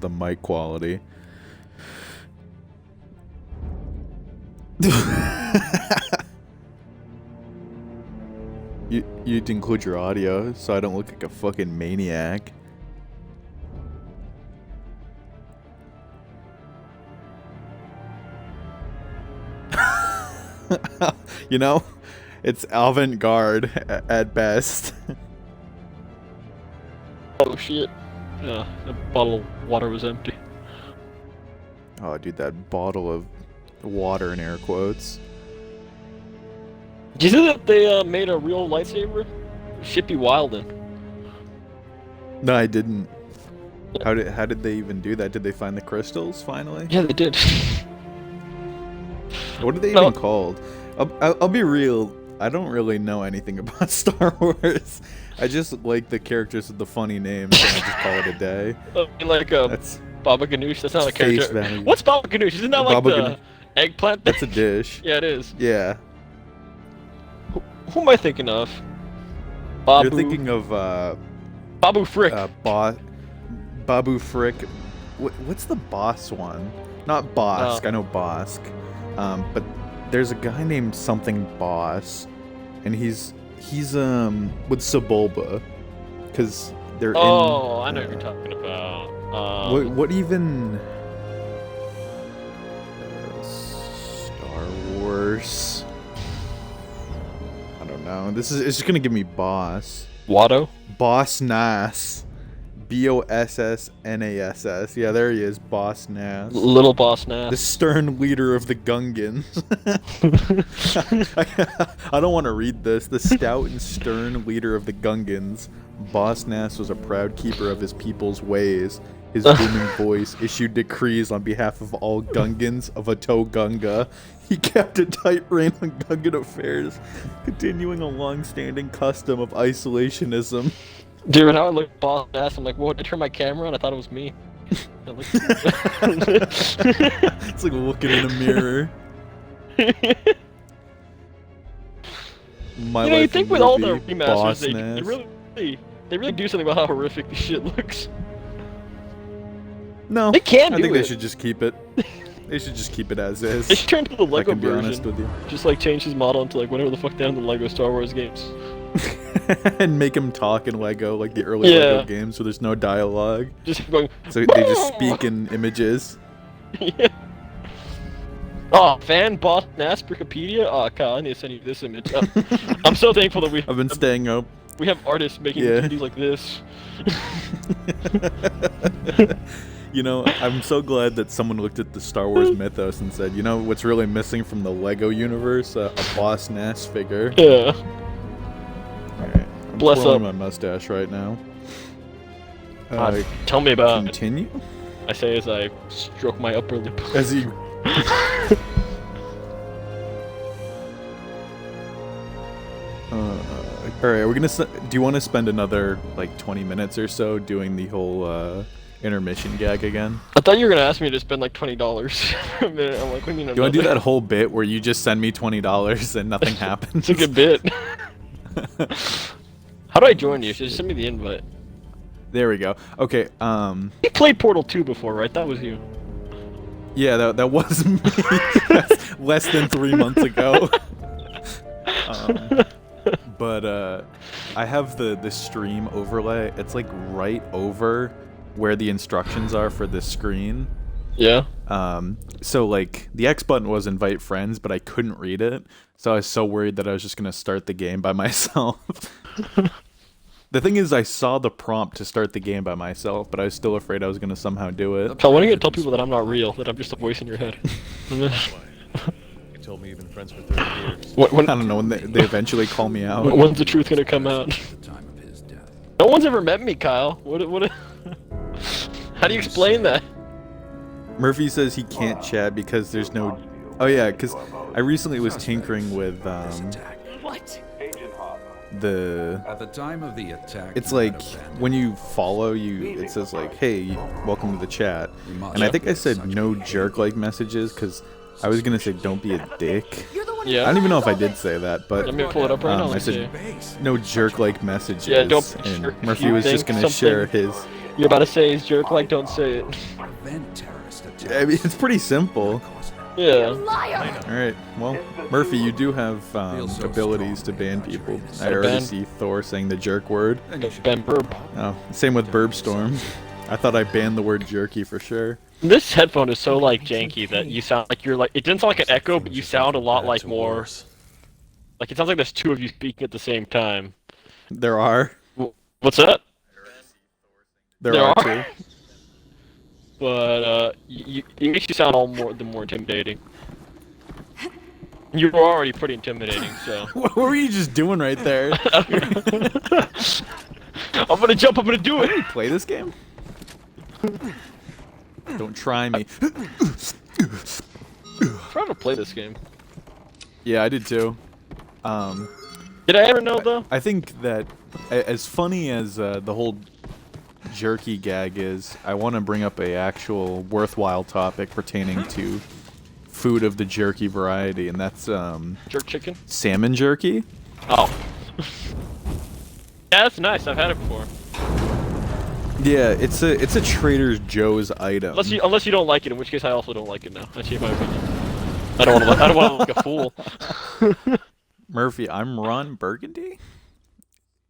the mic quality. You'd include your audio so I don't look like a fucking maniac. You know, it's avant-garde at best. Oh shit. The bottle of water was empty. Oh, dude, that bottle of water in air quotes. Did you see that they made a real lightsaber? Shit be wildin'. No, I didn't. How did they even do that? Did they find the crystals finally? Yeah, they did. What are they even called? I'll be real. I don't really know anything about Star Wars. I just like the characters with the funny names, and I just call it a day. Like That's Baba Ganoush. That's not a character. value. What's Baba Ganoush? Isn't that like Baba the eggplant thing? That's a dish. Yeah, it is. Yeah. Who am I thinking of? Babu. You're thinking of Babu Frick. Babu Frick. What's the boss one? Not Bosk. I know Bosk. But there's a guy named something Boss, and he's with Sebulba, because they're in. Oh, I know what you're talking about. What even? Star Wars. I don't know. It's just gonna give me Boss. Watto? Boss Nass. Bossnass. Yeah, there he is, Boss Nass. Little Boss Nass. The stern leader of the Gungans. I don't want to read this. The stout and stern leader of the Gungans, Boss Nass was a proud keeper of his people's ways. His booming voice issued decrees on behalf of all Gungans of Ato Gunga. He kept a tight rein on Gungan affairs, continuing a long-standing custom of isolationism. Dude, when I would look Boss Nass, I'm like, whoa, did I turn my camera on? I thought it was me. It's like looking in a mirror. You think with all the remasters, they really do something about how horrific this shit looks. No, they can do I think it. They should just keep it. They should just keep it as is. They should turn to the Lego be version. Honest with you. Just like change his model into like whatever the fuck they have in the Lego Star Wars games. And make him talk in Lego, like the early Lego games, where there's no dialogue. Just going. So they just speak in images. Yeah. Oh, fan Boss Nass Wikipedia. Oh, Kyle, I need to send you this image. I'm so thankful that I've been staying up. We have artists making videos like this. You know, I'm so glad that someone looked at the Star Wars mythos and said, you know, what's really missing from the Lego universe? A Boss Nass figure. Yeah. Alright, I'm twirling my mustache right now. Tell me about Continue? I say as I stroke my upper lip. As you... Alright, we're gonna... Do you want to spend another, like, 20 minutes or so doing the whole, intermission gag again? I thought you were gonna ask me to spend like $20 for a minute. I'm like, what do you mean? You want to do that whole bit where you just send me $20 and nothing happens? It's a good bit. How do I join you? Just send me the invite. There we go. Okay, You played Portal 2 before, right? That was you. Yeah, that was me. That's less than 3 months ago. But I have the stream overlay. It's like right over where the instructions are for this screen. Yeah. So like the X button was invite friends, but I couldn't read it. So I was so worried that I was just gonna start the game by myself. The thing is, I saw the prompt to start the game by myself, but I was still afraid I was gonna somehow do it. Kyle, when are you gonna tell people that I'm not real, that I'm just a voice in your head? You told me you've been friends for 30 years. I don't know when they eventually call me out. When's the truth gonna come out? No one's ever met me, Kyle. What? How do you explain that? Murphy says he can't chat because there's no... Oh yeah, because I recently was tinkering with What? At the time of the attack, it's like when you follow it says like, hey, welcome to the chat. And I think I said no jerk-like messages because I was gonna say don't be a dick. Yeah. I don't even know if I did say that, but let me pull it up right now. I said no jerk-like messages. Yeah, don't. And Murphy was just gonna share his You're about to say he's jerk like, don't say it. Prevent terrorist attacks. I mean, it's pretty simple. Yeah. Alright, well, Murphy, you do have abilities to ban people. I already see Thor saying the jerk word. Ben Burb. Oh, same with Burbstorm. I thought I banned the word jerky for sure. This headphone is so like janky that you sound like you're like. It didn't sound like an echo, but you sound a lot like more. Like it sounds like there's two of you speaking at the same time. There are. What's that? There are two. But it makes you sound all the more intimidating. You were already pretty intimidating, so. What were you just doing right there? I'm gonna jump. I'm gonna do it. Play this game? Don't try me. I'm trying to play this game. Yeah, I did too. Did I ever know though? I think that as funny as the whole jerky gag is, I want to bring up a actual worthwhile topic pertaining to food of the jerky variety, and that's Jerk chicken? salmon jerky. Oh. Yeah, that's nice. I've had it before. Yeah, it's a Trader Joe's item. Unless you don't like it, in which case I also don't like it now. That's my opinion. I don't want to look a fool. Murphy, I'm Ron Burgundy?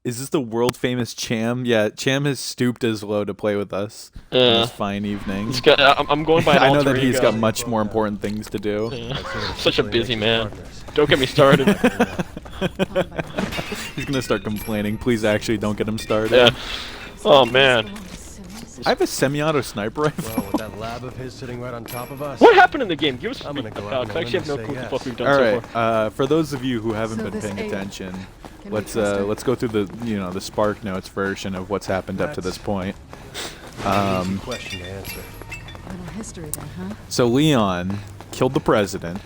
Is this the world famous Cham? Yeah, Cham has stooped as low to play with us on this fine evening. I'm going by an I know that alter he's ego. got much more important things to do. Yeah. Such a busy man. Don't get me started. He's gonna start complaining. Please actually don't get him started. Yeah. Oh man. I have a semi-auto sniper rifle. Well, with that lab of his sitting right on top of us. What happened in the game? Give us a I'm speak gonna go about out on a because I actually limb have no and clue say what the fuck we've done All so right. far. For those of you who haven't So been this paying A, attention, can we let's trust it? let's go through the the Spark Notes version of what's happened up to this point. Easy question to answer. Little history there, huh? So Leon killed the president,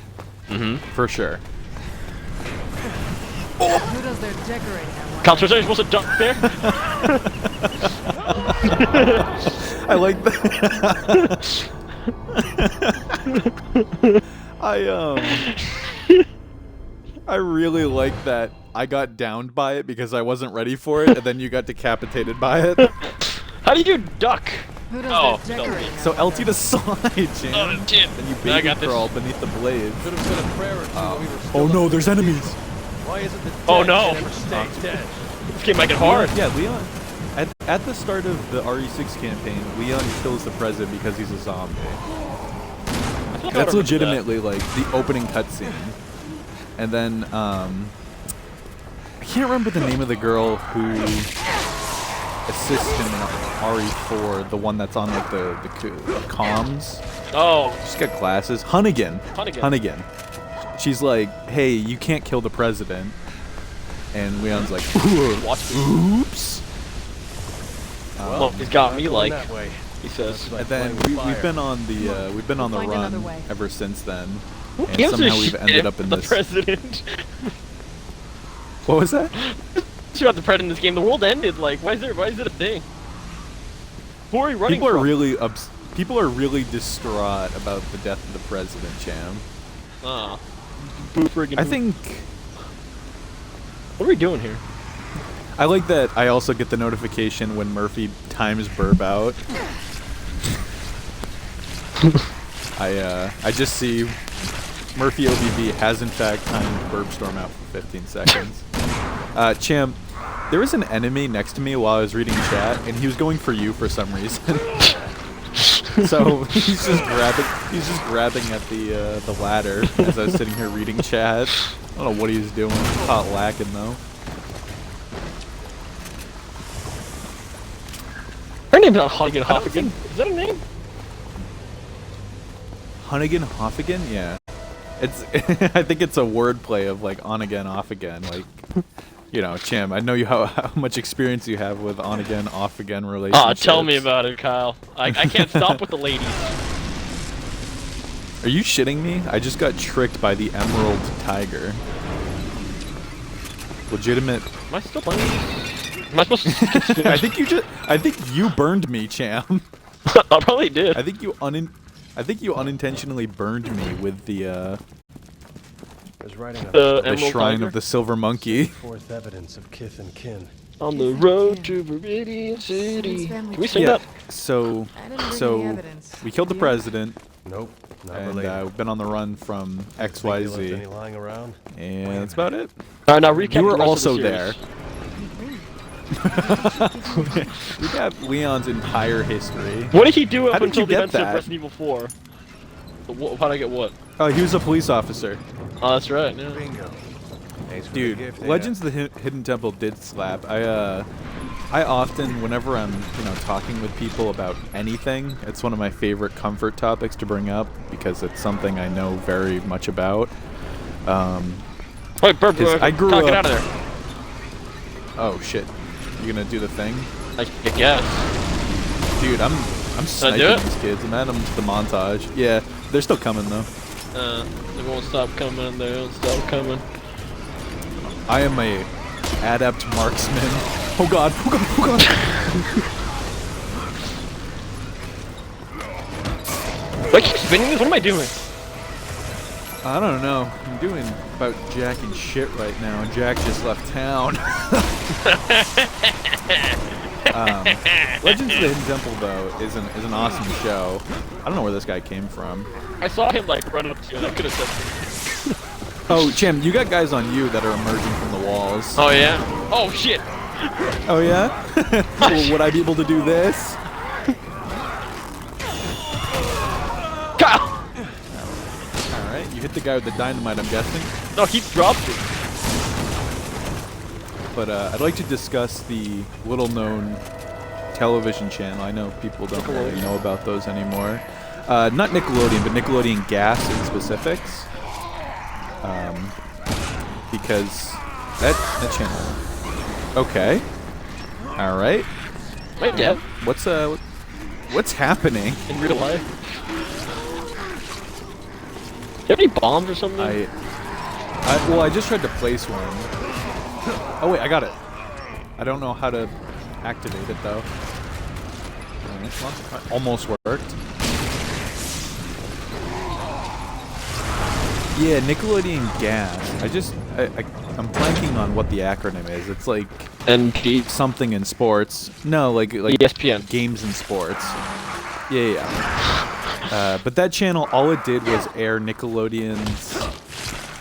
for sure. Who does their decorating at one? Counselors, are you supposed to duck there? I like that. I really like that. I got downed by it because I wasn't ready for it, and then you got decapitated by it. How do you duck? Who does Oh, their decorating So at one? LT to slide, Jam. Oh, shit. And you I baby got this. crawl beneath the blades. Should have said a prayer or two while we were still Oh no, up there's there. enemies. Why isn't the Oh, dead no. never stay dead? This game might get hard. Yeah, Leon. At the start of the RE6 campaign, Leon kills the president because he's a zombie. That's legitimately like the opening cutscene. And then I can't remember the name of the girl who assists him in RE4, the one that's on like the comms. Oh, She's got glasses. Hunnigan. Hunnigan. She's like, hey, you can't kill the president. And Leon's like, watch me. oops. Well, he's got me Going like, that way. he says. And then we've been on the Find another run way. ever since then. Who And gives a somehow we've shit ended up in the this. president? What was that? It's about the president in this game. The world ended. Like, why is it a thing? Who are you running People are from? really distraught about the death of the president, Cham. Ah. Boo friggin' I boo. think What are we doing here? I like that I also get the notification when Murphy times burb out. I just see Murphy OBB has in fact timed Burbstorm out for 15 seconds. Cham, there was an enemy next to me while I was reading chat, and he was going for you for some reason. So he's just grabbing at the ladder as I was sitting here reading chat. I don't know what he was doing. Caught lacking though. Her name's not Hunnigan Hoffigan. Is that a name? Hunnigan Hoffigan? Yeah. It's I think it's a wordplay of like on again, off again. Like, you know, Cham, I know you how much experience you have with on again, off again relationships. Tell me about it, Kyle. I can't stop with the ladies. Are you shitting me? I just got tricked by the Emerald Tiger. Legitimate. Am I still playing this? Am I supposed to? I think you burned me, Cham. I probably did. I think you unintentionally burned me with the There's writing on The the Emerald shrine Tiger? of the Silver Monkey. fourth evidence of kith and kin. On the road to Viridian City. Can we sing Yeah. that? So, I didn't bring any so evidence. we killed the You? president, Nope, not and related. we've been on the run from Think you left any XYZ, lying around? and that's about it. Alright, now recap You were the rest also of the there. series. We got Leon's entire history. What did he do How up did until you the get events of that? Resident Evil 4? How'd I get what? Oh, he was a police officer. Oh, that's right, yeah. Bingo. Thanks for Dude, the gift, Legends of the Hidden Temple did slap. I often, whenever I'm, talking with people about anything, it's one of my favorite comfort topics to bring up because it's something I know very much about. Wait, Burp, 'Cause I grew get up- out of there. Oh shit, you gonna do the thing, I guess. dude? I'm do sniping it? these kids. I'm at them to the montage. Yeah, they're still coming though. They won't stop coming, they won't stop coming. I am a adept marksman. Oh god! Oh god! Oh god! Do I keep spinning this? What am I doing? I don't know. I'm doing about Jack and shit right now, and Jack just left town. Legends of the Hidden Temple, though, is an awesome show. I don't know where this guy came from. I saw him like run up to you and I could have said. Oh, Cham, you got guys on you that are emerging from the walls. Oh yeah? Oh shit! Oh yeah? Well, would I be able to do this? Kyle! Alright, you hit the guy with the dynamite, I'm guessing. No, he dropped it. But I'd like to discuss the little-known television channel. I know people don't really know about those anymore. Not Nickelodeon, but Nickelodeon Gas in specifics. Because that channel. Okay. All right. Wait, yeah. What's happening? In real life. Do you have any bombs or something? Well, I just tried to place one. Oh wait, I got it. I don't know how to activate it though. Almost worked. Yeah, Nickelodeon Gas. I'm blanking on what the acronym is. It's like NP. something in sports. No, like ESPN. games in sports. Yeah. But that channel, all it did was air Nickelodeon's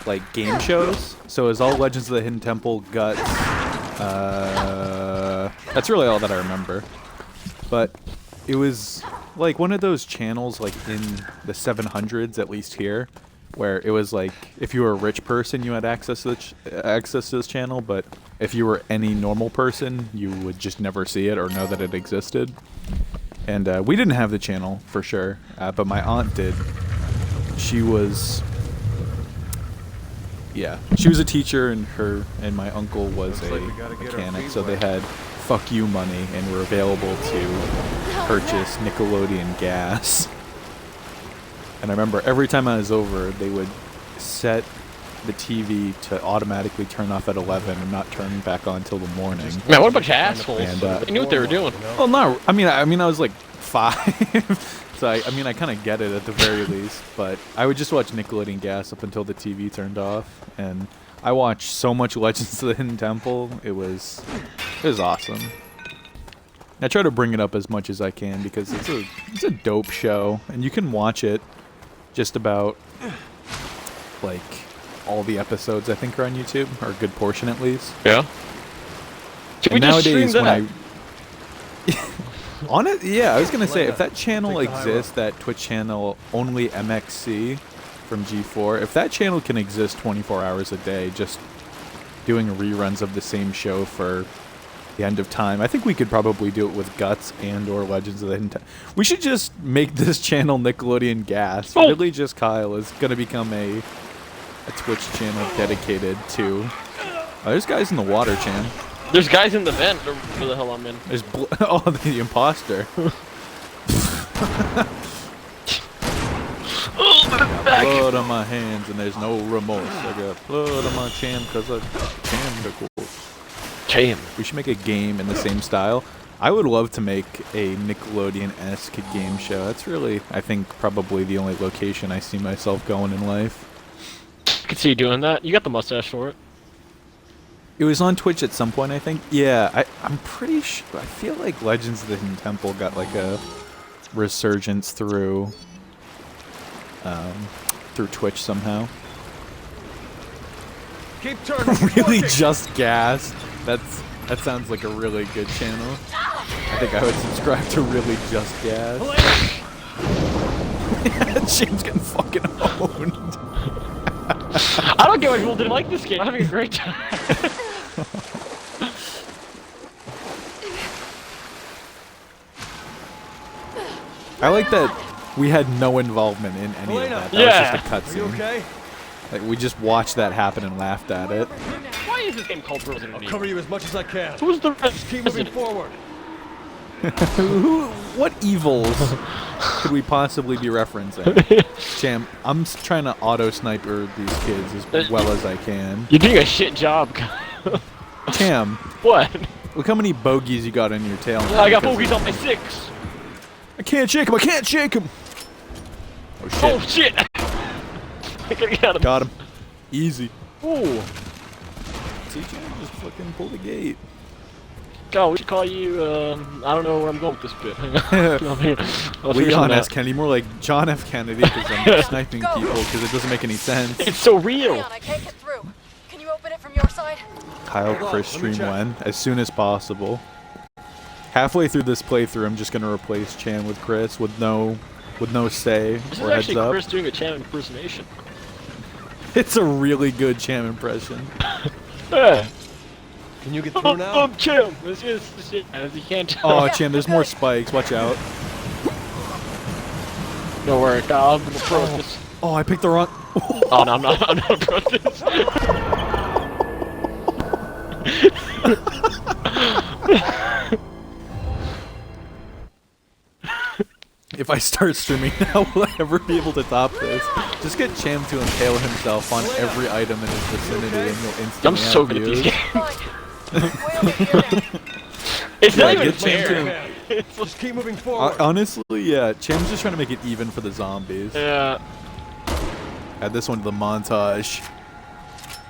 like game shows. So it was all Legends of the Hidden Temple, Guts. That's really all that I remember. But it was like one of those channels like in the 700s, at least here, where it was like if you were a rich person, you had access to this channel, but if you were any normal person, you would just never see it or know that it existed. And we didn't have the channel for sure, but my aunt did. She was a teacher, and my uncle was a mechanic, so they had fuck you money and were available to purchase Nickelodeon Gas. And I remember every time I was over, they would set the TV to automatically turn off at 11 and not turn back on until the morning. Man, what a bunch of assholes. And, They knew what they were doing. Well, no, I mean, I was like 5, so I kind of get it at the very least. But I would just watch Nickelodeon Gas up until the TV turned off, and I watched so much Legends of the Hidden Temple. It was awesome. I try to bring it up as much as I can because it's a dope show, and you can watch it just about like all the episodes I think are on YouTube, or a good portion at least. Yeah. Should we And just stream nowadays, that? on it, yeah, I was gonna say if that channel exists, that Twitch channel only MXC from G4, if that channel can exist 24 hours a day, just doing reruns of the same show for the end of time, I think we could probably do it with Guts and/or Legends of the Hidden Temple. We should just make this channel Nickelodeon Gas. Oh. Really, just Kyle is gonna become a Twitch channel dedicated to. Oh, there's guys in the water, Chan. There's guys in the vent, or where the hell I'm in. There's the imposter. Blood on my hands and there's no remorse. I got blood on my chin because I jammed a course. Cham. We should make a game in the same style. I would love to make a Nickelodeon-esque game show. That's really, I think, probably the only location I see myself going in life. I could see you doing that. You got the mustache for it. It was on Twitch at some point, I think. Yeah, I'm pretty sure. I feel like Legends of the Hidden Temple got like a resurgence through Twitch somehow. Keep turning. Really Just Gas. That sounds like a really good channel. I think I would subscribe to Really Just Gas. Shane's getting fucking owned. I don't get why people didn't like this game. I'm having a great time. I like that we had no involvement in any of that. That Yeah. was just a Are you cutscene. okay? Like we just watched that happen and laughed at it. Why is this game called Resident I'll Evil? cover you as much as I can. Who's the Keep moving resident? forward. What evils could we possibly be referencing? Cham, I'm trying to auto sniper these kids as well as I can. You're doing a shit job. Cham, What? look how many bogeys you got in your tail. I got because- bogeys on my 6. I can't shake him. I can't shake him. Oh shit! Oh shit! I gotta get out of Got him. Easy. Ooh. See, Cham, just fucking pull the gate. God, we should call you, I don't know where I'm going with this bit. Hang on. I'll figure Leon something S. out. Kennedy, more like John F. Kennedy, because I'm sniping people because it doesn't make any sense. It's so real! Leon, I can't get through. Can you open it from your side? Kyle, Hold on, Chris, let me stream check. when? As soon as possible. Halfway through this playthrough, I'm just gonna replace Chan with Chris with no say This or is heads actually up. Chris doing a Cham impersonation. It's a really good Cham impression. Yeah. Can you get through now? I'm Cham! This is shit, as you can't tell. Oh, Chan, there's more spikes. Watch out. Don't worry, Kyle, I'm gonna pro this. Oh, I picked the wrong. Oh no, I'm not a pro this. If I start streaming now, will I ever be able to top this? Just get Cham to impale himself on every item in his vicinity, and you'll instantly I'm so have good at these views. games. Fine. Way over here now. It's not Yeah, even get Cham fair. to. Just keep moving forward. Honestly, yeah, Cham's just trying to make it even for the zombies. Yeah. Add this one to the montage.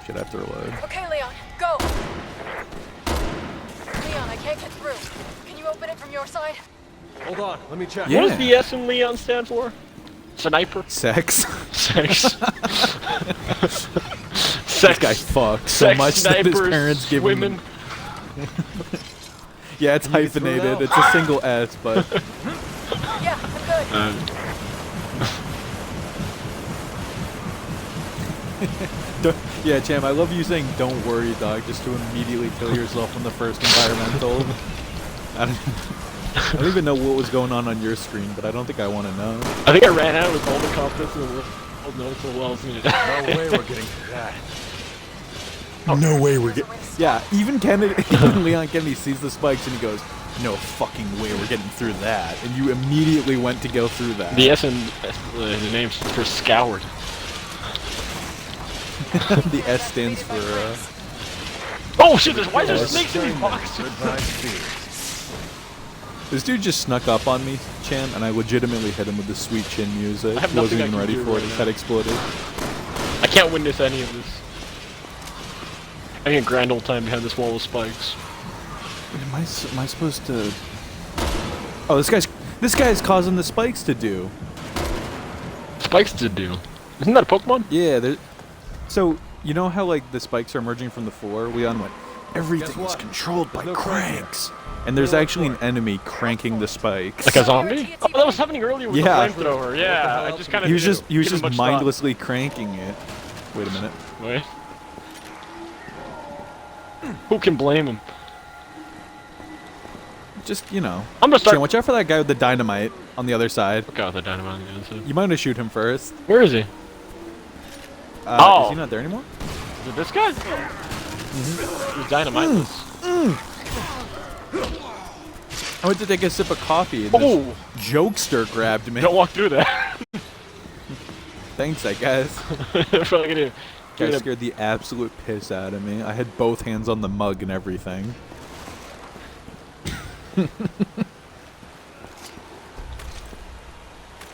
Should have to reload. Okay, Leon, go. Leon, I can't get through. Can you open it from your side? Hold on, let me check. Yeah. What does the S in Leon stand for? Sniper? Sex. Sex. This guy fucked so Sex much that his snipers, parents give women. him. Yeah, it's Can you get through hyphenated. now? It's a single S, but Yeah, I'm good. yeah, Cham, I love you saying "Don't worry, dog," just to immediately kill yourself on the first environmental. I don't even know what was going on your screen, but I don't think I want to know. I think I ran out with all the confidence in the world. No, so well, I was gonna die. No way we're getting through that. No way we're getting. Yeah, even Kennedy, even Leon Kennedy sees the spikes and he goes, "No fucking way we're getting through that." And you immediately went to go through that. The S in the name's for scoured. The S stands for. Oh shit! Why is there snakes in these boxes? Goodbye, speed. This dude just snuck up on me, Chan, and I legitimately hit him with the sweet chin music. I have Wasn't nothing I even can ready do for it. right His now. head exploded. I can't witness any of this. Having a grand old time behind this wall of spikes. Am I supposed to? Oh, this guy's causing the spikes to do. Spikes to do. Isn't that a Pokemon? Yeah. So you know how like the spikes are emerging from the floor? Leon went. Everything is what? controlled by There's no crank here. cranks. And there's actually an enemy cranking the spikes. Like a zombie? Oh, that was happening earlier with Yeah. the flamethrower. Yeah, I just kind of. He was just mindlessly cranking it. Wait a minute. Wait. Who can blame him? Just, you know. I'm gonna start. Chan, watch out for that guy with the dynamite on the other side. Look out the dynamite on the other side. You might want to shoot him first. Where is he? Is Is he not there anymore? it this guy? He's dynamiteless. I went to take a sip of coffee and this Oh! jokester grabbed me. Don't walk through that. Thanks, I guess. Probably gonna Guy do scared the absolute piss out of me. I had both hands on the mug and everything.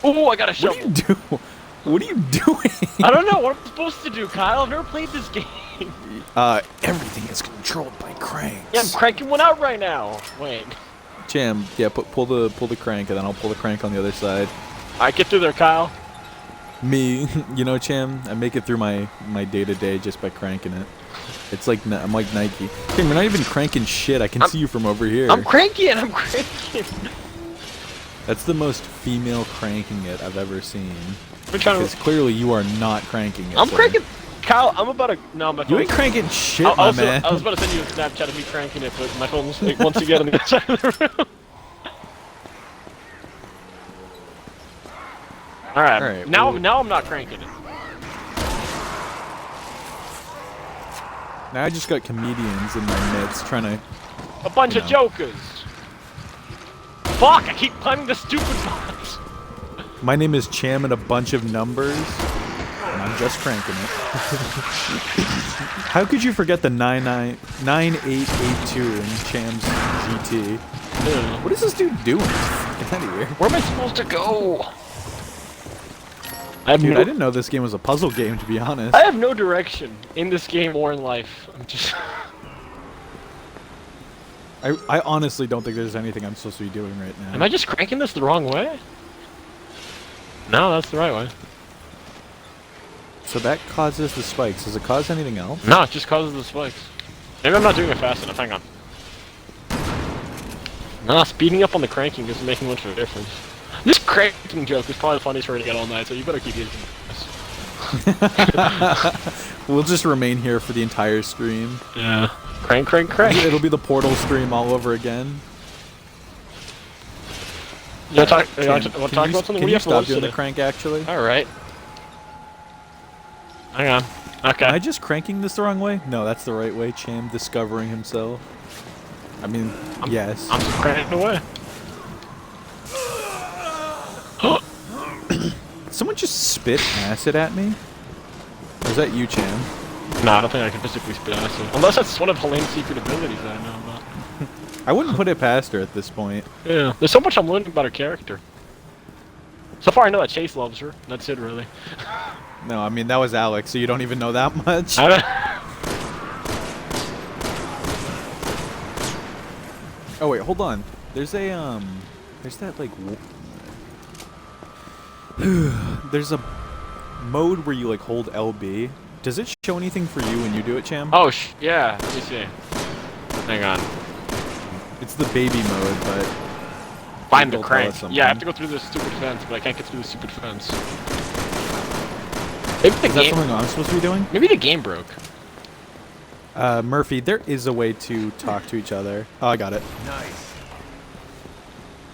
Oh, I got a What do shovel. you do? What are you doing? I don't know what I'm supposed to do, Kyle. I've never played this game. Everything is controlled by cranks. Yeah, I'm cranking one out right now. Wait. Cham, yeah, pull the crank, and then I'll pull the crank on the other side. Alright, get through there, Kyle. Me, you know, Cham, I make it through my day-to-day just by cranking it. It's like, I'm like Nike. Cham, you're not even cranking shit. I can see you from over here. I'm cranking. I'm cranking. That's the most female cranking it I've ever seen. I'm trying Because clearly you are not cranking it. I'm sir. cranking. Kyle, I'm about to. No, my phone. You ain't cranking shit, my also, man. I was about to send you a Snapchat of me cranking it, but my phone's like, once again on the other side of the room. Alright, now I'm not cranking it. Now I just got comedians in my midst trying to... A bunch of jokers. Fuck, I keep climbing the stupid box. My name is Cham and a bunch of numbers, and I'm just cranking it. How could you forget the 9882 in Cham's GT? What is this dude doing? Get out of here. Where am I supposed to go? Dude, I didn't know this game was a puzzle game, to be honest. I have no direction in this game or in life. I'm just... I honestly don't think there's anything I'm supposed to be doing right now. Am I just cranking this the wrong way? No, that's the right way. So that causes the spikes. Does it cause anything else? No, it just causes the spikes. Maybe I'm not doing it fast enough. Hang on. Nah, speeding up on the cranking isn't making much of a difference. This cranking joke is probably the funniest we're gonna get all night, so you better keep using this. We'll just remain here for the entire stream. Yeah. Crank, crank, crank. It'll be the Portal stream all over again. You wanna talk, you wanna talk about something? Can We you have to stop listen doing the to. crank, actually? Alright. Hang on. Okay. Am I just cranking this the wrong way? No, that's the right way. Cham discovering himself. I mean, yes. I'm just cranking away. Someone just spit acid at me? Or is that you, Cham? No, I don't think I can physically spit acid. Unless that's one of Helene's secret abilities that I know about. I wouldn't put it past her at this point. Yeah. There's so much I'm learning about her character. So far I know that Chase loves her. That's it, really. No, I mean, that was Alex, so you don't even know that much. I don't... Oh, wait, hold on. There's a, there's that, like... There's a mode where you, like, hold LB. Does it show anything for you when you do it, Cham? Oh, yeah. Let me see. Hang on. It's the baby mode, but... Find the people tell us crank. something. Yeah, I have to go through this stupid fence, but I can't get through the stupid fence. Maybe the Is that game... something I'm supposed to be doing? Maybe the game broke. Murphy, there is a way to talk to each other. Oh, I got it. Nice.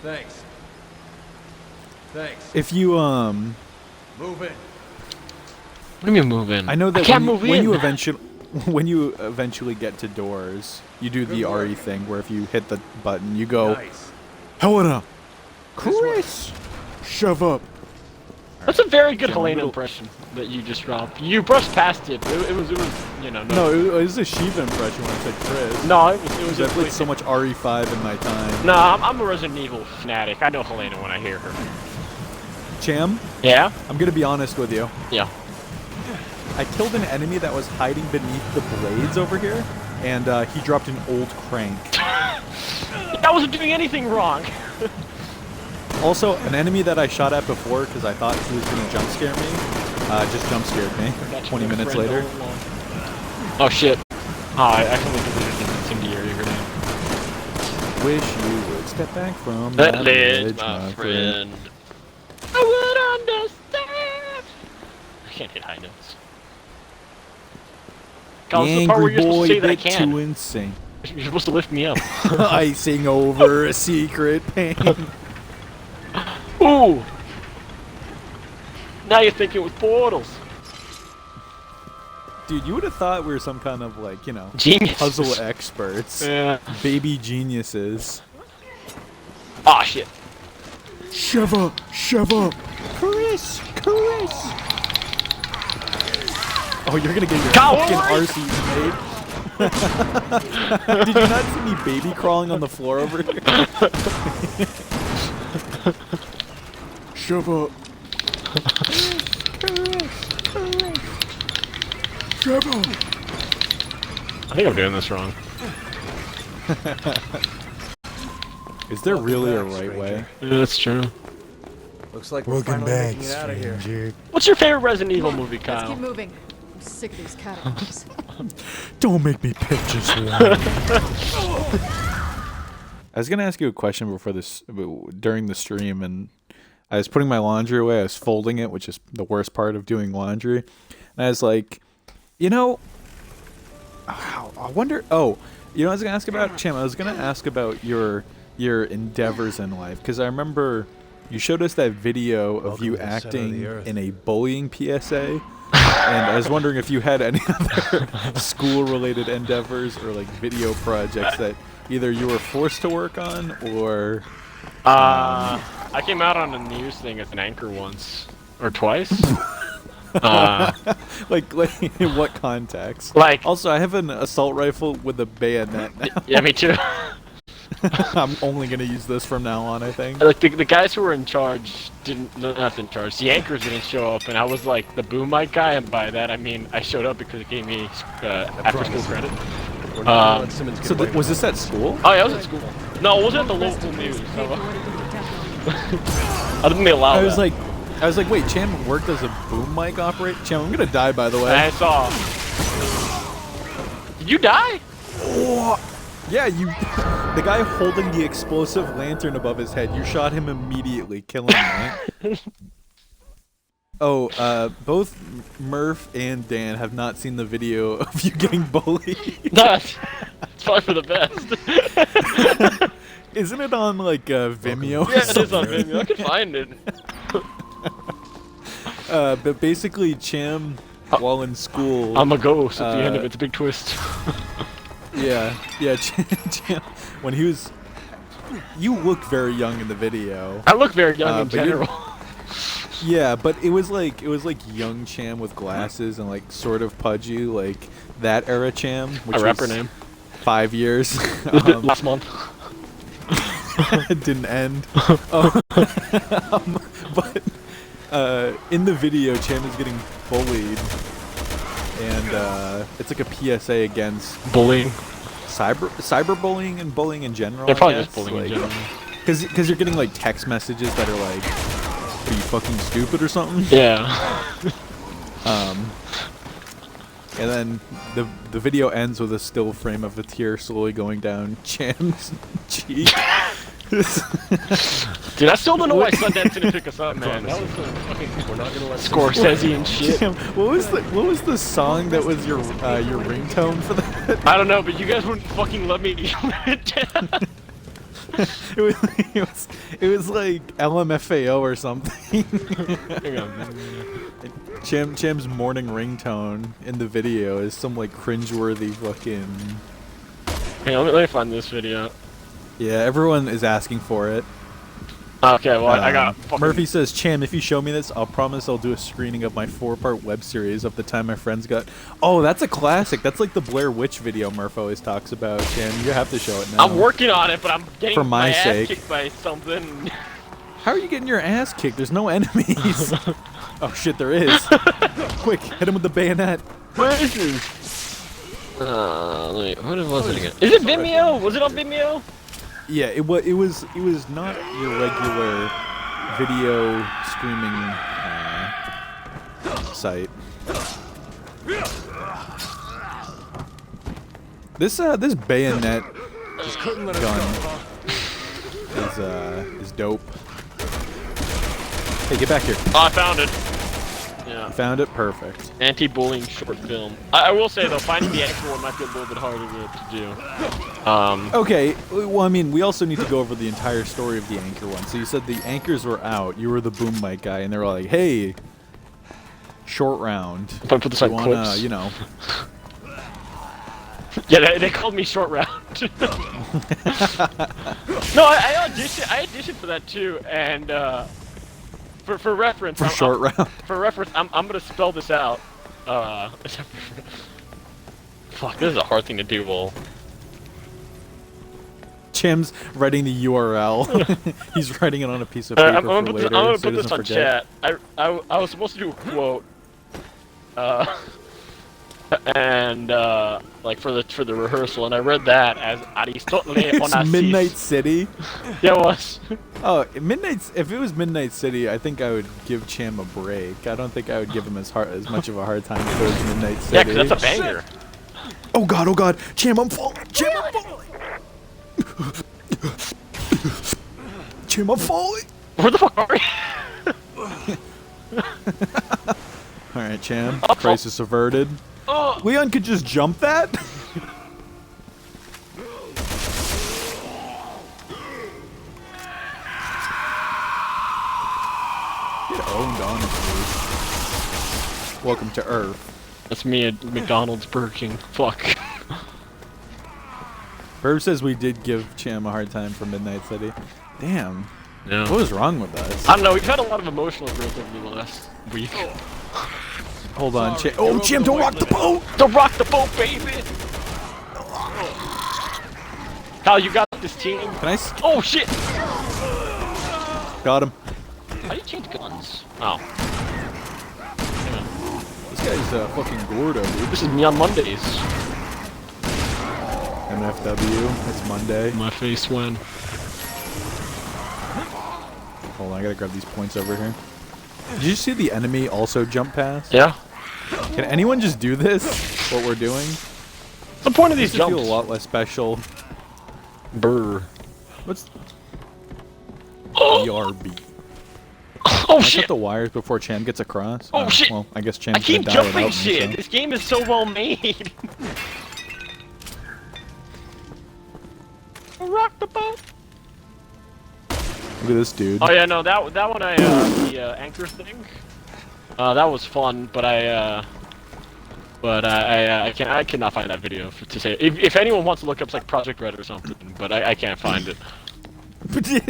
Thanks. Thanks. If you, Move in. What do you mean move in? I know that I can't when, move when in. when you eventually get to doors, you do the RE thing where if you hit the button, you go, Nice. Helena, Chris, shove up. That's a very good Jim, Helena middle- impression that you just dropped. You brushed past it. It was, you know, No, it was a Shiva impression when I said Chris. No, it was Because I played so much RE5 in my time. No, I'm a Resident Evil fanatic. I know Helena when I hear her. Cham, Yeah? I'm gonna be honest with you. Yeah. I killed an enemy that was hiding beneath the blades over here, and he dropped an old crank. I wasn't doing anything wrong. Also, an enemy that I shot at before because I thought he was gonna jump scare me, just jump scared me. 20 minutes later. Oh shit. Oh, I accidentally deleted an incendiary grenade. Wish you would step back from That ledge, ledge, my friend. I would understand. I can't hit high notes. God, this is the part where you're supposed to say that I bit can. too insane. You're supposed to lift me up. Icing over a secret pain. Ooh! Now you're thinking with portals. Dude, you would have thought we were some kind of, like, you know, Genius. puzzle experts. Yeah. Baby geniuses. Aw, shit. Shove up! Shove up! Chris! Chris! Oh, you're gonna get your fucking RC made. Did you not see me baby crawling on the floor over here? Shove up. I think I'm doing this wrong. Is there really a right way? Yeah, that's true. Looks like we're finally making it out of here. What's your favorite Resident Evil movie, Let's Kyle? keep moving. I'm sick of these catacombs. Don't make me pick just one. I was gonna ask you a question before this, during the stream, and I was putting my laundry away. I was folding it, which is the worst part of doing laundry. And I was like, you know, I wonder. Oh, you know, what I was gonna ask about Cham. I was gonna ask about your endeavors in life, because I remember you showed us that video of you acting in a bullying PSA. And I was wondering if you had any other school-related endeavors or like video projects that either you were forced to work on or. I came out on a news thing as an anchor once or twice. like in what context? Like, also, I have an assault rifle with a bayonet now. yeah, me too. I'm only gonna use this from now on, I think. Like the guys who were in charge not in charge. The anchors didn't show up, and I was like the boom mic guy, and by that I mean I showed up because it gave me after school credit. So was this at school? Oh yeah, I was at school. No, it wasn't at the local news. So I didn't allow I that. was like, wait, Cham worked as a boom mic operator? Cham, I'm gonna die, by the way. I saw. Did you die? Oh, yeah, you. The guy holding the explosive lantern above his head, you shot him immediately, killing him, right? Oh, both Murph and Dan have not seen the video of you getting bullied. No, it's probably for the best. Isn't it on, like, Vimeo or Yeah, it something? is on Vimeo. I can find it. But basically, Cham, while in school... I'm a ghost at the end of it. It's a big twist. Yeah, Cham, when he was... You looked very young in the video. I look very young in but you're- general. Yeah, but it was like young Cham with glasses and like sort of pudgy, like that era Cham, which A rapper was name. 5 years. Last month. It didn't end. But in the video, Cham is getting bullied, and it's like a PSA against Bullying. cyberbullying and bullying in general. They're probably I just guess. bullying in general. Because you're getting like text messages that are like, "Are you fucking stupid or something?" Yeah. And then the video ends with a still frame of a tear slowly going down Cham's cheek. Dude, I still don't know why Sundance didn't pick us up, man. That was fucking We're not gonna let Scorsese and shit. Cham, what was the song that was your ringtone for that? I don't know, but you guys wouldn't fucking let me it down. It was like LMFAO or something. Hang on. Cham's morning ringtone in the video is some like cringeworthy fucking. Hang on, let me find this video. Yeah, everyone is asking for it. Okay, well, I got fucking... Murphy says, Cham, if you show me this, I'll promise I'll do a screening of my 4-part web series of the time my friends got... Oh, that's a classic. That's like the Blair Witch video Murph always talks about, Cham. You have to show it now. I'm working on it, but I'm getting For my ass sake. kicked by something. How are you getting your ass kicked? There's no enemies. Oh, shit, there is. Quick, hit him with the bayonet. Where is this? Wait, what was it again? Is it Vimeo? Was it on Vimeo? Yeah, it was not your regular video streaming site. This bayonet gun is dope. Hey, get back here. Oh, I found it. Yeah. Found it, perfect. Anti-bullying short film. I will say though, finding the actual one might be a little bit harder to do. Okay, well, I mean, we also need to go over the entire story of the anchor one. So you said the anchors were out. You were the boom mic guy, and they were like, "Hey, short round. If I put this on wanna, clips, you know." Yeah, they called me short round. No, I auditioned for that too, and for reference, Short round. For reference, I'm gonna spell this out. Fuck, this is a hard thing to do. Well, Cham's writing the URL. He's writing it on a piece of paper I'm for gonna later. put this, I'm gonna so he put this doesn't on forget. chat. I was supposed to do a quote. And like for the rehearsal, and I read that as Aristotle It's Onassis. Midnight City. Yeah, it was. Oh, if it was Midnight City, I think I would give Cham a break. I don't think I would give him as much of a hard time if it was Midnight City. Yeah, 'cause that's a banger. Oh god, Cham, I'm falling. Cham, I'm falling. Cham, I'm falling. Where the fuck are you? All right, Cham. Crisis averted. Oh. Leon could just jump that. Get owned, honestly. Welcome to Earth. That's me at McDonald's, Burger King. Fuck. Herb says we did give Cham a hard time for Midnight City. Damn. No. What was wrong with us? I don't know. We've had a lot of emotional growth over the last week. Hold on, Cham. Oh, Cham, don't rock the boat! Don't rock the boat, baby! Kyle, you got this team. Can I? Oh shit! Got him. How do you change guns? Oh. This guy's fucking Gordo, dude. This is me on Mondays. MFW. It's Monday. My face when. Hold on, I gotta grab these points over here. Did you see the enemy also jump past? Yeah. Can anyone just do this? What we're doing? What's the point of these Makes it jumps? feel a lot less special. Brr. What's Oh, BRB? oh Can I shit! cut the wires before Cham gets across? Oh, shit. Well, I guess I Cham's keep gonna die jumping without shit. me, so. This game is so well made. Rock the boat. Look at this dude. Oh yeah, no, that one the anchor thing. That was fun, but I cannot find that video to say. If anyone wants to look up, it's like Project Red or something, but I can't find it.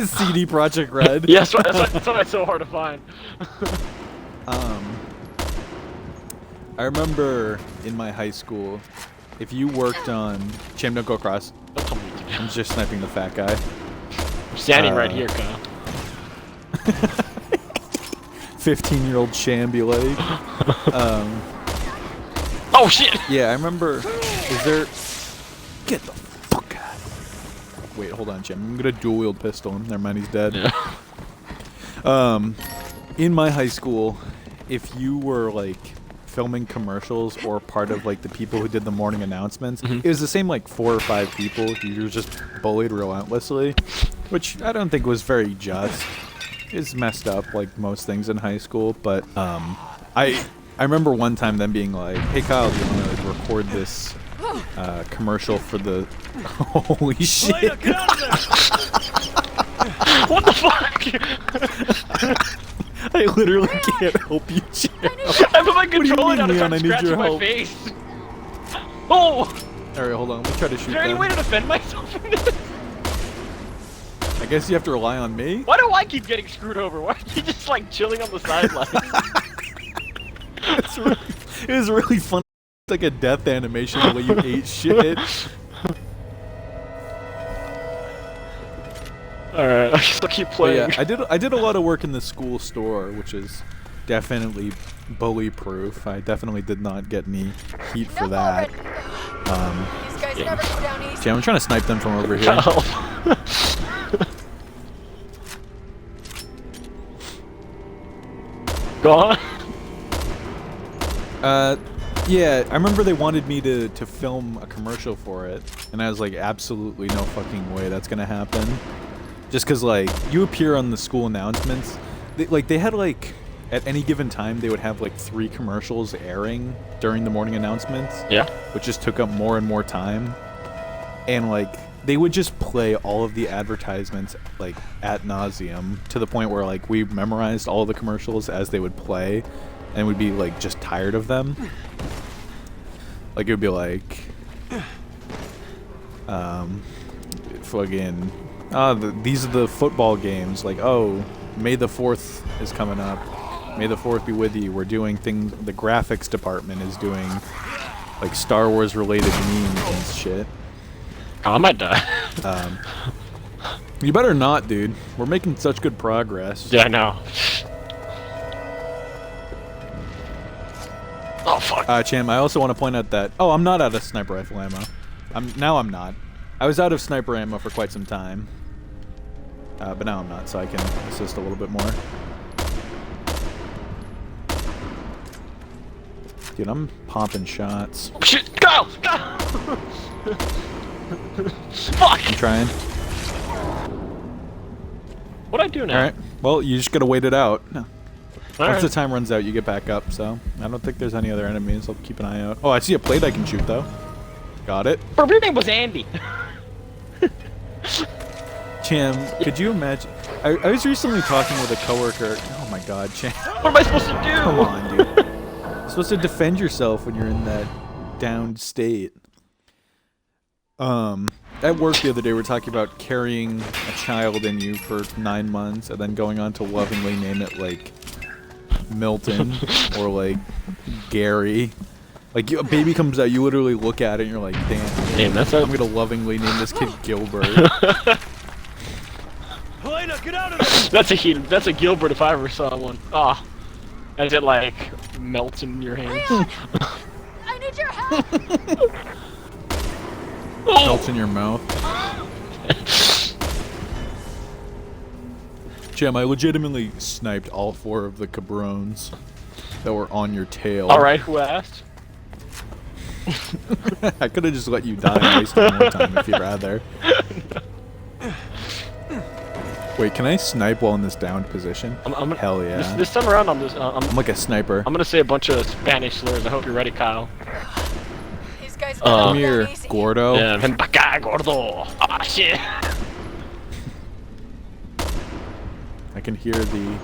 CD Project Red. Yeah, that's why it's so hard to find. I remember in my high school, if you worked on Cham, don't go across. Don't tell me what to do. I'm just sniping the fat guy. I'm standing right here, Kyle. 15-year-old Shambulate. Oh shit! Yeah, I remember. Is there? Get the fuck out. Wait, hold on, Cham. I'm gonna dual wield pistol him. Never mind, he's dead. Yeah. In my high school, if you were like filming commercials or part of like the people who did the morning announcements, it was the same like 4 or 5 people. You were just bullied relentlessly, which I don't think was very just. It's messed up like most things in high school, but I remember one time them being like, "Hey Kyle, do you want to record this commercial for the?" Holy shit! What the fuck? I literally can't help you, Cham. I put my controller mean, down and Leon? I started need scratching your my help. face. Oh! Alright, hold on. Let me try to shoot Is there any them. way to defend myself from this? I guess you have to rely on me. Why do I keep getting screwed over? Why are you just like chilling on the sidelines? It was really fun. It's like a death animation the way you ate shit. Alright, I guess I'll keep But playing. yeah, I did a lot of work in the school store, which is definitely bully proof. I definitely did not get any heat for Enough that. already. These guys never go down easy. Jam, I'm trying to snipe them from over here. Go on. Yeah, I remember they wanted me to film a commercial for it, and I was like, absolutely no fucking way that's gonna happen. Just cause like, you appear on the school announcements, they had like, at any given time, they would have like 3 commercials airing during the morning announcements. Yeah. Which just took up more and more time. And like, they would just play all of the advertisements like ad nauseum to the point where like we memorized all of the commercials as they would play, and we'd be like just tired of them. Like it would be like, fucking, these are the football games. Like, oh, May the 4th is coming up. May the 4th be with you. We're doing things. The graphics department is doing like Star Wars related memes and shit. Oh, I might die. You better not, dude. We're making such good progress. Yeah, I know. Oh, fuck. Cham, I also want to point out that... Oh, I'm not out of sniper rifle ammo. Now I'm not. I was out of sniper ammo for quite some time. But now I'm not, so I can assist a little bit more. Dude, I'm popping shots. Oh, shit! Go! Go! Fuck! I'm trying. What'd I do now? Alright. Well, you just gotta wait it out. Once Alright. the time runs out, you get back up, so... I don't think there's any other enemies. I'll keep an eye out. Oh, I see a plate I can shoot, though. Got it. Her name was Andy. Cham, could you imagine... I was recently talking with a coworker... Oh my god, Cham. What am I supposed to do? Come on, dude. You're supposed to defend yourself when you're in that downed state. At work the other day, we were talking about carrying a child in you for 9 months and then going on to lovingly name it, like, Milton or, like, Gary. Like, a baby comes out, you literally look at it and you're like, damn, That's I'm gonna lovingly name this kid Gilbert. Helena, get out of there! That's a Gilbert if I ever saw one. Ah. As it, like, melts in your hands. I need your help. Melts in your mouth. Cham, I legitimately sniped all 4 of the cabrones that were on your tail. Alright, who asked? I could have just let you die and wasted more time if you'd rather. Wait, can I snipe while in this downed position? Hell yeah. This time around, I'm I'm like a sniper. gonna say a bunch of Spanish slurs. I hope you're ready, Kyle. These guys Come never go here, down easy. Gordo. Yeah, ven pa' acá, gordo. Ah, shit. I can hear the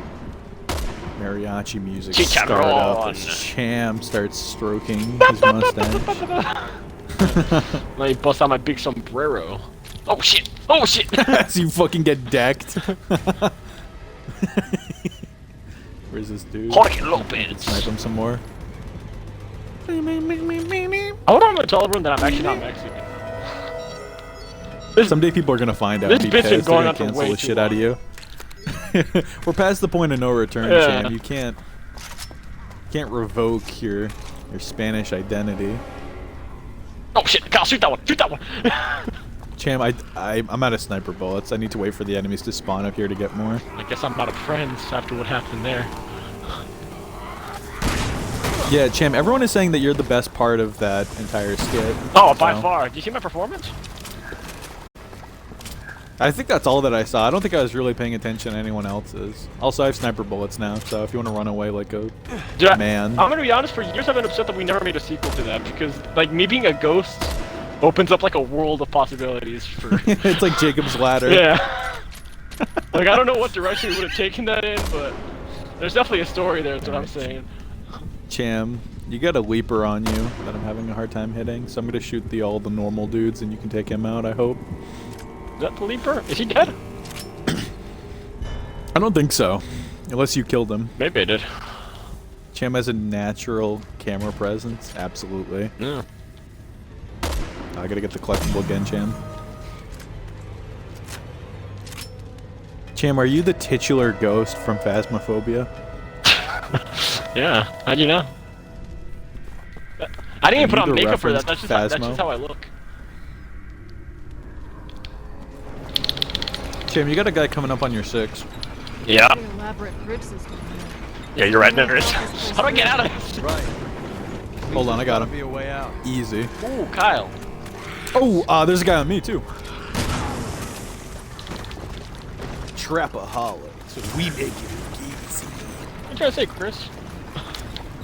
mariachi music Chicharrón. start up as Cham starts stroking his mustache. Let me bust out my big sombrero. Oh shit! Oh shit! As you fucking get decked. Where's this dude? Jorge Lopez. Snipe him some more. I want to tell everyone that I'm actually not Mexican. Someday people are gonna find out. This And be bitch been pissed. They're going gonna on for cancel way the too shit out of you. We're past the point of no return, Yeah. Cham. You can't revoke your Spanish identity. Oh shit! Kyle, shoot that one! Shoot that one! Cham, I'm out of sniper bullets. I need to wait for the enemies to spawn up here to get more. I guess I'm out of friends after what happened there. Yeah, Cham, everyone is saying that you're the best part of that entire skit. Oh, by So, far. Did you see my performance? I think that's all that I saw. I don't think I was really paying attention to anyone else's. Also, I have sniper bullets now, so if you want to run away like a Dude, man. I'm gonna be honest, for years I've been upset that we never made a sequel to that, because, like, me being a ghost opens up, like, a world of possibilities for... It's like Jacob's Ladder. Yeah. Like, I don't know what direction we would have taken that in, but there's definitely a story there, that's what I'm saying. Cham, you got a leaper on you that I'm having a hard time hitting, so I'm gonna shoot all the normal dudes and you can take him out, I hope. Is that the leaper? Is he dead? I don't think so. Unless you killed him. Maybe I did. Cham has a natural camera presence. Absolutely. Yeah. I gotta get the collectible again, Cham. Cham, are you the titular ghost from Phasmophobia? Yeah. How'd you know? I didn't even put you on the makeup for that. referenced That's Phasmo? just how I look. Cham, you got a guy coming up on your 6. Yeah. Pretty elaborate grid system. Yeah, you're right, there is. How do I get out of this? Right. Hold on, I got him. Be a way out. Easy. Ooh, Kyle. Oh, there's a guy on me too. Trapaholic, so we make it easy. What you trying to say, Chris?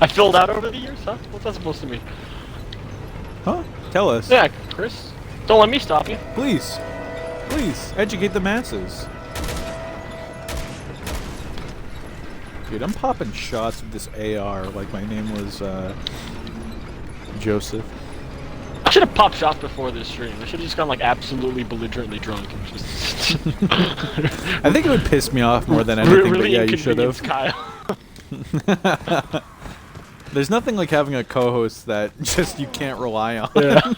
I filled out over the years, huh? What's that supposed to mean? Huh? Tell us. Yeah, Chris. Don't let me stop you. Please. Please, educate the masses. Dude, I'm popping shots with this AR like my name was, Joseph. I should have popped shots before this stream. I should have just gone like absolutely belligerently drunk and just. I think it would piss me off more than anything, really but yeah, you should have. Kyle. There's nothing like having a co-host that just you can't rely on. Yeah.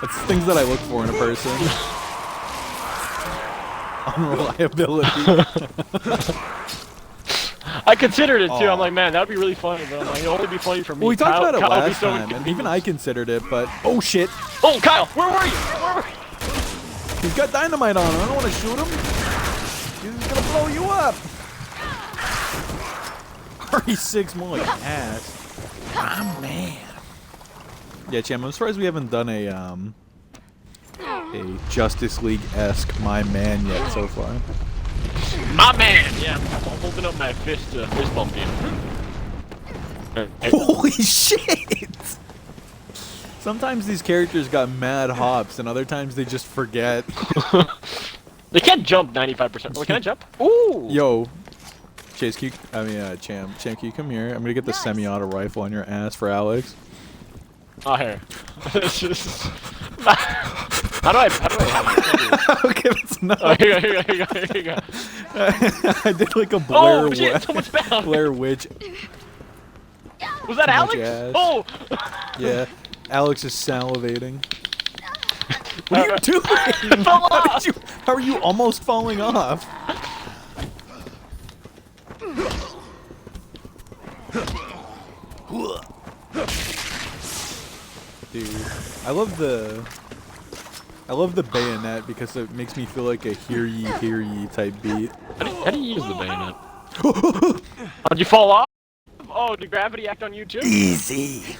It's things that I look for in a person. unreliability. I considered it too. Aw. I'm like, man, that'd be really funny, but I'm like, it'll only be funny for me. Well, we talked about it Kyle would be last so time, and even inconvenienced. I considered it, but oh shit, Oh, Kyle, where were you? Where were you? he's got dynamite on him. I don't want to shoot him. He's gonna blow you up. RE6 more like ass. Ah man. Yeah, Cham, I'm surprised we haven't done a Justice League-esque My Man yet so far. My man! Yeah, I'm holding up my fist bump you. Holy shit! Sometimes these characters got mad hops, and other times they just forget. They can't jump 95%. Well, can I jump? Ooh! Yo, Chase, Cham, can you come here? I'm gonna get the semi-auto rifle on your ass for Alex. Oh, here. It's just... How do I have it? Okay, that's enough. Oh, here you go. I did like a Oh, shit, so much bound. Blair Witch. Was that Too Alex? much ass. Oh! Yeah, Alex is salivating. What are you doing? I fell off. How are you almost falling off? Dude, I love the bayonet because it makes me feel like a hear ye type beat. How do you use the bayonet? Did you fall off? Oh, did gravity act on you too? Easy.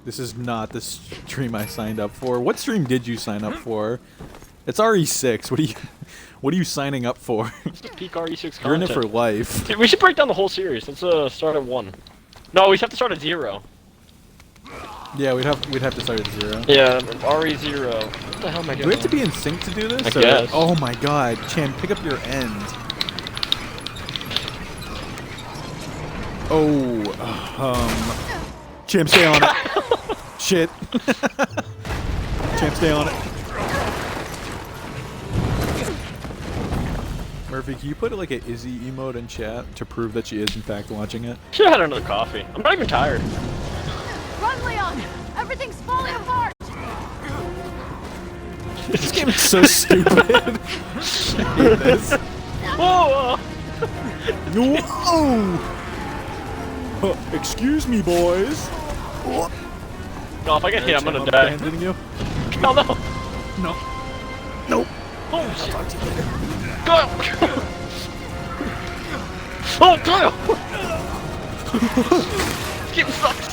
This is not the stream I signed up for. What stream did you sign up for? It's RE6. What are you signing up for? Peak RE6 content. You're in it for life. Dude, we should break down the whole series. Let's start at 1. No, we have to start at 0. Yeah, we'd have to start at 0. Yeah, RE0. What the hell am I doing? Do we have to be in sync to do this? I guess. Oh my god, Cham, pick up your end. Cham, stay on it. Shit. Cham, stay on it. Murphy, can you put like a Izzy emote in chat to prove that she is in fact watching it? Should have had another coffee. I'm not even tired. Run, Leon! Everything's falling apart! This game is so stupid. I hate this. Whoa! Whoa! Excuse me, boys. No, if I get hit, I'm gonna Cham, die. abandoning you. No, no! No. Nope. Oh, shit! Kyle! Oh, Kyle! Getting sucked!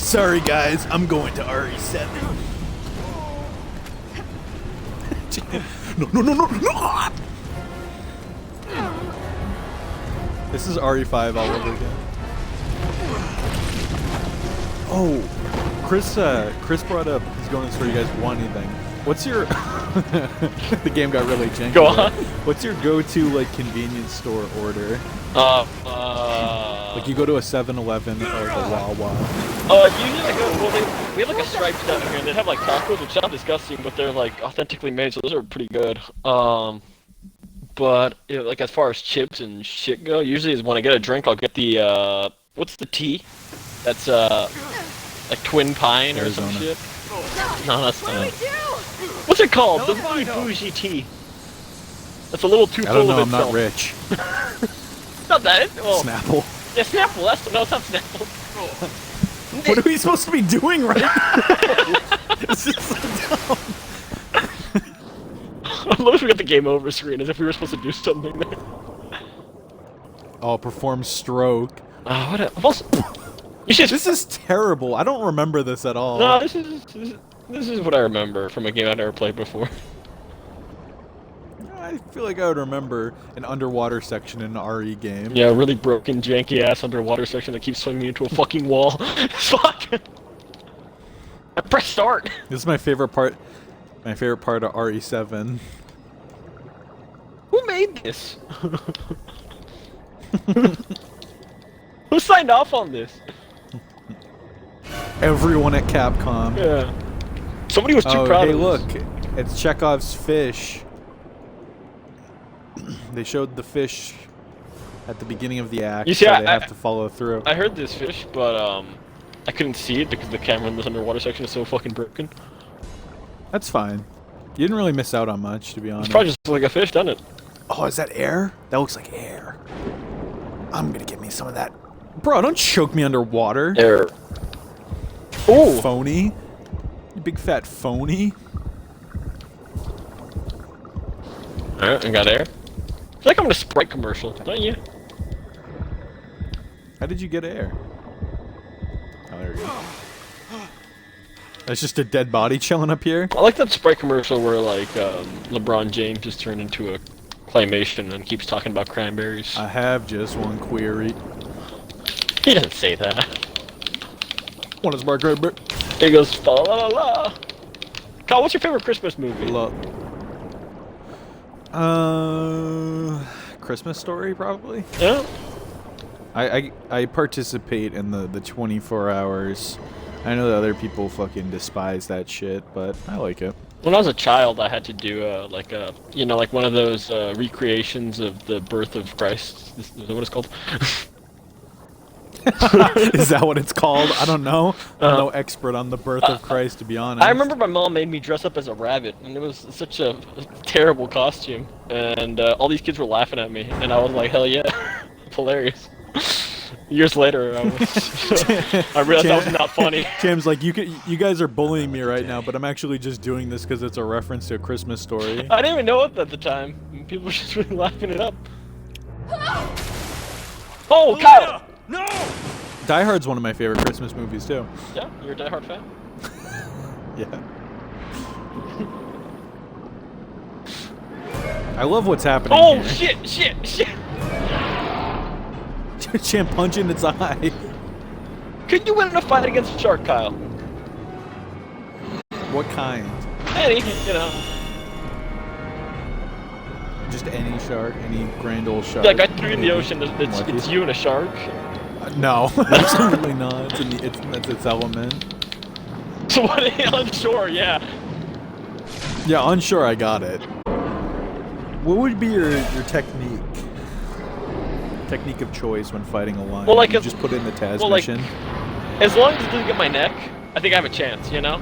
Sorry, guys. I'm going to RE7. No! This is RE5 all over again. Oh, Chris brought up, he's going to store. You guys want anything? What's your... The game got really janky. Go on. What's your go-to, like, convenience store order? Like, you go to a 7-Eleven or like a Wawa. Usually I go, well, we have like a Stripes down here, and they have like tacos, which sound disgusting, but they're like authentically made, so those are pretty good. But you know, like as far as chips and shit go, usually is when I get a drink, I'll get the what's the tea? That's like Twin Pine or some Arizona. shit. No, that's What do we not. do? What's it called? The really bougie tea. That's a little too I full don't know, of I'm not itself. rich. Not that. Oh, Snapple. yeah, Snapple. That's no, it's not Snapple. What are we supposed to be doing right now? This is so dumb. I love if we got the game over screen as if we were supposed to do something there. Oh, perform stroke. What? I'm also. You should. This is terrible. I don't remember this at all. No, this is what I remember from a game I'd never played before. I feel like I would remember an underwater section in an RE game. Yeah, a really broken, janky ass underwater section that keeps swinging me into a fucking wall. Fuck. I press start. This is my favorite part. My favorite part of RE7. Who made this? Who signed off on this? Everyone at Capcom. Yeah. Somebody was too Oh, proud hey, of this. look. It's Chekhov's fish. They showed the fish at the beginning of the act, You see, so I- they have to follow through. I heard this fish, but I couldn't see it because the camera in this underwater section is so fucking broken. That's fine. You didn't really miss out on much, to be It's honest. probably just like a fish, doesn't it? Oh, is that air? That looks like air. I'm gonna get me some of that. Bro, don't choke me underwater. Air. Ooh! Phony. You big fat phony. Alright, I got air. I feel like I'm in a Sprite commercial, don't you? How did you get air? Oh, there we go. That's just a dead body chilling up here. I like that Sprite commercial where like LeBron James just turned into a claymation and keeps talking about cranberries. I have just one query. He doesn't say that. What is my cranberry? He goes fa la la la. Kyle, what's your favorite Christmas movie? Christmas Story probably. Yeah. I participate in the 24 hours. I know that other people fucking despise that shit, but I like it. When I was a child, I had to do like one of those recreations of the birth of Christ. Is that what it's called? Is that what it's called? I don't know. I'm no expert on the birth of Christ, to be honest. I remember my mom made me dress up as a rabbit, and it was such a terrible costume. And all these kids were laughing at me, and I was like, hell yeah, hilarious. Years later, I realized that was not funny. Cham's like, you guys are bullying me right now, but I'm actually just doing this because it's a reference to A Christmas Story. I didn't even know it at the time. People were just really laughing it up. Oh, Kyle! No! Die Hard's one of my favorite Christmas movies too. Yeah, you're a Die Hard fan? Yeah. I love what's happening Oh, here. shit! Champ punching its eye. Could you win in a fight against a shark, Kyle? What kind? Any, you know. Just any shark, any grand old shark. Like I threw you in the ocean, it's you and a shark. No, absolutely not. That's its element. So what? On shore, yeah. Yeah, on shore I got it. What would be your technique? Technique of choice when fighting a lion? Well, like you just put it in the Taz mission. As long as it doesn't get my neck, I think I have a chance, you know?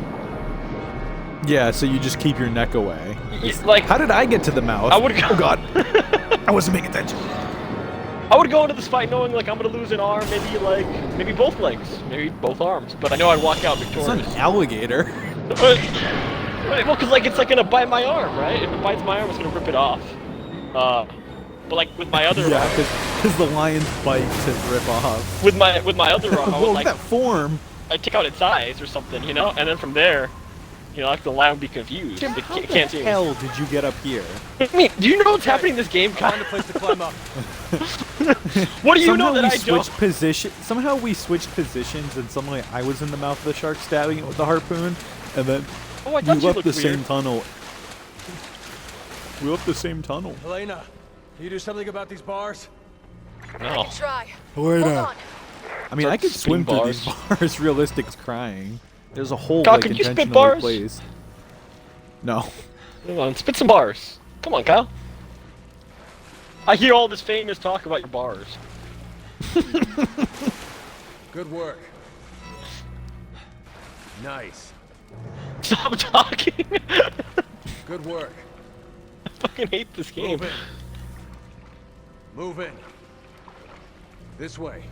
Yeah, so you just keep your neck away. Like, how did I get to the mouth? I would go. Oh god, I wasn't paying attention. I would go into this fight knowing like I'm gonna lose an arm, maybe both legs, maybe both arms, but I know I'd walk out It's victorious. an alligator. Well, cause like it's like gonna bite my arm, right? If it bites my arm, it's gonna rip it off. But like with my other Yeah, arm, because the lions bite to rip off. with my other arm, I Whoa, would like that form. I'd take out its eyes or something, you know, and then from there, you know, like the lion would be confused. Jim, They how can't the see me. hell did you get up here? I mean, do you know what's happening in this game, Kyle? Find a place to climb up. What do you Somehow know that we I don't? switched position. Somehow we switched positions, and suddenly I was in the mouth of the shark, stabbing it with the harpoon, and then Oh, I we thought you left looked the weird. same tunnel. We left the same tunnel. Helena, can you do something about these bars? No. Try. Hold on. I mean, I could swim spin through these bars. Realistic is crying. There's a hole Kyle, like could you spit intentionally bars? placed. No. Come on, spit some bars. Come on, Kyle. I hear all this famous talk about your bars. Good work. Nice. Stop talking. Good work. I fucking hate this game. Move in. Move in. This way.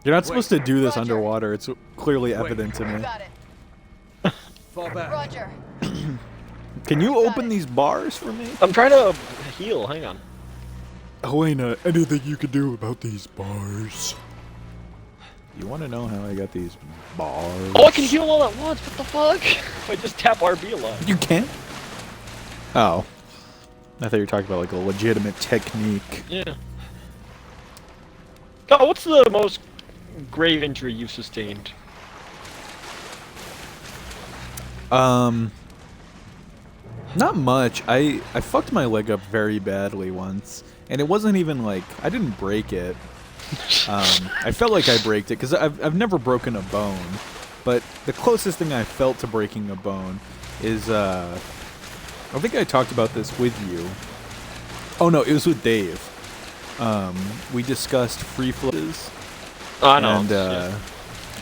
You're not supposed to do this Roger. underwater. It's clearly evident to me. Got it. Fall back. Roger. Can you Got open it. these bars for me? I'm trying to heal. Hang on. Helena, anything you could do about these bars? You want to know how I got these bars? Oh, I can heal all at once. What the fuck? If I just tap RB a lot. You can't? Oh. I thought you were talking about like a legitimate technique. Yeah. Kyle, what's the most grave injury you've sustained? Not much. I fucked my leg up very badly once, and it wasn't even like I didn't break it. I felt like I braked it because I've never broken a bone, but the closest thing I felt to breaking a bone is I think I talked about this with you. Oh no, it was with Dave. We discussed free flows. Oh, no. And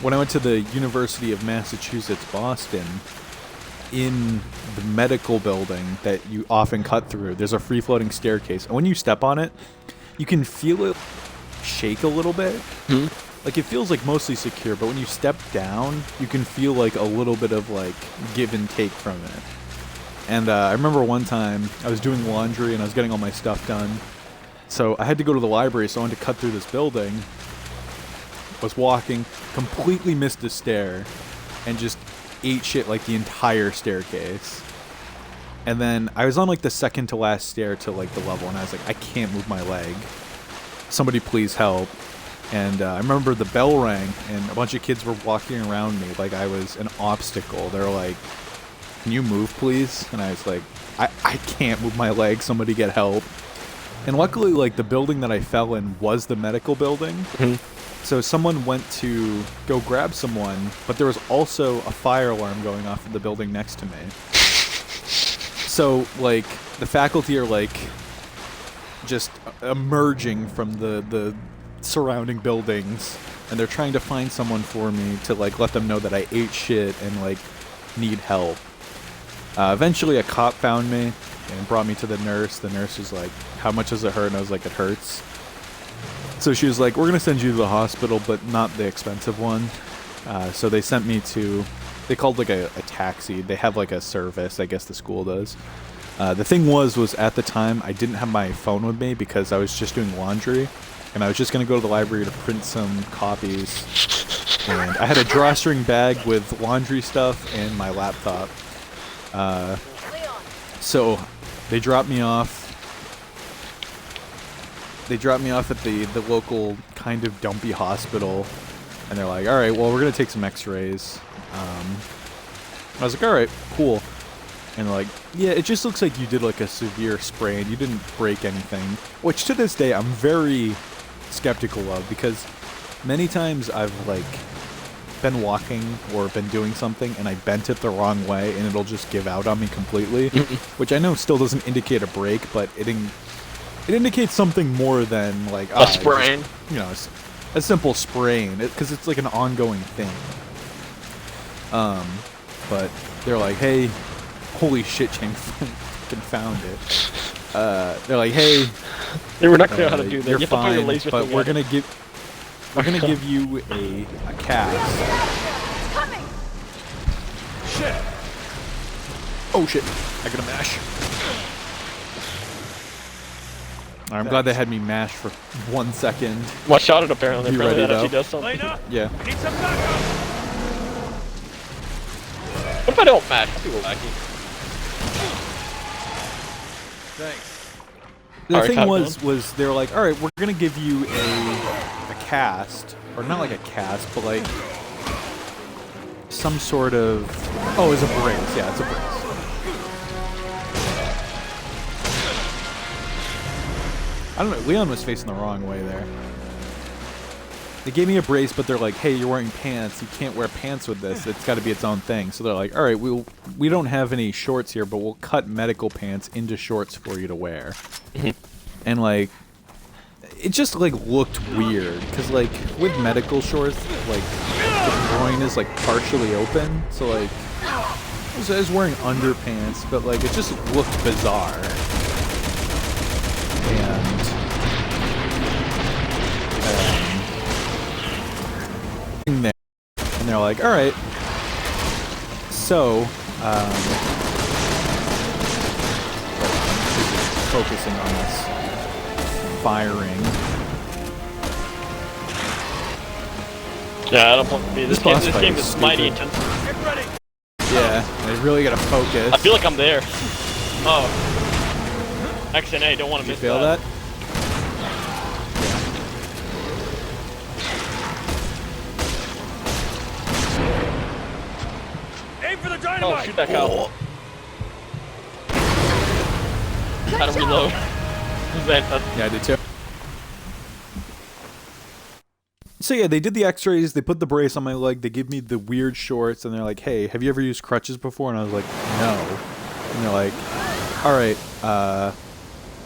when I went to the University of Massachusetts, Boston, in the medical building that you often cut through, there's a free-floating staircase. And when you step on it, you can feel it shake a little bit. Like, it feels like mostly secure, but when you step down, you can feel like a little bit of like give and take from it. And I remember one time I was doing laundry and I was getting all my stuff done. So I had to go to the library, so I wanted to cut through this building. Was walking, completely missed a stair, and just ate shit like the entire staircase. And then I was on like the second to last stair to like the level, and I was like, I can't move my leg. Somebody please help. And I remember the bell rang, and a bunch of kids were walking around me like I was an obstacle. They were like, can you move please? And I was like, I can't move my leg, somebody get help. And luckily, like, the building that I fell in was the medical building. So someone went to go grab someone, but there was also a fire alarm going off in the building next to me. So, like, the faculty are, like, just emerging from the surrounding buildings, and they're trying to find someone for me to, like, let them know that I ate shit and, like, need help. Eventually, a cop found me and brought me to the nurse. The nurse was like, how much does it hurt? And I was like, it hurts. So she was like, we're going to send you to the hospital, but not the expensive one. So they sent me to, they called like a taxi. They have like a service, I guess the school does. The thing was at the time, I didn't have my phone with me because I was just doing laundry. And I was just going to go to the library to print some copies. And I had a drawstring bag with laundry stuff and my laptop. So they dropped me off. They dropped me off at the local kind of dumpy hospital, and they're like, all right, well, we're going to take some x-rays. I was like, all right, cool. And they're like, yeah, it just looks like you did like a severe sprain. You didn't break anything, which to this day I'm very skeptical of, because many times I've like been walking or been doing something and I bent it the wrong way and it'll just give out on me completely, which I know still doesn't indicate a break, but it indicates something more than like a sprain. Just, you know, a simple sprain, because it's like an ongoing thing. But they're like, hey, holy shit, Cham fucking found it. They're like, hey, they were not clear how to do that. You're you fine, laser but thing we're at gonna it. give you a cast. Coming! Shit! Oh shit! I got a mash. I'm glad they had me mash for 1 second. One shot it apparently. Be Apparently ready, that actually though. does something. Lena, Yeah. I need some backup! What if I don't match? That'd be wacky. Thanks. The Alright, thing top was they were like, all right, we're gonna give you a cast, or not like a cast, but like some sort of, oh, it's a brace. Yeah, it's a brace. I don't know. Leon was facing the wrong way there. They gave me a brace, but they're like, hey, you're wearing pants. You can't wear pants with this. It's got to be its own thing. So they're like, all right, we don't have any shorts here, but we'll cut medical pants into shorts for you to wear. And like, it just like looked weird, because like with medical shorts, like the groin is like partially open. So like, I was wearing underpants, but like it just looked bizarre. And they're like, all right, so focusing on this firing. Yeah, I don't want to be. This boss fight game is is mighty stupid. intense. Get ready! Yeah, they really gotta focus. I feel like I'm there. Oh. X and A, don't want to Did you miss feel that? Aim for the Oh, dynamite! shoot that cow. How to reload. Yeah, I did too. So yeah, they did the x-rays, they put the brace on my leg, they give me the weird shorts, and they're like, hey, have you ever used crutches before? And I was like, no. And they're like, alright,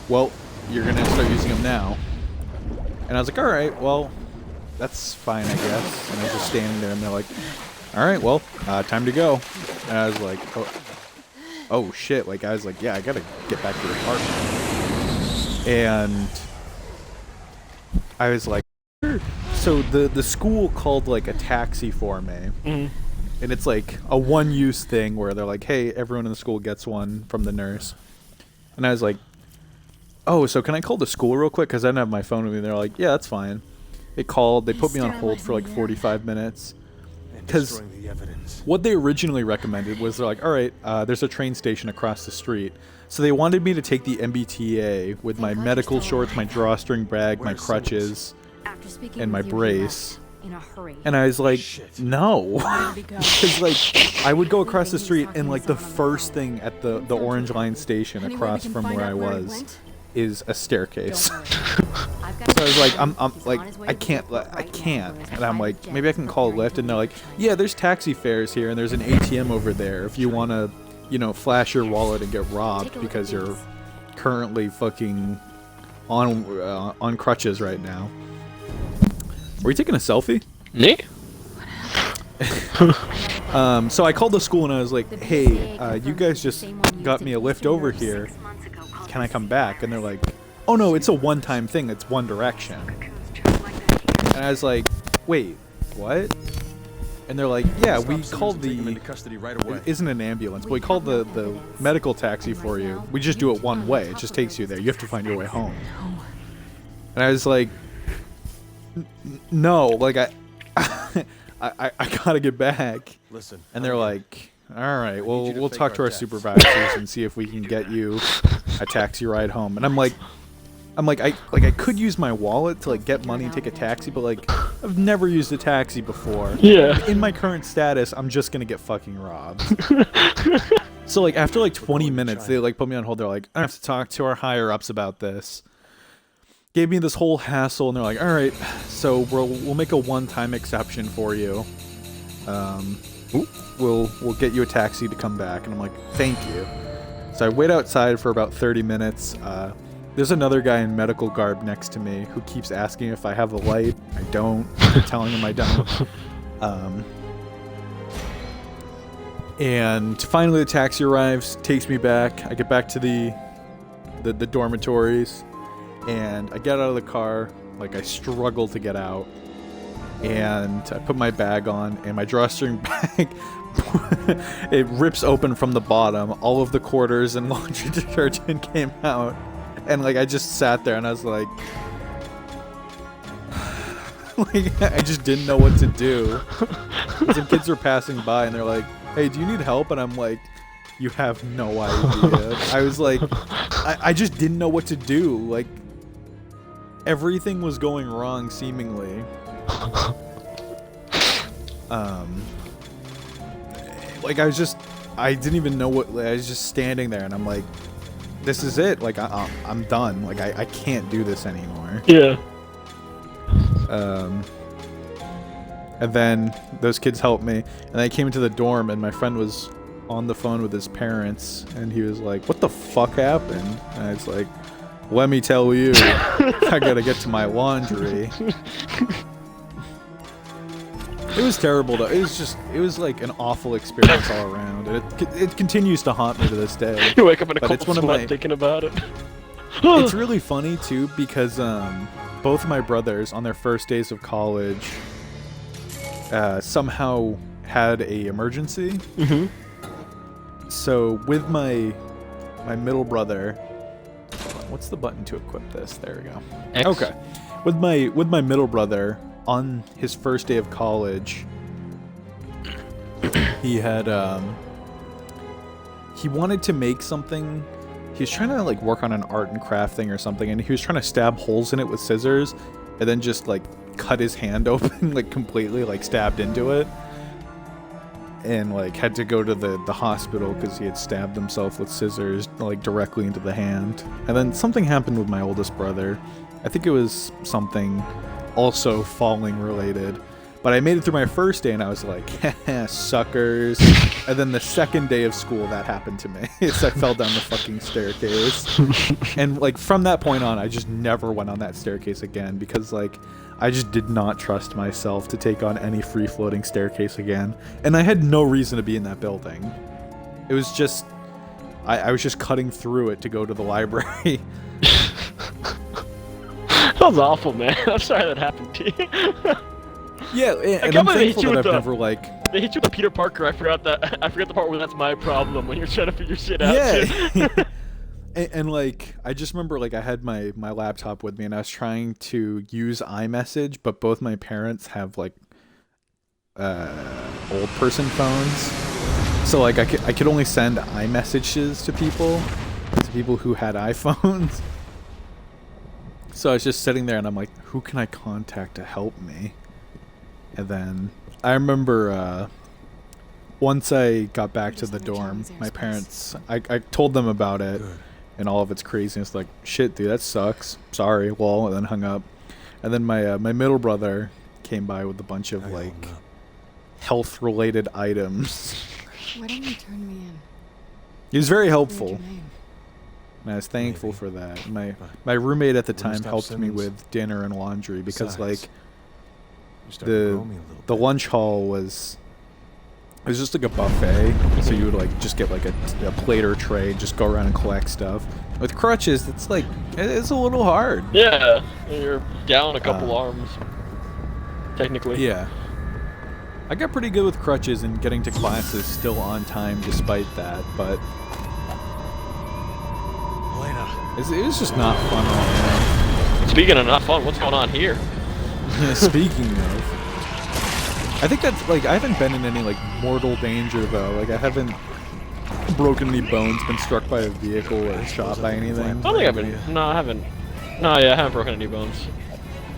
well, you're gonna start using them now. And I was like, alright, well, that's fine, I guess. And I was just standing there, and they're like, all right, well, time to go. And I was like, oh shit. Like, I was like, yeah, I gotta get back to the apartment. And I was like, so the school called like a taxi for me. Mm-hmm. And it's like a one-use thing where they're like, hey, everyone in the school gets one from the nurse. And I was like, oh, so can I call the school real quick? Because I didn't have my phone with me. And they're like, yeah, that's fine. They called. They put me on hold for like 45 minutes. Because what they originally recommended was they're like, all right, there's a train station across the street. So they wanted me to take the MBTA with my medical shorts, my drawstring bag, my crutches, and my brace. In a hurry. And I was like, no. Because like, I would go across the street and like the first thing at the Orange Line station across from where I was is a staircase. So I was like, I'm like, I can't. And I'm like, maybe I can call a Lyft. And they're like, yeah, there's taxi fares here and there's an ATM over there if you want to, you know, flash your wallet and get robbed because you're currently fucking on crutches right now. Were you taking a selfie? Me? So I called the school and I was like, hey, you guys just got me a lift over here. Can I come back? And they're like, oh no, it's a one-time thing. It's One Direction. And I was like, wait, what? And they're like, yeah, we called the... It isn't an ambulance, but we called the medical taxi for you. We just do it one way. It just takes you there. You have to find your way home. And I was like, no, like I gotta get back. Listen. And they're like, all right, well, we'll talk to our supervisors and see if we can get you a taxi ride home. And I'm like, I could use my wallet to like get money and take a taxi, but like I've never used a taxi before. Yeah. In my current status, I'm just gonna get fucking robbed. So like after like 20 minutes, they like put me on hold. They're like, I have to talk to our higher ups about this. Gave me this whole hassle, and they're like, all right, so we'll make a one-time exception for you. We'll get you a taxi to come back. And I'm like, thank you. So I wait outside for about 30 minutes. There's another guy in medical garb next to me who keeps asking if I have a light. I don't. I'm telling him I don't. And finally the taxi arrives, takes me back. I get back to the dormitories. And I get out of the car, like I struggle to get out, and I put my bag on, and my drawstring bag, it rips open from the bottom. All of the quarters and laundry detergent came out, and like I just sat there, and I was like, I just didn't know what to do. Some kids were passing by, and they're like, hey, do you need help? And I'm like, you have no idea. I was like, I just didn't know what to do. Like, everything was going wrong, seemingly. Like I didn't even know what. I was just standing there, and I'm like, this is it. Like I'm done. Like I can't do this anymore. Yeah. And then those kids helped me, and I came into the dorm, and my friend was on the phone with his parents, and he was like, what the fuck happened? And I was like, let me tell you, I gotta get to my laundry. It was terrible though. It was like an awful experience all around. And it continues to haunt me to this day. You wake up in a But cold sweat thinking about it. It's really funny too because both of my brothers on their first days of college somehow had a emergency. Mm-hmm. So with my middle brother, what's the button to equip this? There we go. X. Okay. With my middle brother on his first day of college, he had he wanted to make something. He was trying to like work on an art and craft thing or something, and he was trying to stab holes in it with scissors, and then just like cut his hand open like completely, like stabbed into it, and like had to go to the hospital because he had stabbed himself with scissors like directly into the hand. And then something happened with my oldest brother. I think it was something also falling related. But I made it through my first day and I was like, suckers. And then the second day of school, that happened to me. So I fell down the fucking staircase. And like from that point on, I just never went on that staircase again because like I just did not trust myself to take on any free-floating staircase again. And I had no reason to be in that building. It was just... I was just cutting through it to go to the library. That was awful, man. I'm sorry that happened to you. Yeah, and I'm thankful that I've never, like... They hit you with Peter Parker. I forgot the part where that's my problem when you're trying to figure shit out. Yeah. And like, I just remember, like, I had my laptop with me, and I was trying to use iMessage, but both my parents have, like, old person phones. So, like, I could only send iMessages to people who had iPhones. So I was just sitting there, and I'm like, who can I contact to help me? And then I remember once I got back to the dorm, my parents, I told them about it and all of its craziness. Like, shit, dude, that sucks. Sorry, lol, and then hung up. And then my middle brother came by with a bunch of, like, health-related items. Why don't you turn me in? He was very Read helpful. your name. And I was thankful for that. My roommate at the time helped me with dinner and laundry because, like, the lunch hall was just like a buffet, so you would like just get like a plate or tray, just go around and collect stuff. With crutches, it's like it's a little hard. Yeah, you're down a couple arms, technically. Yeah, I got pretty good with crutches and getting to classes still on time despite that, but it was just not fun all around. Speaking of not fun, what's going on here? Yeah, speaking of, I think that's, like, I haven't been in any, like, mortal danger, though. Like, I haven't broken any bones, been struck by a vehicle, or shot by anything. I don't think I've been. No, I haven't. No, yeah, I haven't broken any bones.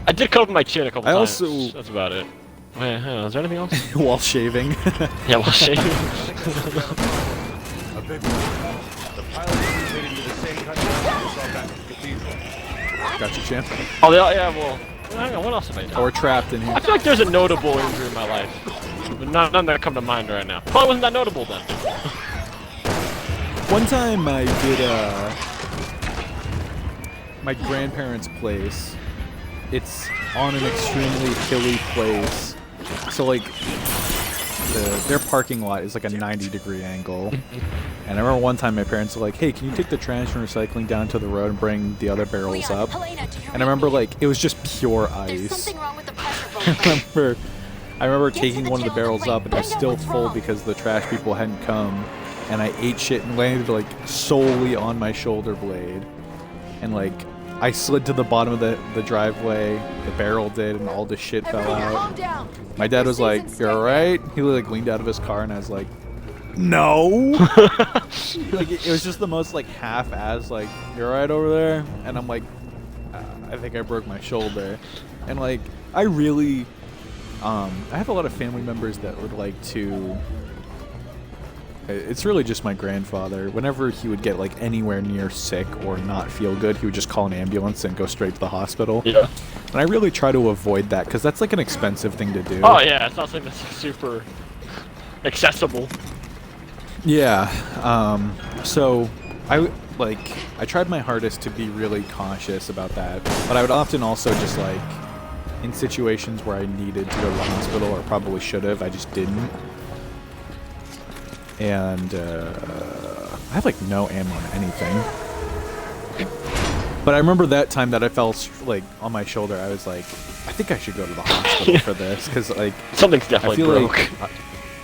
I did cut open my chin a couple times. Also... That's about it. Wait, hang on, is there anything else? While shaving. Yeah, while shaving. Gotcha, champ. Oh, yeah, well, hang on, what else have I done? Oh, we're trapped in here. I feel like there's a notable injury in my life. But none that come to mind right now. Probably wasn't that notable then. One time I did, my grandparents' place. It's on an extremely hilly place. So, like, their parking lot is like a 90-degree angle. And I remember one time my parents were like, hey, can you take the trash and recycling down to the road and bring the other barrels up? And I remember, like, it was just pure ice. I remember taking one of the barrels up and it was still full because the trash people hadn't come. And I ate shit and landed, like, solely on my shoulder blade. And, like, I slid to the bottom of the driveway, the barrel did, and all the shit fell out. My dad was like, you're alright? He, like, leaned out of his car and I was like, no! Like, it was just the most, like, half-ass, like, you're alright over there? And I'm like, I think I broke my shoulder. And, like, I really, I have a lot of family members that would like to... It's really just my grandfather. Whenever he would get, like, anywhere near sick or not feel good, he would just call an ambulance and go straight to the hospital. Yeah. And I really try to avoid that, because that's, like, an expensive thing to do. Oh, yeah, it's not something that's super accessible. Yeah. So, I tried my hardest to be really cautious about that. But I would often also just, like, in situations where I needed to go to the hospital, or probably should have, I just didn't. And I have like no ammo on anything. But I remember that time that I fell like on my shoulder. I was like, I think I should go to the hospital for this, because like something's definitely broke.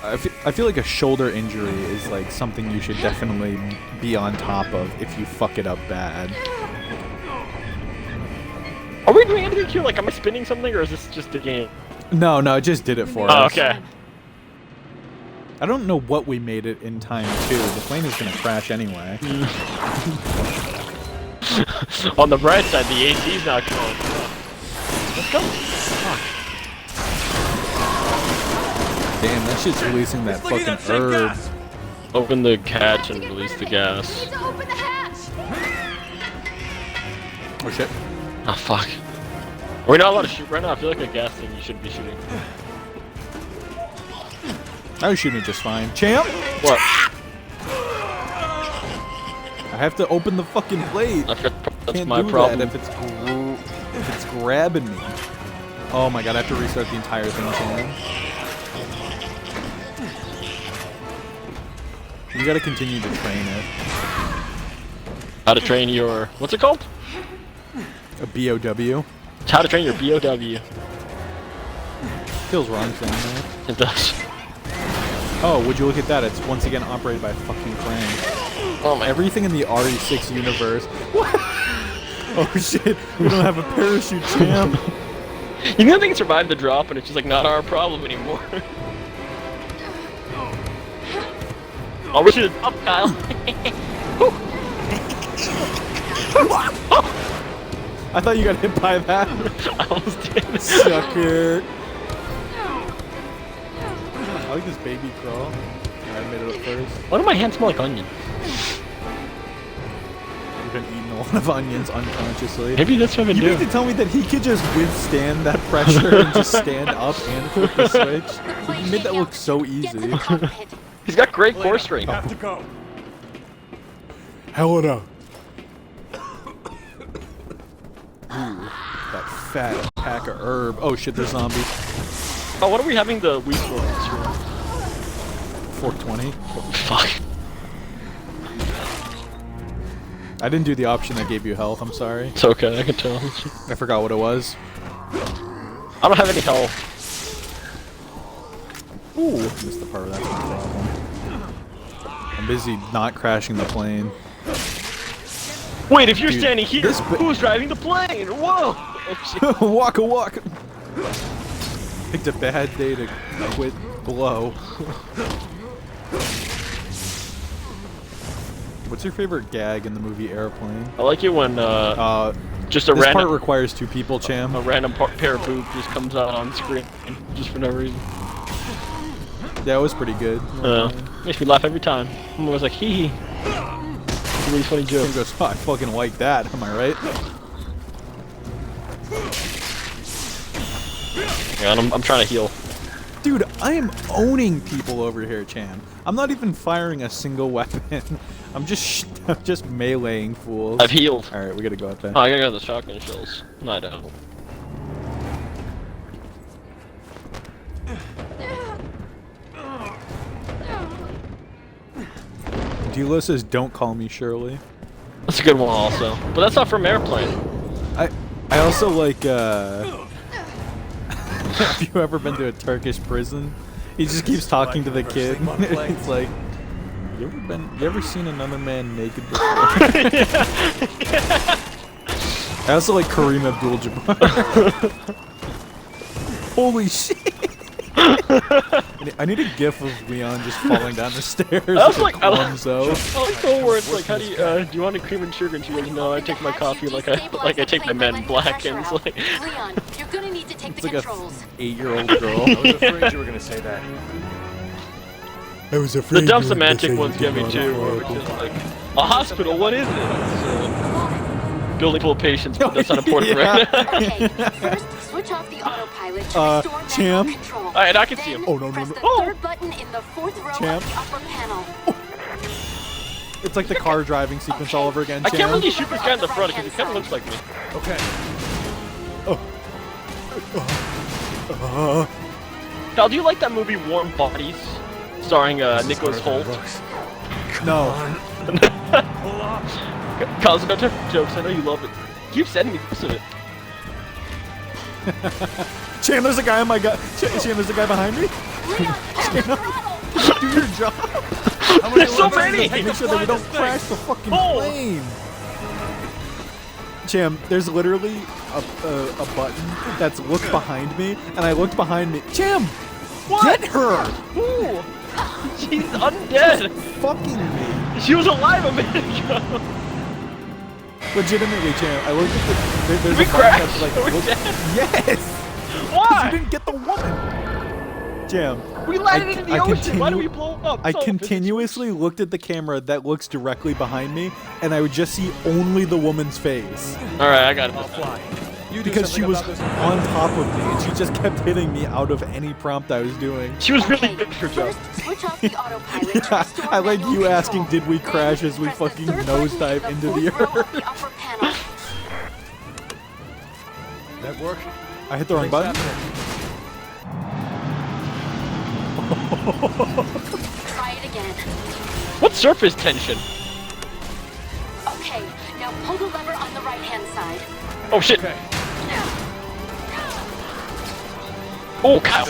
I feel like a shoulder injury is like something you should definitely be on top of if you fuck it up bad. Are we doing anything here? Like, am I spinning something, or is this just a game? No, it just did it for Oh, us. okay. I don't know what we made it in time to. The plane is gonna crash anyway. On the bright side, the AC's not going. Let's go. Fuck. Damn, that shit's releasing that fucking herb. Open the hatch and release the gas. Open the hatch! Oh shit. Oh fuck. Are we not allowed to shoot right now? I feel like a gas thing you shouldn't be shooting. I was shooting just fine. Champ? What? I have to open the fucking plate. That's Can't my do problem. that if it's grabbing me. Oh my god, I have to restart the entire thing, Cham. You gotta continue to train it. How to train your... What's it called? A BOW. How to train your BOW. Feels wrong saying that. It does. Oh, would you look at that? It's once again operated by a fucking crane. Oh my... Everything in the RE6 universe. What? Oh shit, we don't have a parachute, Cham. You know they can survive the drop and it's just like not our problem anymore. Oh, we should have up, Kyle. I thought you got hit by that. I almost did. Sucker. I like this baby crawl. I made it up first. Why do my hands smell like onion? You've been eating a lot of onions unconsciously. Maybe that's what I've been You mean doing. to tell me that he could just withstand that pressure and just stand up and flip the switch? He made that look so easy. He's got great core strength. Have to go. Helena. Ooh, that fat pack of herb. Oh shit, they're zombies. Oh, what are we having the week for this year? 420. Fuck. I didn't do the option that gave you health, I'm sorry. It's okay, I can tell. I forgot what it was. I don't have any health. Ooh, missed the part where that's my problem. I'm busy not crashing the plane. Wait, if you're Dude, standing here, this who's driving the plane? Whoa! Oh, shit. Waka waka! Picked a bad day to quit below. What's your favorite gag in the movie Airplane? I like it when just a this random part requires two people, Cham. a random pair of boobs just comes out on screen just for no reason. Yeah, it was pretty good. Makes me laugh every time. I'm always like, hee hee. It's a really funny joke. Cham goes, oh, I fucking like that, am I right? Yeah, and I'm trying to heal. Dude, I am owning people over here, Cham. I'm not even firing a single weapon. I'm just meleeing fools. I've healed. Alright, we gotta go out there. Oh, I gotta go to the shotgun shells. No, I don't. Dilo says, don't call me Shirley. That's a good one also. But that's not from Airplane. I also like, have you ever been to a Turkish prison? He just keeps talking to the kid. It's like, you ever seen another man naked before? I also like Kareem Abdul-Jabbar. Holy shit! I need a gif of Leon just falling down the stairs. I was like, I like Clumso. the where it's like, how do you want a cream and sugar? And she goes, no, I take my coffee like I take my Men in Black. And it's like, Leon, you're gonna need to take It's the like a controls. 8-year-old girl. I was afraid you were gonna say that. I was the afraid dumb semantic ones get me too. Where it's just like, a hospital, what is it? Building full of patients, but that's not important right now. Okay, first switch off the autopilot to restore Cham? manual control. Alright, I can see him. Then Oh, no, no, press no. the Oh. third button in the fourth row Cham? of the upper panel. It's like the car driving sequence all over again. I can't Cham. really shoot this guy in the front because he kind of looks like me. Okay. Cal, do you like that movie Warm Bodies? Starring Nicholas Hoult? No. Kyle's no time for jokes, I know you love it. Keep sending me clips of it. Cham, there's a guy on my gun. Cham, there's a guy behind me. Do your job. There's so many! Make sure that we don't crash the fucking Oh. plane. Cham, there's literally a button that's look behind me, and I looked behind me. Cham, What? get her! Ooh. She's undead! Fucking me. She was alive a minute ago! Legitimately, Cham, I looked at there's We a button crashed? that's like, Are we look, dead? yes! Why? You didn't get the woman. Cham, We landed into the I ocean, why do continu- we blow up? I Son of a bitch. continuously looked at the camera that looks directly behind me, and I would just see only the woman's face. Alright, I got it. I'll fly. You do Because she something was about this. on top of me, and she just kept hitting me out of any prompt I was doing. She was really Okay, good for job. first switch off the autopilot to Yeah, restore I like manual you asking, control. did we crash Then as we press the fucking third button nosedive in into the the fourth row of earth? the upper panel. That work? I hit the wrong button. Try it again. What surface tension? Okay, now pull the lever on the right-hand side. Oh shit. Oh, Kyle.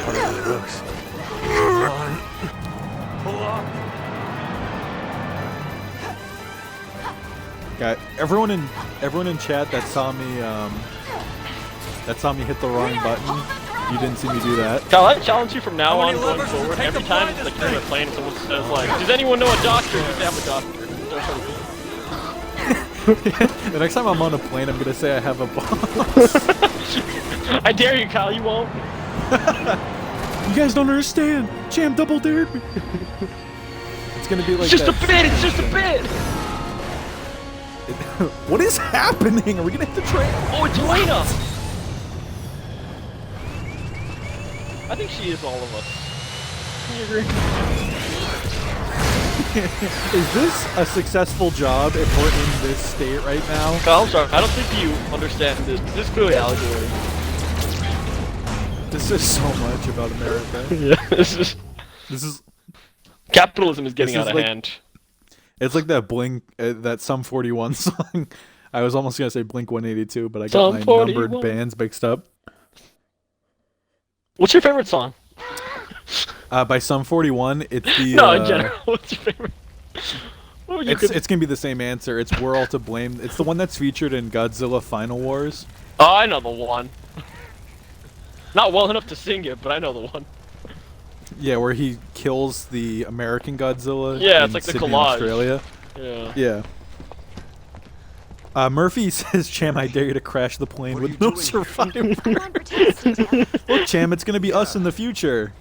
Got everyone in chat that saw me hit the wrong button. You didn't see me do that. Kyle, I challenge you from now on going forward. Every time like you're in a plane, someone says like, "Does anyone know a doctor?" You say, "I'm a doctor." The next time I'm on a plane, I'm gonna say I have a boss. I dare you, Kyle. You won't. You guys don't understand. Cham double dared me. It's gonna be like It's just that. a bit. It's just a bit. What is happening? Are we gonna hit the train? Oh, it's Elena. I think she is all of us. Can you agree? Is this a successful job if we're in this state right now? Kyle, I'm sorry. I don't think you understand this. This is clearly allegory. This is so much about America. Yeah, this is capitalism is getting This out is of like- hand. It's like that that Sum 41 song. I was almost gonna say Blink 182, but I got Sum my 41. numbered bands mixed up. What's your favorite song? By Sum 41, it's the No, in general. What's your favorite? Oh, you could... it's gonna be the same answer. It's We're All to Blame. It's the one that's featured in Godzilla Final Wars. Oh, I know the one. Not well enough to sing it, but I know the one. Yeah, where he kills the American Godzilla. Yeah, in it's like the Sydney, collage. Australia. Yeah. Yeah. Murphy says, "Cham, I dare you to crash the plane What with are no you doing? survivor." Come on, pretend to detail. Look, Cham, it's gonna be us in the future.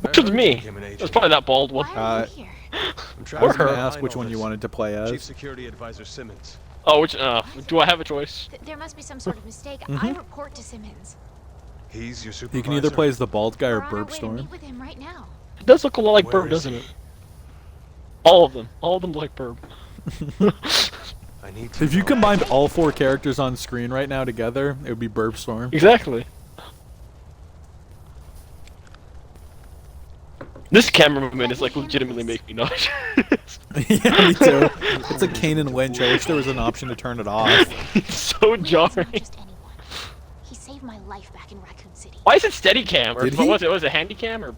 Which was me. It was probably that bald one. Why are you here? I'm I was traveling gonna her. ask behind which all one you this. wanted to play Chief as. Security Advisor Simmons. Oh, which? Do I have a choice? There must be some sort of mistake. I report to Simmons. He's your supervisor. You can either play as the bald guy or We're on our Burp way to Storm. meet with him right now. It does look a lot like Where Burb, is doesn't he? it? All of them. All of them look like Burb. I need to If you know. combined all 4 characters on screen right now together, it would be Burp Storm. Exactly. This camera movement is like legitimately making me nauseous. Yeah, me too. It's like Kane and Lynch. I wish there was an option to turn it off. It's so He's jarring. not just anyone. He saved my life back in Raccoon City. Why is it steady cam? Or Did what he? was it? Was it handy cam or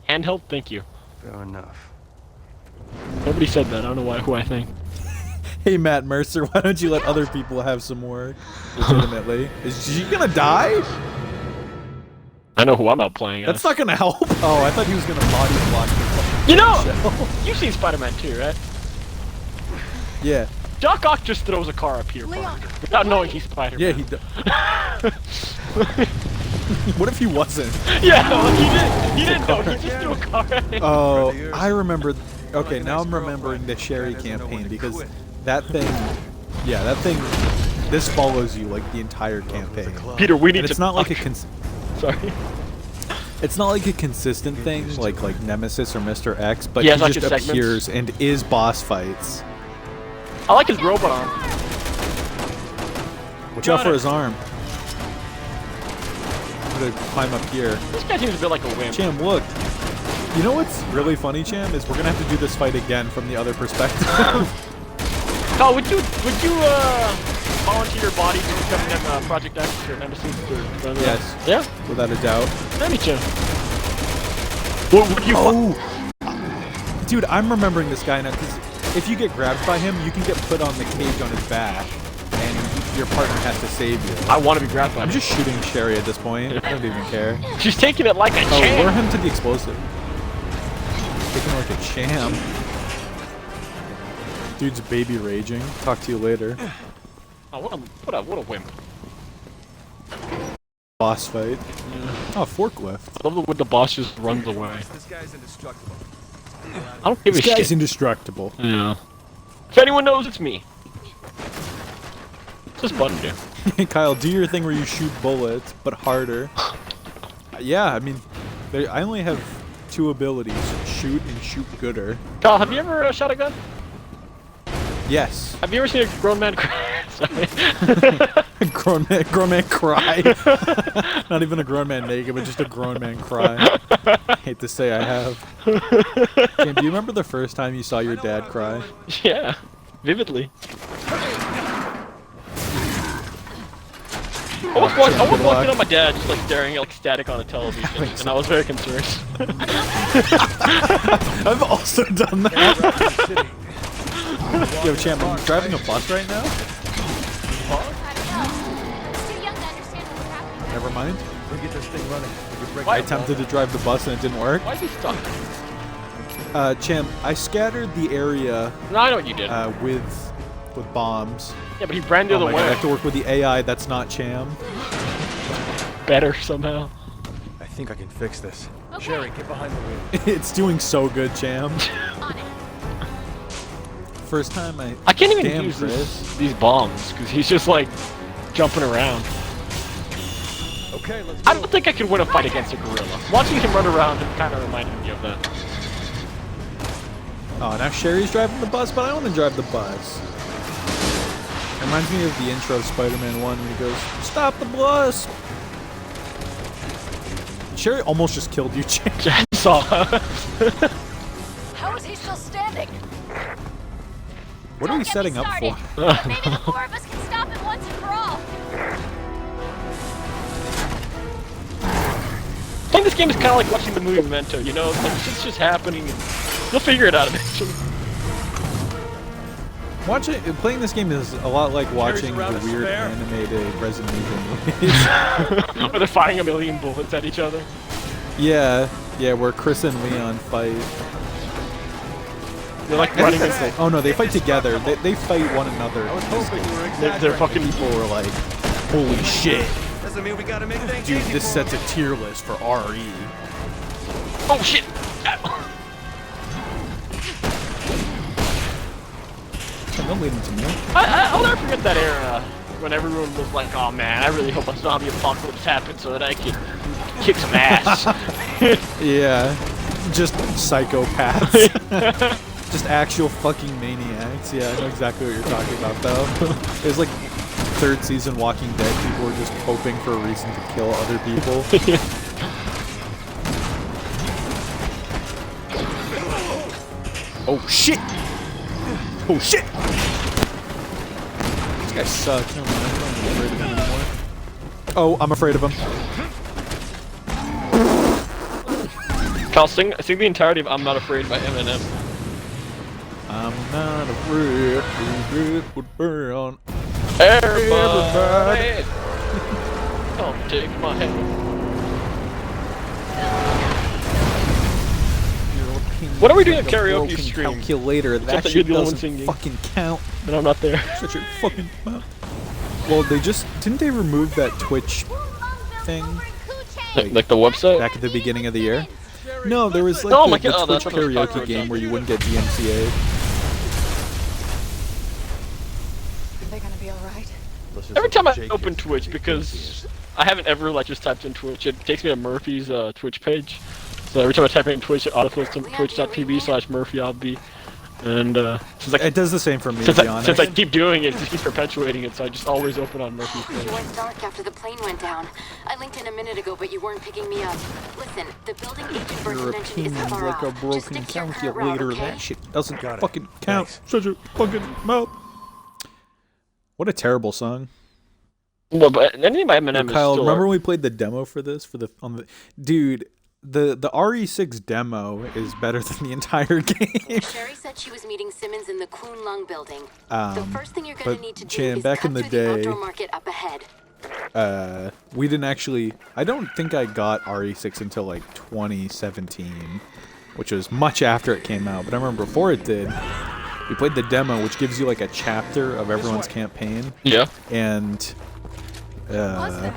handheld? Thank you. Fair enough. Nobody said that. I don't know why. Who I think. Hey, Matt Mercer, why don't you let other people have some work? Legitimately. Is she gonna die? I know who I'm out playing. That's not gonna help. Oh, I thought he was gonna body block the You know, shell. you've seen Spider-Man 2, right? Yeah. Doc Ock just throws a car up here, Leon, Parker, without knowing he's Spider-Man. Yeah, he does. What if he wasn't? Yeah, well, he didn't know. He just threw a car at him. Oh, I remember. Okay, now I'm remembering the Sherry campaign because that thing. Yeah, that thing. This follows you like the entire campaign. Peter, we need And to. it's not like a Sorry. it's not like a consistent thing like Nemesis or Mr. X, but Yeah, he it's like just his segments. appears and is boss fights. I like his robot arm. Watch Got out for it. his arm. I'm gonna climb up here. This guy seems a bit like a wimp. Cham, look. You know what's really funny, Cham, is we're gonna have to do this fight again from the other perspective. Oh, would you volunteer your body to become Project X or Nemesis or Yes. Yeah, Without a doubt. maybe too. What would you? Oh! Dude, I'm remembering this guy now, because if you get grabbed by him, you can get put on the cage on his back, and your partner has to save you. I want to be grabbed by I'm him. just shooting Sherry at this point. I don't even care. She's taking it like a Oh, champ. lure him to the explosive. Taking it like a champ. Dude's baby raging. Talk to you later. Oh, what a wimp. Boss fight. Oh, forklift. I love it when the boss just runs away. This guy's indestructible. I don't give This a guy's shit. indestructible. Yeah. If anyone knows, it's me. What's this button do? Hey, Kyle, do your thing where you shoot bullets, but harder. Yeah, I mean, I only have 2 abilities: shoot and shoot gooder. Kyle, have you ever shot a gun? Yes. Have you ever seen a grown man cry? Sorry. grown man cry. Not even a grown man naked, but just a grown man cry. Hate to say I have. Jim, do you remember the first time you saw your dad cry? Yeah, vividly. I was walking on my dad, just like staring like static on a television, and I was very concerned. I've also done that. Yo, Cham, I'm driving a bus right now. Never mind. We get this thing running. We can break I attempted to drive the bus and it didn't work. Why is he stuck? Cham, I scattered the area No, I know what you did. with bombs. Yeah, but he ran the Oh other my God, I way. have to work with the AI. That's not Cham. Better somehow. I think I can fix this. Sherry, get behind the wheel. It's doing so good, Cham. First time I can't even Damn, use Chris. these bombs because he's just like jumping around. Okay, let's I go. don't think I could win a fight against a gorilla. Watching him run around kind of reminded me of that. Oh, now Sherry's driving the bus, but I want to drive the bus. It reminds me of the intro of Spider-Man 1 when he goes, "Stop the bus!" Sherry almost just killed you, Cham. I saw. How is he still standing? What are we setting up for? Maybe the four of us can stop him once and for all. Playing this game is kind of like watching the movie Memento, you know? Like, shit's just happening and you'll figure it out eventually. Playing this game is a lot like watching the weird animated Resident Evil movies. Where they're firing a million bullets at each other. Yeah, where Chris and Leon fight. They're like running into Oh no, they fight together. They fight one another. they're fucking People are like, holy shit. Doesn't mean we gotta make things Dude, easy this for sets a tier list for RE. Oh shit! Don't leave them to me. I'll never forget that era when everyone was like, oh man, I really hope a zombie apocalypse happens so that I can kick some ass. Yeah, just psychopaths. Just actual fucking maniacs. Yeah, I know exactly what you're talking about though. It was like third season Walking Dead, people were just hoping for a reason to kill other people. Oh shit! Oh shit! This guy sucks. Never mind. I'm not afraid of him anymore. Oh, I'm afraid of him. Kyle, sing the entirety of I'm Not Afraid by Eminem. I'm not afraid to would burn. Everybody! Come take my hand. What are we doing at karaoke stream? Calculator. That that shit you're the only one doesn't singing. fucking count. And I'm not there. Shut your fucking mouth. Well, didn't they remove that Twitch thing Like the website? back at the beginning of the year? No, there was like Oh the, my the God, Twitch that's what I was karaoke talking game about. where you wouldn't get DMCA'd. Are they gonna be alright? Every time I open Twitch, because I haven't ever like just typed in Twitch, it takes me to Murphy's Twitch page. So every time I type in Twitch, it autofills to twitch.tv/MurphyObby. And since It does the same for me, to since be honest. I keep doing it, it just keeps perpetuating it, so I just always open on Murphy's It page. went dark after the plane went down. I linked in a minute ago, but you weren't picking me up. Listen, the building agent version Your mentioned is opinion's far like a off. Just broken stick to your current route, calculator. okay? That shit doesn't Got it. fucking count. Thanks. Shut your fucking mouth. What a terrible song. Well, but anything by Eminem is Kyle, still... remember when we played the demo for this dude? The RE6 demo is better than the entire game. Sherry said she was meeting Simmons in the Kun Lung building. The Um, first thing you're gonna but need to do Cham, is back cut in the through the day- outdoor market up ahead. We didn't actually. I don't think I got RE6 until like 2017, which was much after it came out. But I remember before it did, we played the demo, which gives you like a chapter of everyone's campaign. Yeah. And What's that?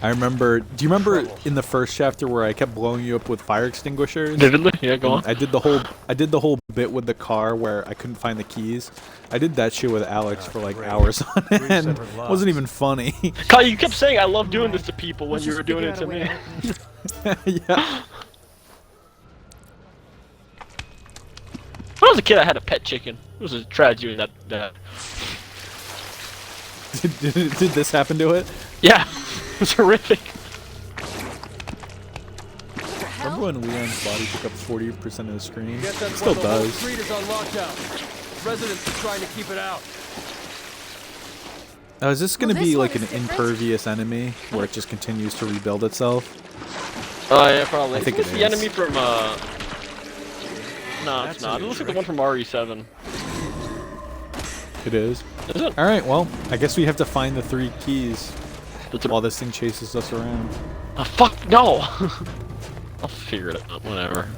I remember. Do you remember in the first chapter where I kept blowing you up with fire extinguishers? Vividly? Yeah, go on. I did the whole bit with the car where I couldn't find the keys. I did that shit with Alex for like hours on end. It wasn't even funny. Kyle, you kept saying I love doing this to people when you were doing it to me. Yeah. When I was a kid, I had a pet chicken. It was a tragedy that Did this happen to it? Yeah, it was horrific. Remember when Leon's body took up 40% of the screen? Guess It that's still why the whole does. street is on lockdown. Residents are trying to keep it out. Now, is this going to Well, be this like one an is different. impervious enemy where it just continues to rebuild itself? Oh yeah, probably. I think it's it the is. enemy from No, it's not. It looks like the one from RE7. It is. Is it? Alright, well, I guess we have to find the 3 keys That's a... while this thing chases us around. Oh, fuck no! I'll figure it out. Whatever.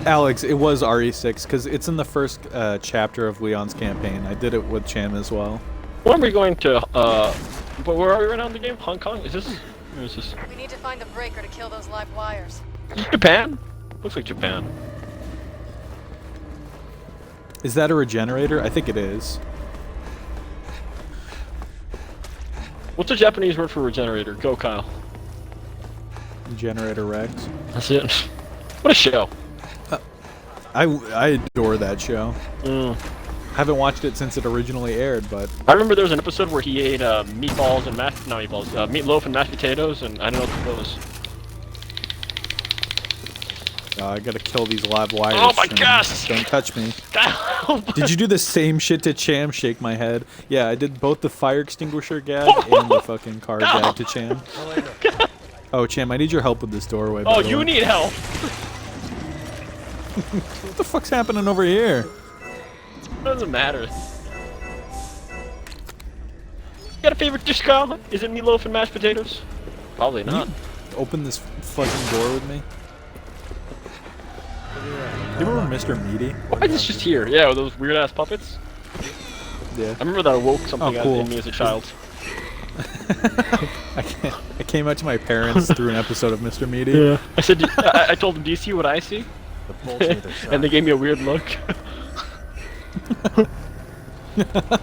Alex, it was RE6 because it's in the first chapter of Leon's campaign. I did it with Cham as well. When are we going to, but where are we right now in the game? Hong Kong? Is this, where is this? We need to find the breaker to kill those live wires. Is this Japan? Looks like Japan. Is that a regenerator? I think it is. What's the Japanese word for regenerator? Go, Kyle. Generator Rex. That's it. What a show. I adore that show. Haven't watched it since it originally aired, but I remember there was an episode where he ate meatballs and meatloaf and mashed potatoes, and I don't know what it was. I gotta kill these live wires. Oh my Cham. gosh! Don't touch me. Did Did you do the same shit to Cham? Shake my head. Yeah, I did both the fire extinguisher gag and the fucking car gag to Cham. Oh, Cham, I need your help with this doorway. by Oh, the you way. need help! What the fuck's happening over here? Doesn't matter. You got a favorite dish, Kyle? Is it meatloaf and mashed potatoes? Probably not. Open this fucking door with me. You remember Mr. Meaty? Why is this just here? Yeah, with those weird ass puppets. Yeah. I remember that awoke something Oh, out cool. in me as a child. I came out to my parents through an episode of Mr. Meaty. I said, I told them, do you see what I see? The bull's on their side. And they gave me a weird look.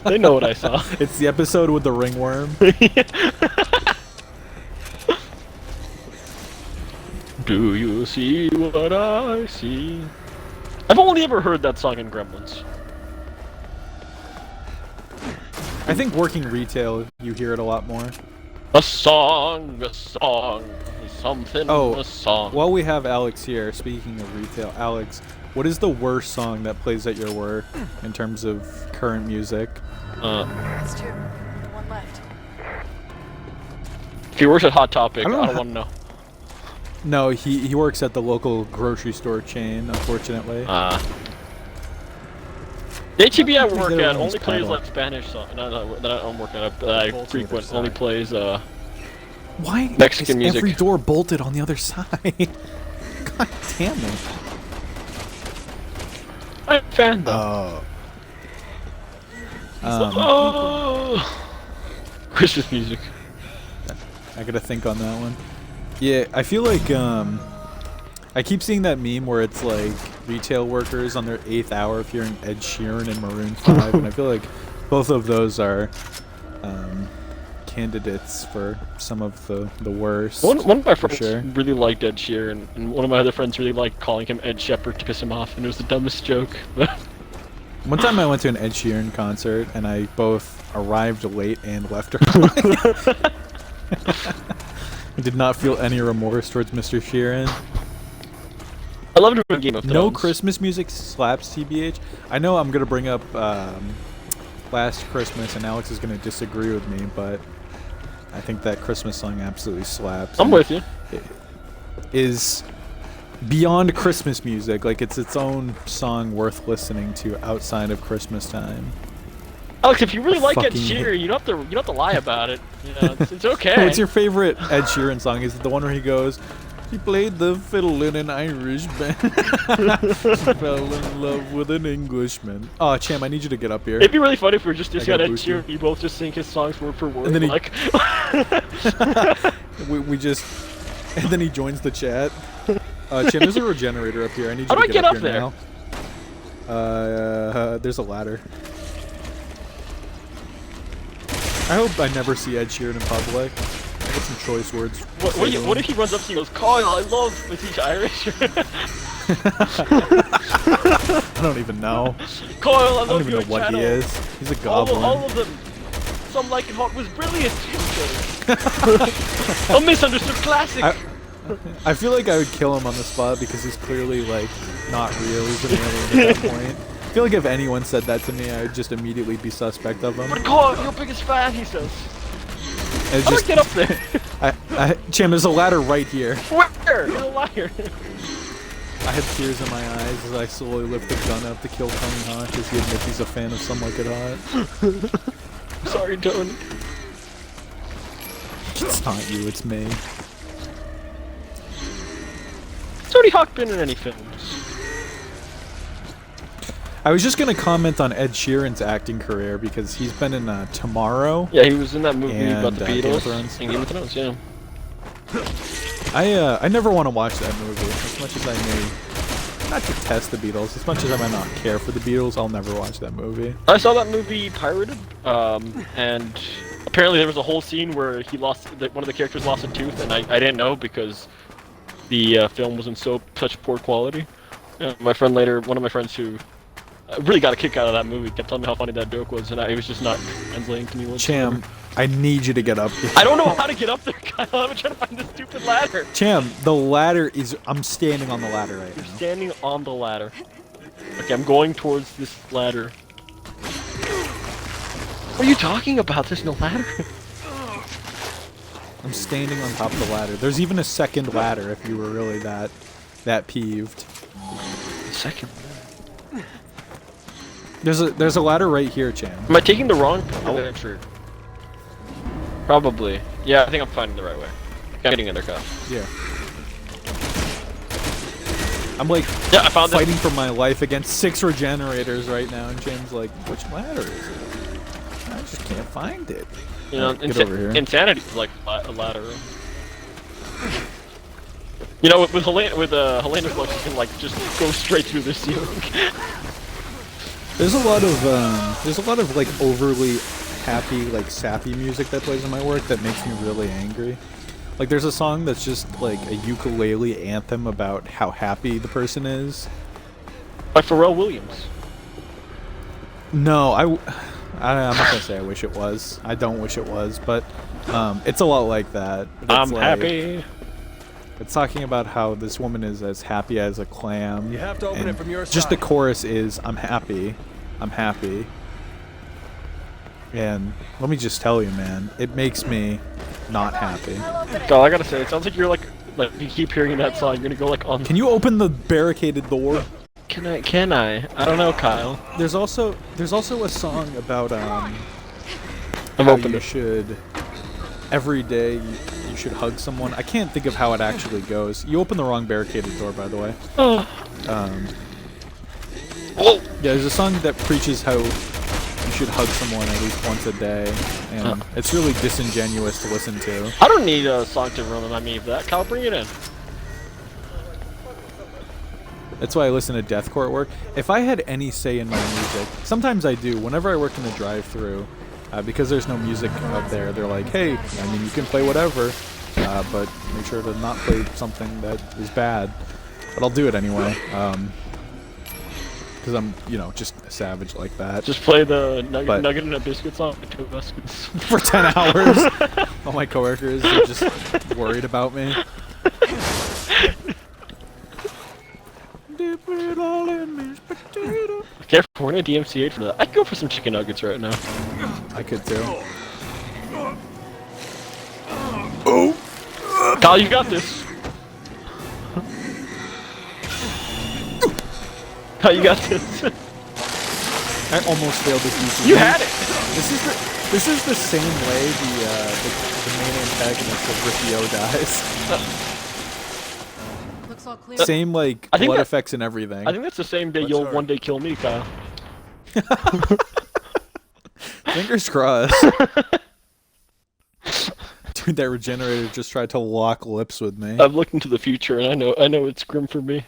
They know what I saw. It's the episode with the ringworm. Do you see what I see? I've only ever heard that song in Gremlins. I think working retail, you hear it a lot more. A song, something, Oh, a song. while we have Alex here, speaking of retail, Alex, what is the worst song that plays at your work in terms of current music? That's 2. One left. If he works at Hot Topic, I I don't know don't how- want to know. No, he works at the local grocery store chain, unfortunately. The HEB I think work they're at on only this plays pedal. like Spanish songs. No, that I don't work at. That I Bolts on frequent either only side. plays. Why Mexican is music. every door bolted on the other side? God damn it. I'm a fan though. Oh, Christmas music. I gotta think on that one. Yeah, I feel like I keep seeing that meme where it's like retail workers on their 8th hour hearing Ed Sheeran and Maroon 5, and I feel like both of those are candidates for some of the worst. One of my for friends sure. really liked Ed Sheeran, and one of my other friends really liked calling him Ed Shepherd to piss him off, and it was the dumbest joke. One time I went to an Ed Sheeran concert, and I both arrived late and left early. I did not feel any remorse towards Mr. Sheeran. I loved him in Game of Thrones. No Christmas music slaps, TBH. I know I'm gonna bring up Last Christmas, and Alex is gonna disagree with me, but I think that Christmas song absolutely slaps. I'm and with you. it is beyond Christmas music. Like, it's its own song worth listening to outside of Christmas time. Alex, if you really like Ed Fucking- Sheeran, you don't have to lie about it. You know, it's okay. What's your favorite Ed Sheeran song? Is it the one where he goes, "He played the fiddle in an Irish band, fell in love with an Englishman"? Oh, Cham, I need you to get up here. It'd be really funny if we were just I got gotta Ed boost you. Sheeran, you both just sing his songs word for word. And then he- like, we just, and then he joins the chat. Cham, there's a regenerator up here. I need you How to do I get get up up here there? now. There's a ladder. I hope I never see Ed Sheeran in public. I got some choice words. what if he runs up to you and goes, Kyle, I love, is he Irish? I don't even know. Kyle, I love I don't even your know what channel. he is. He's a goblin. All of them. Some Like It Hot was brilliant. A misunderstood classic. I feel like I would kill him on the spot because he's clearly like not real. He's an alien at that point. I feel like if anyone said that to me, I would just immediately be suspect of him. But Carl, your biggest fan, he says. It's How do I just, get up there? Cham, there's a ladder right here. Where? You're a liar. I had tears in my eyes as I slowly lift the gun up to kill Tony Hawk because he admits he's a fan of Some Like It Hot. Sorry, Tony. It's not you, it's me. Has Tony Hawk been in any films? I was just gonna comment on Ed Sheeran's acting career because he's been in Tomorrow. Yeah, he was in that movie And, about the Game of Beatles. Thrones. In Game of Thrones, yeah. I never want to watch that movie as much as I may not detest the Beatles. As much as I might not care for the Beatles, I'll never watch that movie. I saw that movie pirated, and apparently there was a whole scene where he lost one of the characters lost a tooth, and I didn't know because the film was in such poor quality. My friend later, one of my friends who really got a kick out of that movie, kept telling me how funny that joke was, and it was just not translating to me whatsoever. Cham, I need you to get up here. I don't know how to get up there, Kyle. I'm trying to find this stupid ladder. Cham, the ladder is... I'm standing on the ladder right You're now. standing on the ladder. Okay, I'm going towards this ladder. What are you talking about? There's no ladder. I'm standing on top of the ladder. There's even a second ladder if you were really that peeved. Second. There's a ladder right here, Cham. Am I taking the wrong picture? Probably. Yeah, I think I'm finding the right way. Okay, I'm getting in there, Kyle. Yeah. I'm like Yeah, I found it. fighting for my life against 6 regenerators right now, and Cham's like, which ladder is it? I just can't find it. You know, Get over here. insanity is like a ladder. You know, with Helena's luck, you can like just go straight through the ceiling. There's a lot of like overly happy, like sappy music that plays in my work that makes me really angry. Like there's a song that's just like a ukulele anthem about how happy the person is. By Pharrell Williams. No, I'm not gonna say I wish it was. I don't wish it was, but it's a lot like that. I'm like, happy. It's talking about how this woman is as happy as a clam. You have to open and it from your just the side. chorus is, I'm happy. I'm happy. And let me just tell you, man, it makes me not happy. God, I gotta say, it sounds like you're like you keep hearing that song, you're gonna go like on. Can you open the barricaded door? Can I? I don't know, Kyle. There's also a song about I'm how open you it. should every day you should hug someone. I can't think of how it actually goes. You open the wrong barricaded door, by the way. Oh. Yeah, there's a song that preaches how you should hug someone at least once a day, and it's really disingenuous to listen to. I don't need a song to remind me of that. Kyle, bring it in. That's why I listen to deathcore at work. If I had any say in my music, sometimes I do. Whenever I work in the drive-thru, because there's no music out there, they're like, hey, I mean, you can play whatever, but make sure to not play something that is bad. But I'll do it anyway, because I'm, you know, just a savage like that. Just play the Nugget and a Biscuit song. 2 biscuits. For 10 hours. All my coworkers are just worried about me. Dip it all in this potato. Can't afford a DMCA for that. I'd go for some chicken nuggets right now. I could too. Kyle, you got this. Kyle, you got this. I almost failed this UC. You had it. This is the same way the main antagonist of Riccio dies. Looks all clear. Same like I think blood that- effects and everything. I think that's the same day you'll one day kill me, Kyle. Fingers crossed. Dude, that regenerator just tried to lock lips with me. I've looked into the future and I know it's grim for me.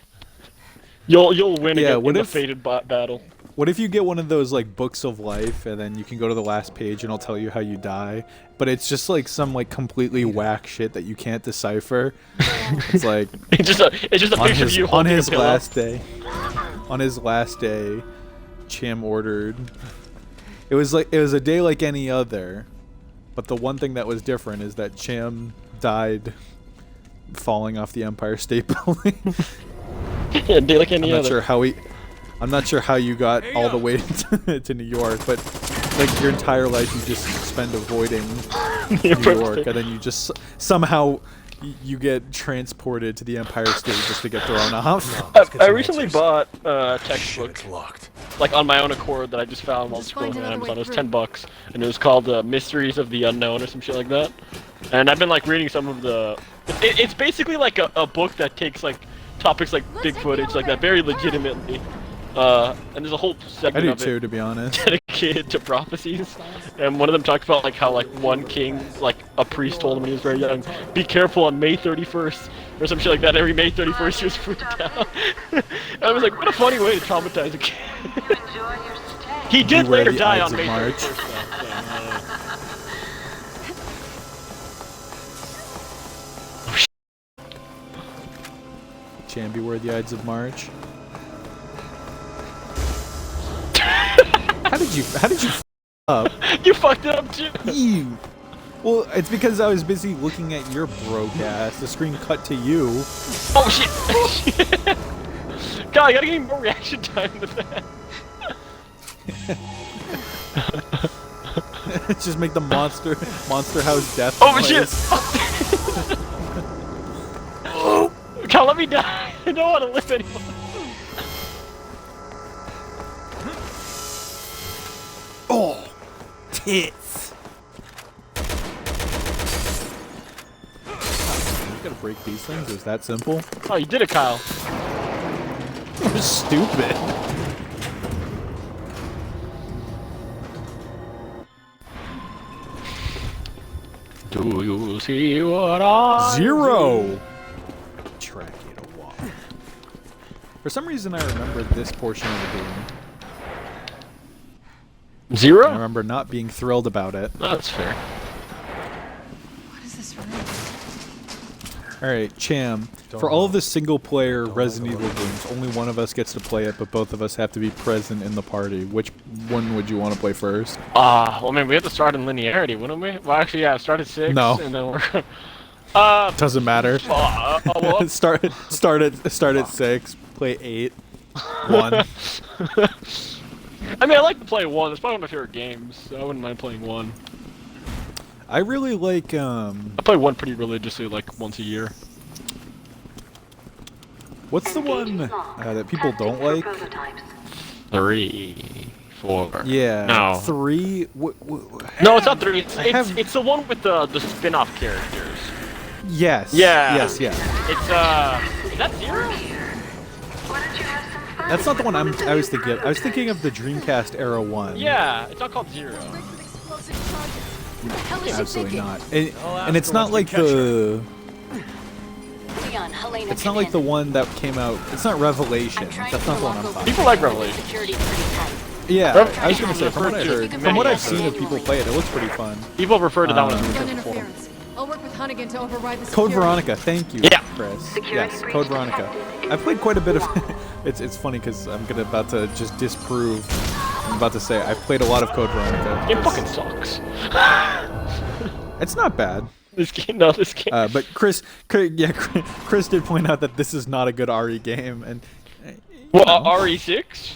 You'll win Yeah, again what in if- the fated battle. What if you get one of those like books of life and then you can go to the last page and it'll tell you how you die, but it's just like some like completely whack shit that you can't decipher. It's like It's just a picture of you on holding his a pillow. last day. On his last day, Cham ordered. It was a day like any other, But the one thing that was different is that Cham died falling off the Empire State Building. Yeah, do like any I'm not other. sure how I'm not sure how you got all the way to New York, but like your entire life you just spend avoiding New York, and then you just somehow you get transported to the Empire State just to get thrown off. I recently bought a textbook, It's locked. like on my own accord, that I just found while Just scrolling find on another way Amazon. It was through. $10, and it was called Mysteries of the Unknown or some shit like that. And I've been like reading some of the. It's basically like a book that takes like topics like Let's take Bigfoot, the it's like that elevator. very legitimately. And there's a whole I segment do of too, it to be honest. dedicated to prophecies, and one of them talked about like how like one king, like a priest told him when he was very young, be careful on May 31st or some shit like that. Every May 31st he was freaked out. And I was like, what a funny way to traumatize a kid. He did Beware later the die Ides on of May March. 31st. Cham, beware the Ides of March. How did you up? You fucked it up too. You. Well, it's because I was busy looking at your broadcast. The screen cut to you. Oh shit! God, I gotta give you more reaction time than that. Just make the monster house death. Oh noise. shit! God, let me die. I don't want to live anymore. Oh, tits. You gotta break these things. It's that simple. Oh, you did it, Kyle. You're stupid. Do you see what I Zero. Track it a walk. For some reason, I remember this portion of the game. I Zero? remember not being thrilled about it. That's fair. What is this room? Alright, Cham. For all of the single-player Resident Evil games, only one of us gets to play it, but both of us have to be present in the party. Which one would you want to play first? Well, man, we have to start in linearity, wouldn't we? Well, actually, yeah, start at 6, No. and then we're... Doesn't matter. well, start at 6. Play 8. 1. I mean, I like to play 1. It's probably one of my favorite games, so I wouldn't mind playing 1. I really like I play 1 pretty religiously, like, once a year. what's the one that people don't like? 3, 4. Yeah. No. 3. No, it's not 3. It's, have- it's the one with the spin-off characters. Yes. Yeah. Yes. Yeah. It's, is that 0? That's not the one I was thinking of. I was thinking of the Dreamcast era one. Yeah, it's not called 0. Rigged with explosive charges. What the hell is she Absolutely thinking? not. And it's not like the. Leon, Helena, It's not like the one that came out. It's not Revelations. That's not the one I'm talking. People like Revelation. Security's pretty tight. Yeah, Rev- I was gonna say from what I heard, from what I've seen of people play it, it looks pretty fun. People refer to that one as Gun Resident Evil 4. interference. I'll work with Hunnigan to override the Code security. Veronica, thank you, Yeah. Chris. Yes, Code Veronica. I've played quite a bit of. It's funny because I'm about to just disprove. I'm about to say I've played a lot of Code Veronica. It fucking sucks. It's not bad. This game, no, this game. But Chris did point out that this is not a good RE game, and Well, RE6?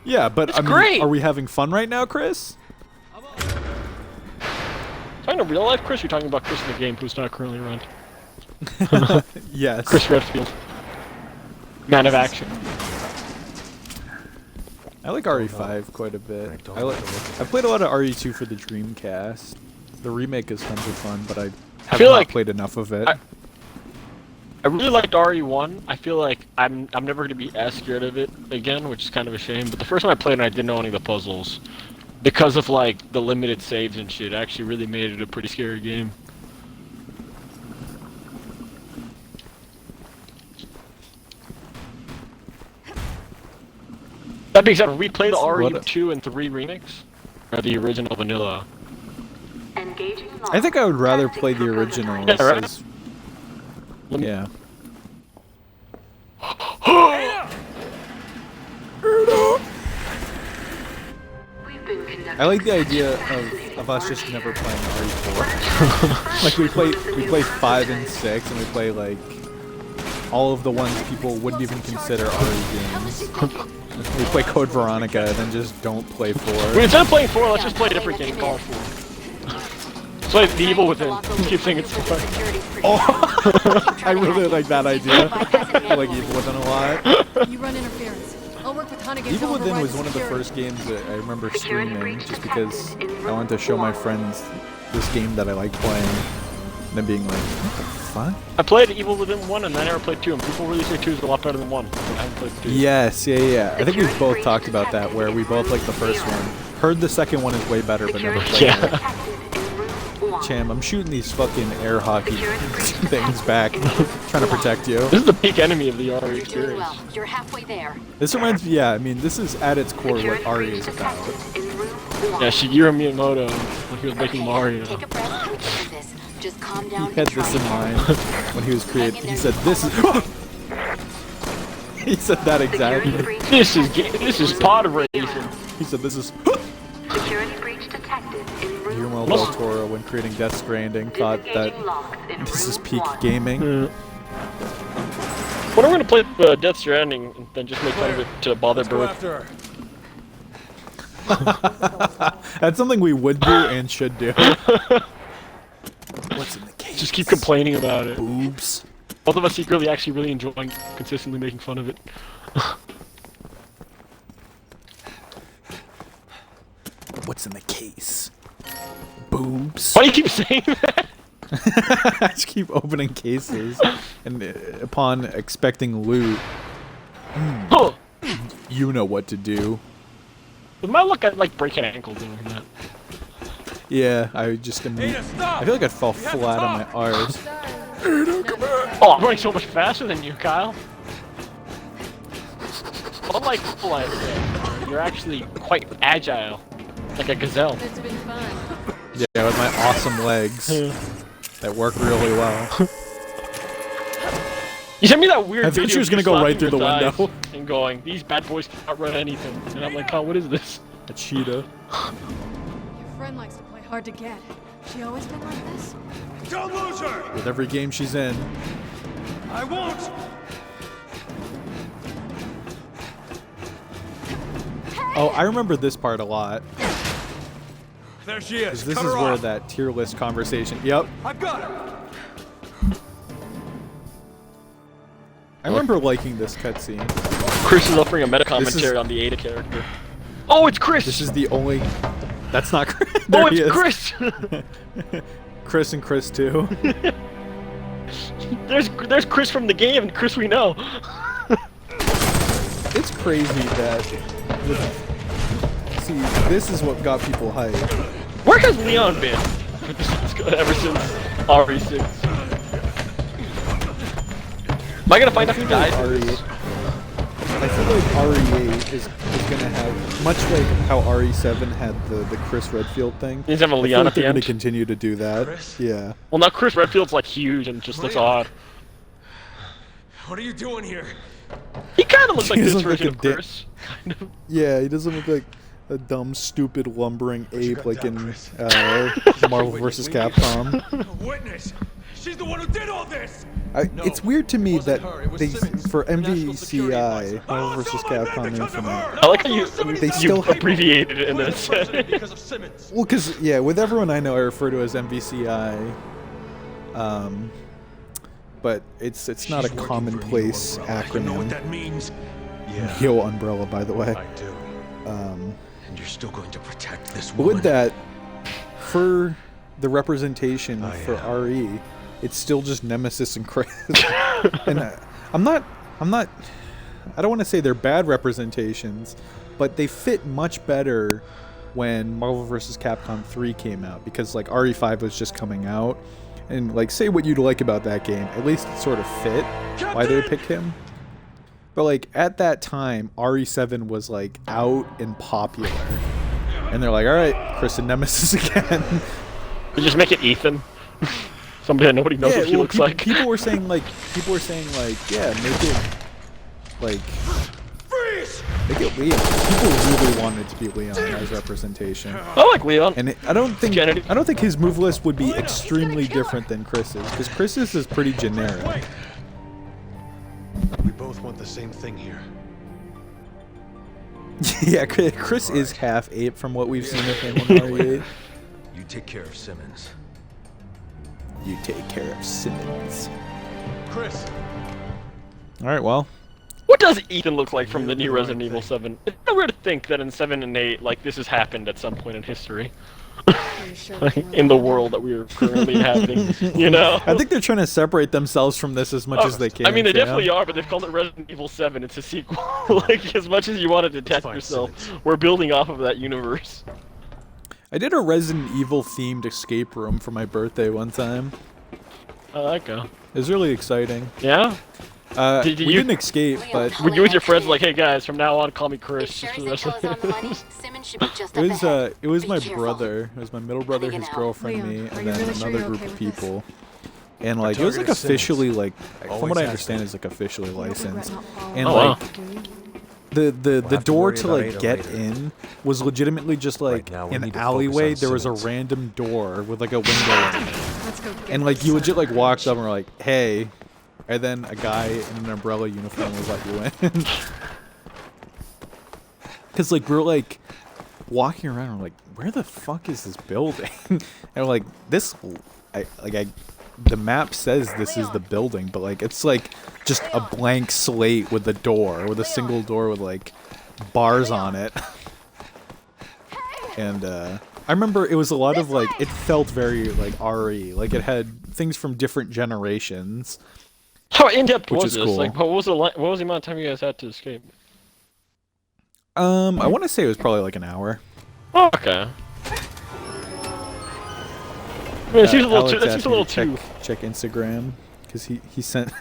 yeah, but It's I mean, great. are we having fun right now, Chris? Talking to real life Chris, you're talking about Chris in the game who's not currently around. Yes. Chris Redfield. Man of action. I like RE5 quite a bit. I played a lot of RE2 for the Dreamcast. The remake is tons of fun, but I have feel not like played enough of it. I really liked RE1. I feel like I'm never gonna be as scared of it again, which is kind of a shame. But the first time I played it, I didn't know any of the puzzles. Because of like the limited saves and shit, it actually really made it a pretty scary game. That being said, we played the RE2 and 3 remix, or the original vanilla. I think I would rather play the original. Yeah, right. as- Yeah. I like the idea of of us just never playing RE4. Like we play 5 and 6, and we play like all of the ones people wouldn't even consider RE games. We play Code Veronica and then just don't play 4. Wait, instead of playing 4, let's just play a different game called 4. Play The Evil Within. You keep saying it's 4. Oh, I really like that idea. I like Evil Within a lot. You run interference. I'll work with Hunnigan. Evil Within was one of the first games that I remember streaming just because I wanted to show my friends this game that I like playing. And then being like, what the fuck? I played Evil Within 1 and I never played 2, and people really say 2 is a lot better than 1. I haven't played 2. Yes, yeah. I think we've both talked about that, where we both like the first one. Heard the second one is way better, but never played it. Cham, I'm shooting these fucking air hockey things back, trying to protect you. This is the peak enemy of the RE experience. Well, you're halfway there. This reminds me, yeah, I mean, this is at its core what RE is about. Yeah, Shigeru Miyamoto, when he was making Mario. Take a breath and get through this. Just calm down. He had this in mind when he was creating. He said, "This is." He said that exactly. This is pod racing. He said, "This is." Security breach detected in room Guillermo del Toro, when creating Death Stranding, thought that this is peak gaming. When are we gonna play Death Stranding and then just make fun of it to bother Bert? That's something we would do and should do. What's in the case? Just keep complaining about it. Boobs. Both of us secretly actually really enjoying consistently making fun of it. What's in the case? Boobs. Why do you keep saying that? I just keep opening cases, and upon expecting loot, you know what to do. With my luck, I'd like break an ankle doing that. Yeah, I just I feel like I fell flat on my arse. Oh, I'm running so much faster than you, Kyle. Unlike like you're actually quite agile, like a gazelle. It's been fun. Yeah, with my awesome legs that work really well. You sent me that weird I video. thought she was gonna of go you right through the slapping your window. thighs and going, "These bad boys can't run anything," and I'm like, "Oh, what is this?" A cheetah. Your friend likes to play hard to get. She always been like this? Don't lose her! With every game she's in. I won't! Oh, I remember this part a lot. There she is. This Cut is her where off. that tier list conversation. Yep. I've got her. I remember liking this cutscene. Chris is offering a meta This commentary is- on the Ada character. Oh, it's Chris! This is the only. That's not Chris. Oh, There he it's is. Chris! Chris and Chris too. There's Chris from the game and Chris we know. It's crazy that. See, this is what got people hyped. Where has Leon been? Ever since RE6. Am I gonna find out who died? I feel like RE8 is gonna have, much like how RE7 had the Chris Redfield thing. He's having a I feel Leon like at the they're gonna end. continue to do that. Chris? Yeah. Well, now Chris Redfield's like huge and just looks odd. What are you doing here? He kind of looks like He this doesn't look version a of dick. Chris. Kind of. Yeah, he doesn't look like a dumb, stupid, lumbering ape got like down, in Chris? Marvel vs. Capcom. A witness! She's the one who did all this! It's weird to me that wasn't her, it was they, Simmons, for the National Security MVCI, Advisor. Marvel vs. Capcom Infinite. I like how They you still- abbreviated it in We're the this. president because of Simmons. Well, because, yeah, with everyone I know, I refer to as MVCI. But it's not a She's working for commonplace Neo Umbrella. You know what acronym. that means? Yeah, Yo Umbrella, by the way. I do. And you're still going to protect this But woman. with that, for the representation for yeah. RE, it's still just Nemesis and Chris. And I don't want to say they're bad representations, but they fit much better when Marvel vs. Capcom 3 came out, because like RE5 was just coming out, and like, say what you'd like about that game, at least it sort of fit why they picked him. But like at that time, RE7 was like out and popular, and they're like, all right, Chris and Nemesis again. You just make it Ethan. Somebody that nobody knows what he looks like. People were saying like, yeah, make it like, Freeze! They get Leon. People really wanted to be Leon as representation. I like Leon. And I don't think his move list would be extremely different than Chris's, because Chris's is pretty generic. We both want the same thing here. Yeah, Chris is half ape from what we've seen of him on RE8. You take care of Simmons. You take care of Simmons. Chris! Alright, well. What does Ethan look like from the new Resident Evil 7? It's weird to think that in 7 and 8, like, this has happened at some point in history. Like, in the world that we are currently having, you know? I think they're trying to separate themselves from this as much as they can. I mean, they definitely are, but they've called it Resident Evil 7. It's a sequel. Like, as much as you want to detach yourself, we're building off of that universe. I did a Resident Evil themed escape room for my birthday one time. How'd that go? It was really exciting. Yeah? We didn't escape, but were you with your friends like, hey guys, from now on, call me Chris? It was my brother. It was my middle brother, his girlfriend, me, and then another group of people. And like, it was like officially like, from what I understand, is like officially licensed. And like, the door to like get in was legitimately just like an alleyway. There was a random door with like a window in it. And like, you legit like walked up and were like, hey. And then a guy in an umbrella uniform was like, you in. Because, like, we're, like, walking around and we're like, where the fuck is this building? And we're like, the map says this is the building, but, like, it's, like, just a blank slate with a door, with a single door with, like, bars on it. And, I remember it was a lot of, like, it felt very, like, RE. Like, it had things from different generations. How in-depth was this? Cool. Like, what was the amount of time you guys had to escape? I want to say it was probably like an hour. Oh, okay. I mean, it seems a little too. That seems a little too. Check Instagram, because he sent.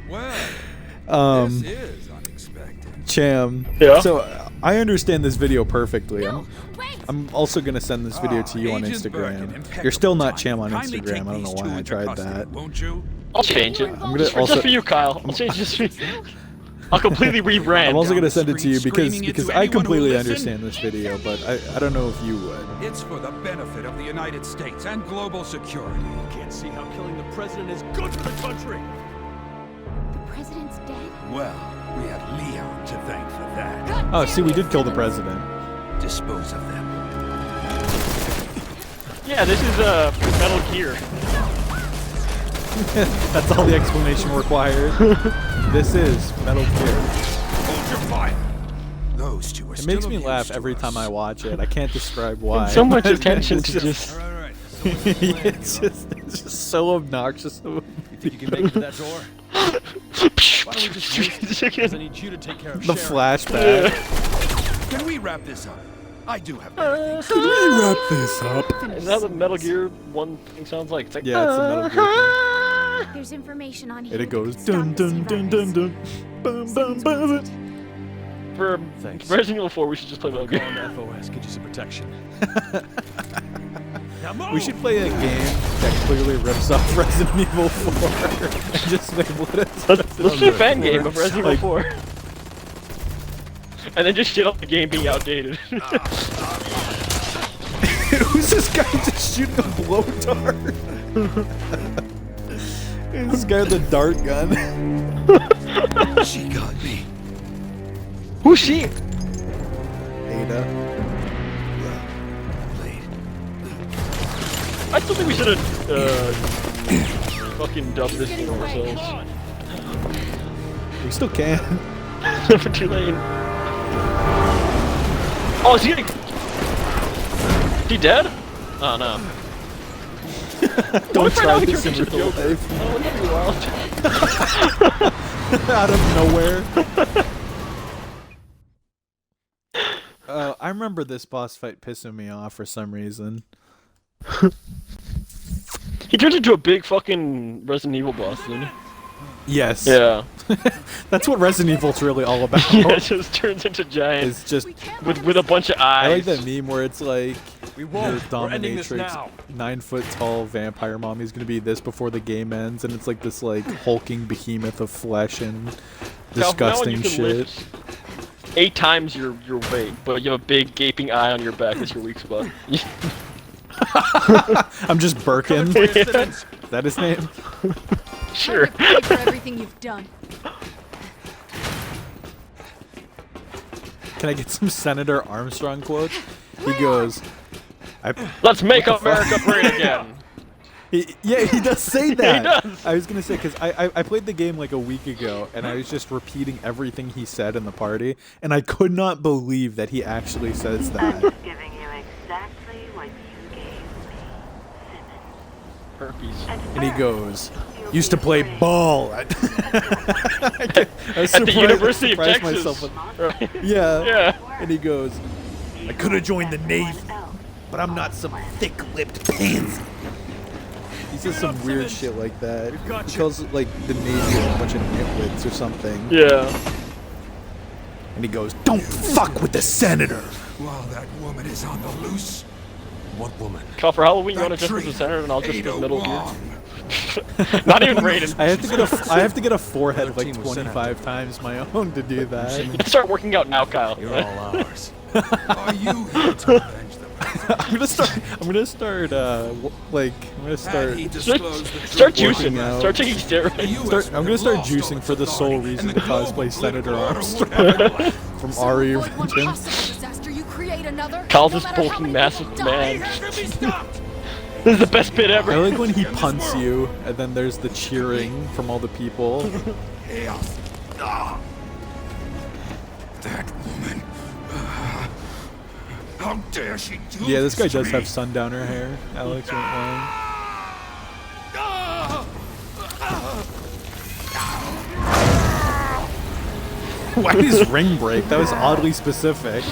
Well, this is unexpected. Cham. Yeah. So I understand this video perfectly. I'm also gonna send this video to you on Instagram. You're still not Cham on Instagram. I don't know why I tried that. I'll change it. I'm gonna just for you, Kyle. I'll change this for you. I'll completely rebrand. I'm also gonna send it to you because I completely understand this video, but I don't know if you would. It's for the benefit of the United States and global security. You can't see how killing the president is good for the country. The president's dead? Well, we have Leon to thank for that. Oh, see, we did kill the president. Dispose of them. Yeah, this is Metal Gear. That's all the explanation required. This is Metal Gear. Hold your fire. Those two are It makes me laugh every time I watch it. I can't describe why. So much attention to just. All right. it's just so obnoxious. You think you can make it to that door? Why don't we just waste it? 'Cause I need you to take care of The Sharon. flashback. Can we wrap this up? I do have. Can we wrap this up? Is that what Metal Gear 1 thing sounds like? It's like, Yeah, it's a Metal Gear thing. There's information on here. And it goes dun dun dun dun dun. Bum bum bum. For Thanks. Resident Evil 4, we should just play Metal Go Gear. on FOS, get you some protection. Now move! We should play a game that clearly rips off Resident Evil 4 and just make what it's. Let's do a fan game of Resident Evil 4. And then just shit on the game being outdated. Who's this guy just shooting a blow dart? This guy with the dart gun. She got me. Who's she? Ada. I still think we should have fucking dubbed this thing ourselves. We still can. For too late. Oh, is he getting... Is he dead? Oh no. Don't try we this turn in into real Joker? life. Oh, wouldn't that be wild? Out of nowhere. I remember this boss fight pissing me off for some reason. He turns into a big fucking Resident Evil boss, doesn't he? Yes. Yeah. That's what Resident Evil's really all about. Yeah, it just turns into giant. It's just with a bunch of eyes. I like that meme where it's like We Your won't. We're ending this dominatrix, now. 9-foot tall vampire mommy's gonna be this before the game ends, and it's like this like hulking behemoth of flesh and disgusting Now you can shit. lift 8 times your weight, but you have a big gaping eye on your back. That's your weak spot. I'm just Birkin. Is that his name? Sure. Time to pay for everything you've done. Can I get some Senator Armstrong quotes? He goes, Let's make America great again. yeah, he does say that. He does. I was gonna say because I played the game like a week ago, and I was just repeating everything he said in the party, and I could not believe that he actually says that. Giving you exactly what you gave me, Simmons. Herpes. And he goes, used to play ball at, At the University of Texas. Yeah. Yeah. And he goes, I could have joined the Navy, but I'm not some thick-lipped pansy. He says some weird shit like that. He calls it like the Navy a bunch of nitwits or something. Yeah. And he goes, don't fuck with the senator. While that woman is on the loose, What woman? Kyle, for Halloween, you that want to dress as a tree senator, and I'll dress Ada as middle gear. Wong. Not even Raiden. I have to get a forehead Another like team was sent 25 times my own to do that. You can start working out now, Kyle. You're all ours. Are you here to avenge the I'm gonna start I'm gonna start Had he disclosed the Start truth, working juicing. out. Start taking the steroids. US I'm gonna start lost juicing all its for the sole authority, reason and to the global cosplay Senator political order Armstrong would never last. from So Ari avoid one Vengeance. possible disaster, you create another. Kyle's no this matter how bulky, many massive people die. man. This is the best bit I ever. like when he punts you, and then there's the cheering from all the people. Chaos. Ah. That woman. How dare she do Yeah, this guy to does me? have sundowner hair. Alex went wrong. Why did his ring break? That was oddly specific.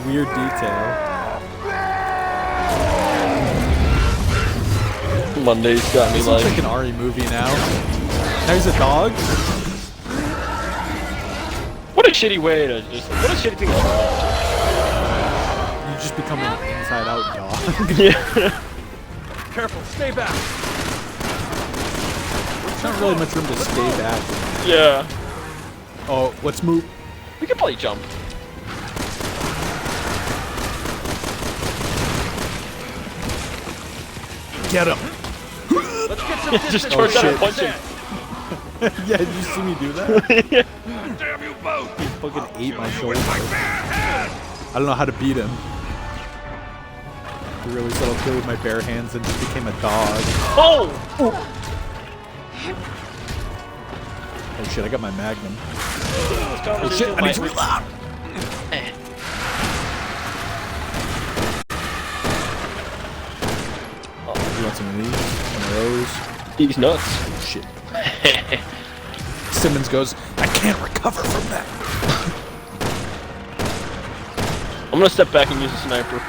Weird detail. Monday's got me This looks like. like an Ari movie now. Now he's a dog? What a shitty way to just. What a shitty thing to turn You just become an inside-out dog. into. Yeah. Careful, stay back. There's not really much room to stay back. Yeah. Oh, let's move. We could probably jump. Get him. Let's get some Just distance. torch out and shit. punch him. Yeah, did you see me do that? Damn you both! He fucking ate my shoulder. My bare hand! I don't know how to beat him. He really said I'll kill with my bare hands and just became a dog. Oh! Oh shit, I got my magnum. Oh Oh shit, I need to reload! You want some of these? One of those? He's nuts. Oh shit. Simmons goes, I can't recover from that. I'm gonna step back and use a sniper.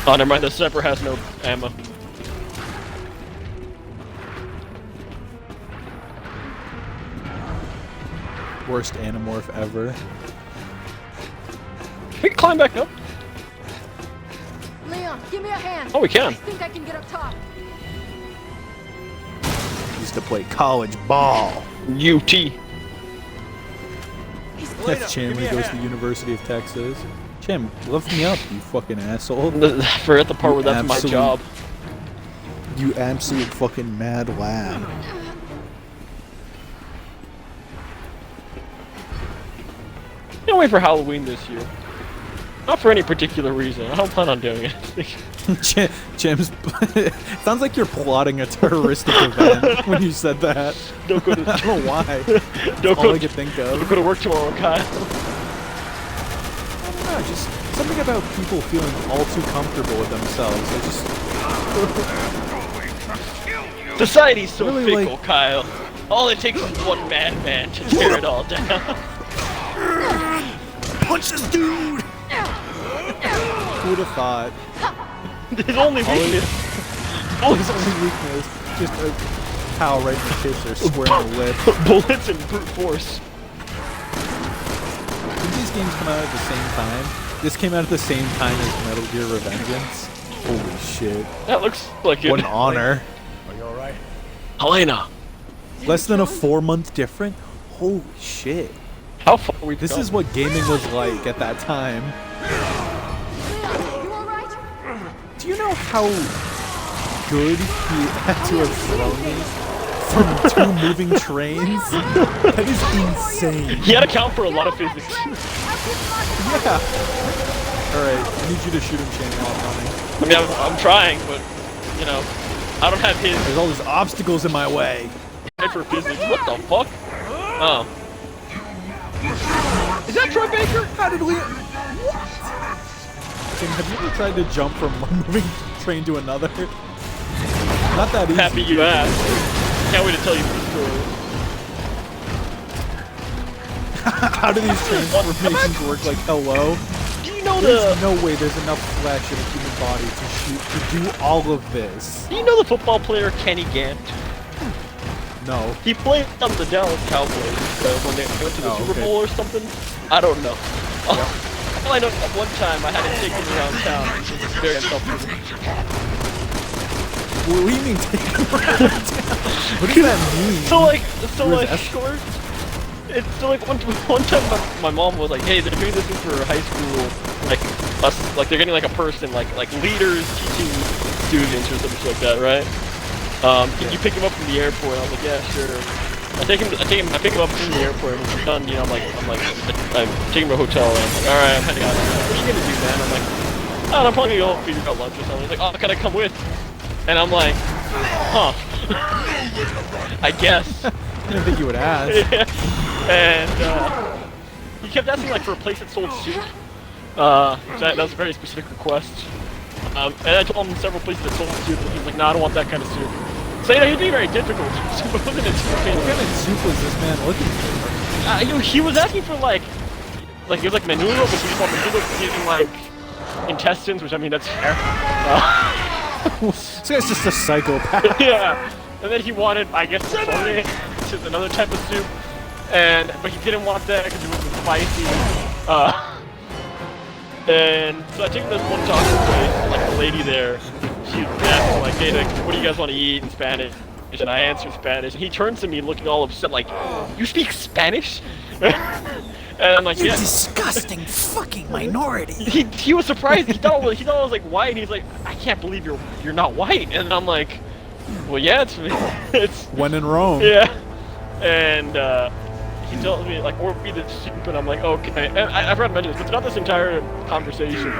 Oh, never mind. The sniper has no ammo. Worst Animorph ever. We can climb back up. Leon, give me a hand. Oh, we can. I think I can get up top. Used to play college ball. UT. That's Cham when he goes to the University of Texas. Cham, lift me up, you fucking asshole. I forgot the part where that's my Absolute- job. You absolute fucking mad lad. Can't wait for Halloween this year. Not for any particular reason. I don't plan on doing anything. Cham's. Sounds like you're plotting a terroristic event when you said that. Don't go to. I don't know why. Don't All go. I could think of. Don't go to work tomorrow, Kyle. I don't know, just something about people feeling all too comfortable with themselves. I just. Society's so Really, fickle, Kyle. All it takes is one madman to tear it all down. Punch this dude! Who would have thought? His only weakness. His only weakness, just a cow right in the kisser, square in the lip. Bullets and brute force. Did these games come out at the same time? This came out at the same time as Metal Gear Revengeance. Holy shit. That looks like it. What an honor. Are you alright? Helena. Less than a 4-month difference? Holy shit. How far we This gone? is what gaming was like at that time. You alright? Do you know how good he had to have thrown me from 2 moving trains? That is insane. He had to count for a lot of physics. Yeah. Alright, I need you to shoot him, Cham, while I'm running. I mean, I'm trying, but, you know, I don't have his There's all these obstacles in my way. head for physics. What the fuck? Oh. Is that Troy Baker? How did we... What? Tim, have you ever tried to jump from one moving train to another? Not that easy. Happy you asked. Can't wait to tell you the story. How do these transformations work? Like, hello? Do you know There's no way there's enough flesh in a human body to do all of this. Do you know the football player Kenny Gant? No. He played on the Dallas Cowboys when they went to the Super okay. Bowl or something. I don't know. All I know, at one time I had to take him around town. It was very uncomfortable. What do you mean take him around town? What does that mean? So like Where's short. It's so like one time my mom was like, hey, they're doing this thing for high school, like us, like they're getting like a person, like leaders teaching students or something like that, right? Can you pick him up from the airport? I was like, yeah, sure. I pick him up from the airport. When we're done, you know, I take him to a hotel, and I'm like, all right, I'm heading out. What are you gonna do, man? I'm like, oh, I'm probably gonna go figure out lunch or something. He's like, oh, can I come with? And I'm like, huh? I guess. I didn't think you would ask. Yeah. And he kept asking like for a place that sold soup. That was a very specific request. And I told him several places that sold soup, and he's like, no, I don't want that kind of soup. So, you know, he'd be very difficult. What kind of soup was this man looking for? He was asking for like it was like menudo, but he called menudo using like intestines, which I mean, that's fair. This guy's just a psychopath. Yeah. And then he wanted, I guess, sorbet, which is another type of soup. But he didn't want that because it was spicy. And so I took him to this one taco place, like the lady there, she asked me like, hey, like, what do you guys want to eat in Spanish? And I answered Spanish, and he turns to me looking all upset like, you speak Spanish? And I'm like, You yeah. disgusting fucking minority. He was surprised. He thought I was like white, and he's like, I can't believe you're not white. And I'm like, well, yeah, it's when in Rome. Yeah. And he tells me like, order me this soup, and I'm like, okay. And I forgot to mention this, but throughout this entire conversation,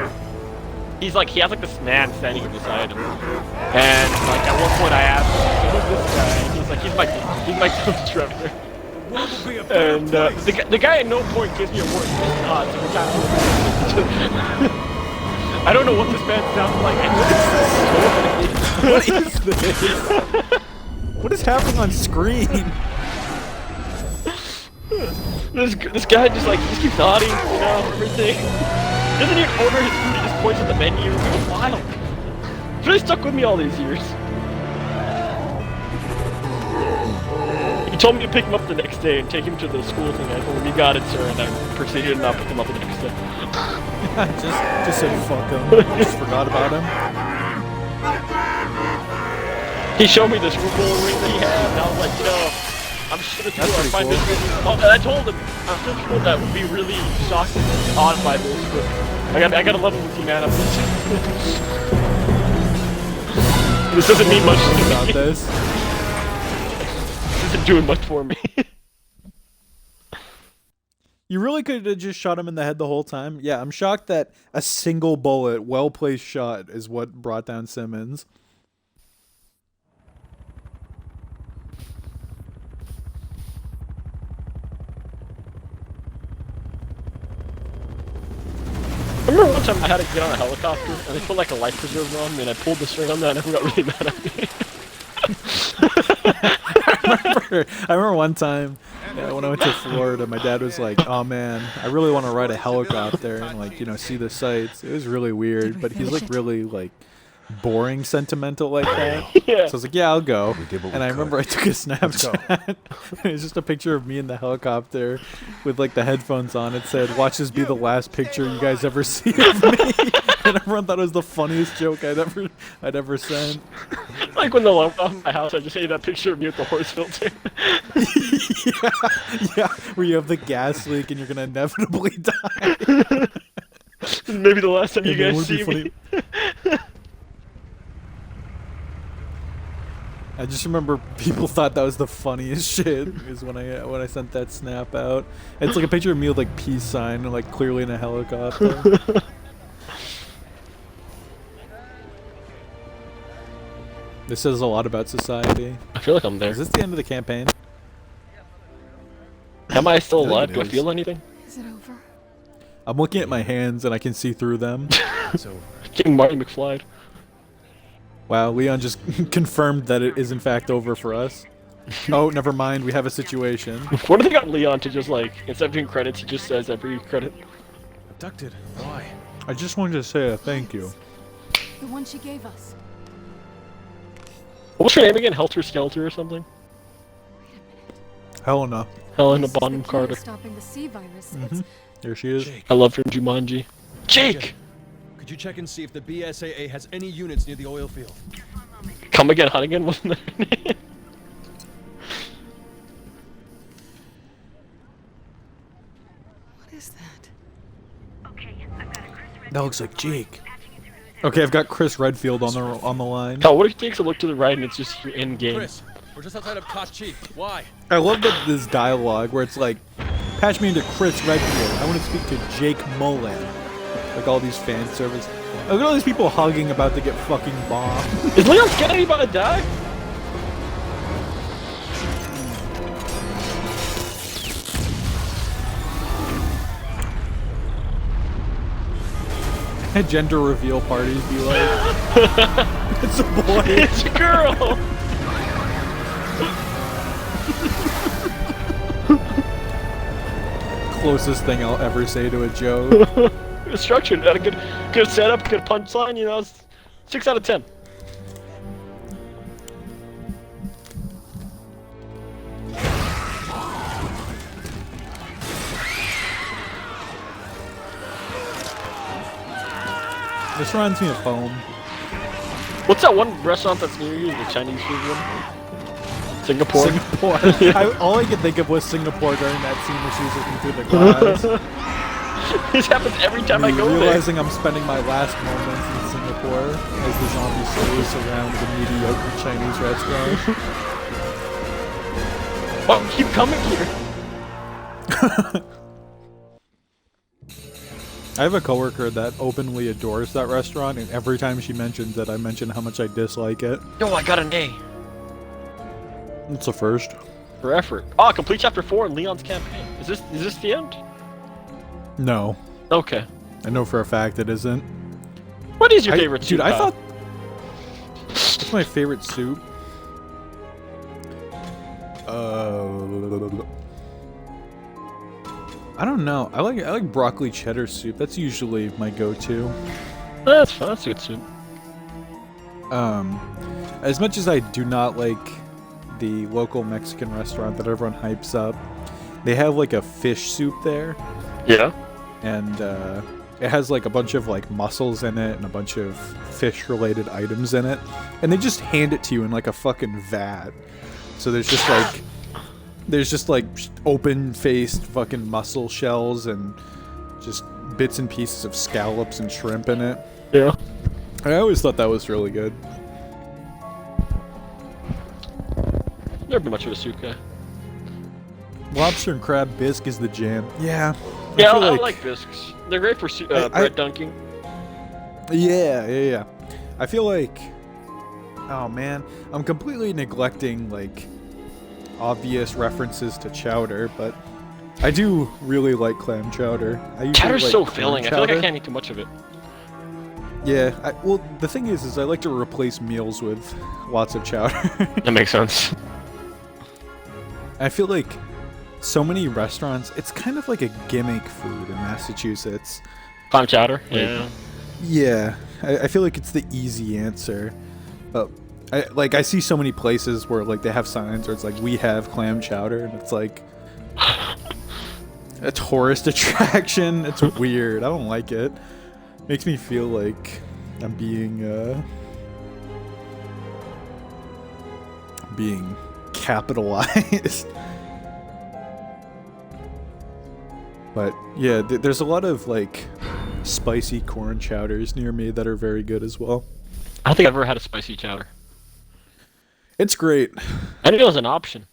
he has like this man standing beside him, and like at one point I asked him, so who's this guy? And he's like, he's my coach driver. And the guy at no point gives me a word. I don't know what this man sounds like. What is this? What is happening on screen? This guy just keeps nodding, you know, everything. Doesn't even order his food, he just points at the menu. It was wild. It's really stuck with me all these years. He told me to pick him up the next day and take him to the school thing. I told him, you got it, sir, and I proceeded to not pick him up the next day. just said fuck him. Just forgot about him. He showed me this Super Bowl ring that he had, and I was like, you know, I'm sure that people That's are find pretty this really and I told him, I'm sure people that would be really shocked and awed by this, but I gotta love him with you, man. This doesn't mean much to me. About this. This isn't doing much for me. You really could have just shot him in the head the whole time. Yeah, I'm shocked that a single bullet, well-placed shot, is what brought down Simmons. I remember one time I had to get on a helicopter, and they put like a life preserver on me, and I pulled the string on that, and everyone got really mad at me. I remember one time when I went to Florida, my dad was like, oh man, I really want to ride a helicopter and like, you know, see the sights. It was really weird, but he's like really like boring sentimental like that. Yeah. So I was like, yeah, I'll go. did what And we I remember I took a Snapchat. It's just a picture of me in the helicopter with like the headphones on. It said, "Watch this be the last picture you guys ever see of me." And everyone thought it was the funniest joke I'd ever sent. Like when the lamp off my house, I just hate that picture of me with the horse filter. Yeah, where you have the gas leak and you're gonna inevitably die. Maybe the last time you Yeah, man, guys wouldn't see it me. be I just remember people thought that was the funniest shit is when I sent that snap out. It's like a picture of me with like peace sign and like clearly in a helicopter. This says a lot about society. I feel like I'm there. Is this the end of the campaign? Am I still I think alive? it Do I is. feel anything? Is it over? I'm looking at my hands and I can see through them. So, King Marty McFly. Wow, Leon just confirmed that it is in fact over for us. Oh, never mind, we have a situation. What do they got Leon to just like, instead of doing credits, he just says every credit? Abducted. Why? I just wanted to say a thank you. The one she gave us. What was her name again? Helter Skelter or something? Helena. Helena This is the Bonham key Carter. to stopping the sea virus. Mhm. There she is. Jake. I love her in Jumanji. Jake! Could you check and see if the BSAA has any units near the oil field? Come again, Hunnigan, wasn't there? What is that? That looks like Jake. Okay, I've got Chris Redfield on the line. Hell, what if he takes a look to the right and it's just you in game? Chris, we're just outside of Kosh Chief. Why? I love that this dialogue where it's like, patch me into Chris Redfield. I want to speak to Jake Mullen. Like all these fan service. Look at all these people hugging about to get fucking bombed. Is Leon Kennedy about to die? Gender reveal parties be like, it's a boy. It's a girl! Closest thing I'll ever say to a joke. Good structure, had a good setup, good punchline, you know, 6 out of 10. This reminds me of home. What's that one restaurant that's near you? The Chinese food one? Singapore? Singapore. All I could think of was Singapore during that scene where she was looking through the glass. This happens every time I go there. Realizing I'm spending my last moments in Singapore as the zombie slays surround the mediocre Chinese restaurant. Oh, keep coming here. I have a coworker that openly adores that restaurant, and every time she mentions it, I mention how much I dislike it. Yo, I got an A. It's a first. For effort. Oh, complete chapter 4 in Leon's campaign. Is this the end? No. Okay. I know for a fact it isn't. What is your favorite Dude, soup, I Kyle? thought... What's my favorite soup? I don't know. I like broccoli cheddar soup. That's usually my go-to. That's fun. That's a good soup. As much as I do not like the local Mexican restaurant that everyone hypes up, they have like a fish soup there, Yeah. and it has like a bunch of like mussels in it and a bunch of fish-related items in it, and they just hand it to you in like a fucking vat. So there's just like open-faced fucking mussel shells and just bits and pieces of scallops and shrimp in it. Yeah. I always thought that was really good. Never been much of a soup guy. Lobster and crab bisque is the jam. Yeah. Yeah, feel I like bisques. They're great for bread dunking. Yeah. I feel like, oh man, I'm completely neglecting like obvious references to chowder, but I do really like clam chowder. Chowder's like so clam filling. I feel like I chowder. can't eat too much of it. Yeah, well, the thing is I like to replace meals with lots of chowder. That makes sense. I feel like so many restaurants, it's kind of like a gimmick food in Massachusetts. Clam chowder? Like, Yeah. Yeah, I feel like it's the easy answer, but I see so many places where like they have signs where it's like we have clam chowder, and it's like a tourist attraction. It's weird. I don't like it. Makes me feel like I'm being capitalized. But yeah, there's a lot of like spicy corn chowders near me that are very good as well. I don't think I've ever had a spicy chowder. It's great. I didn't know it was an option.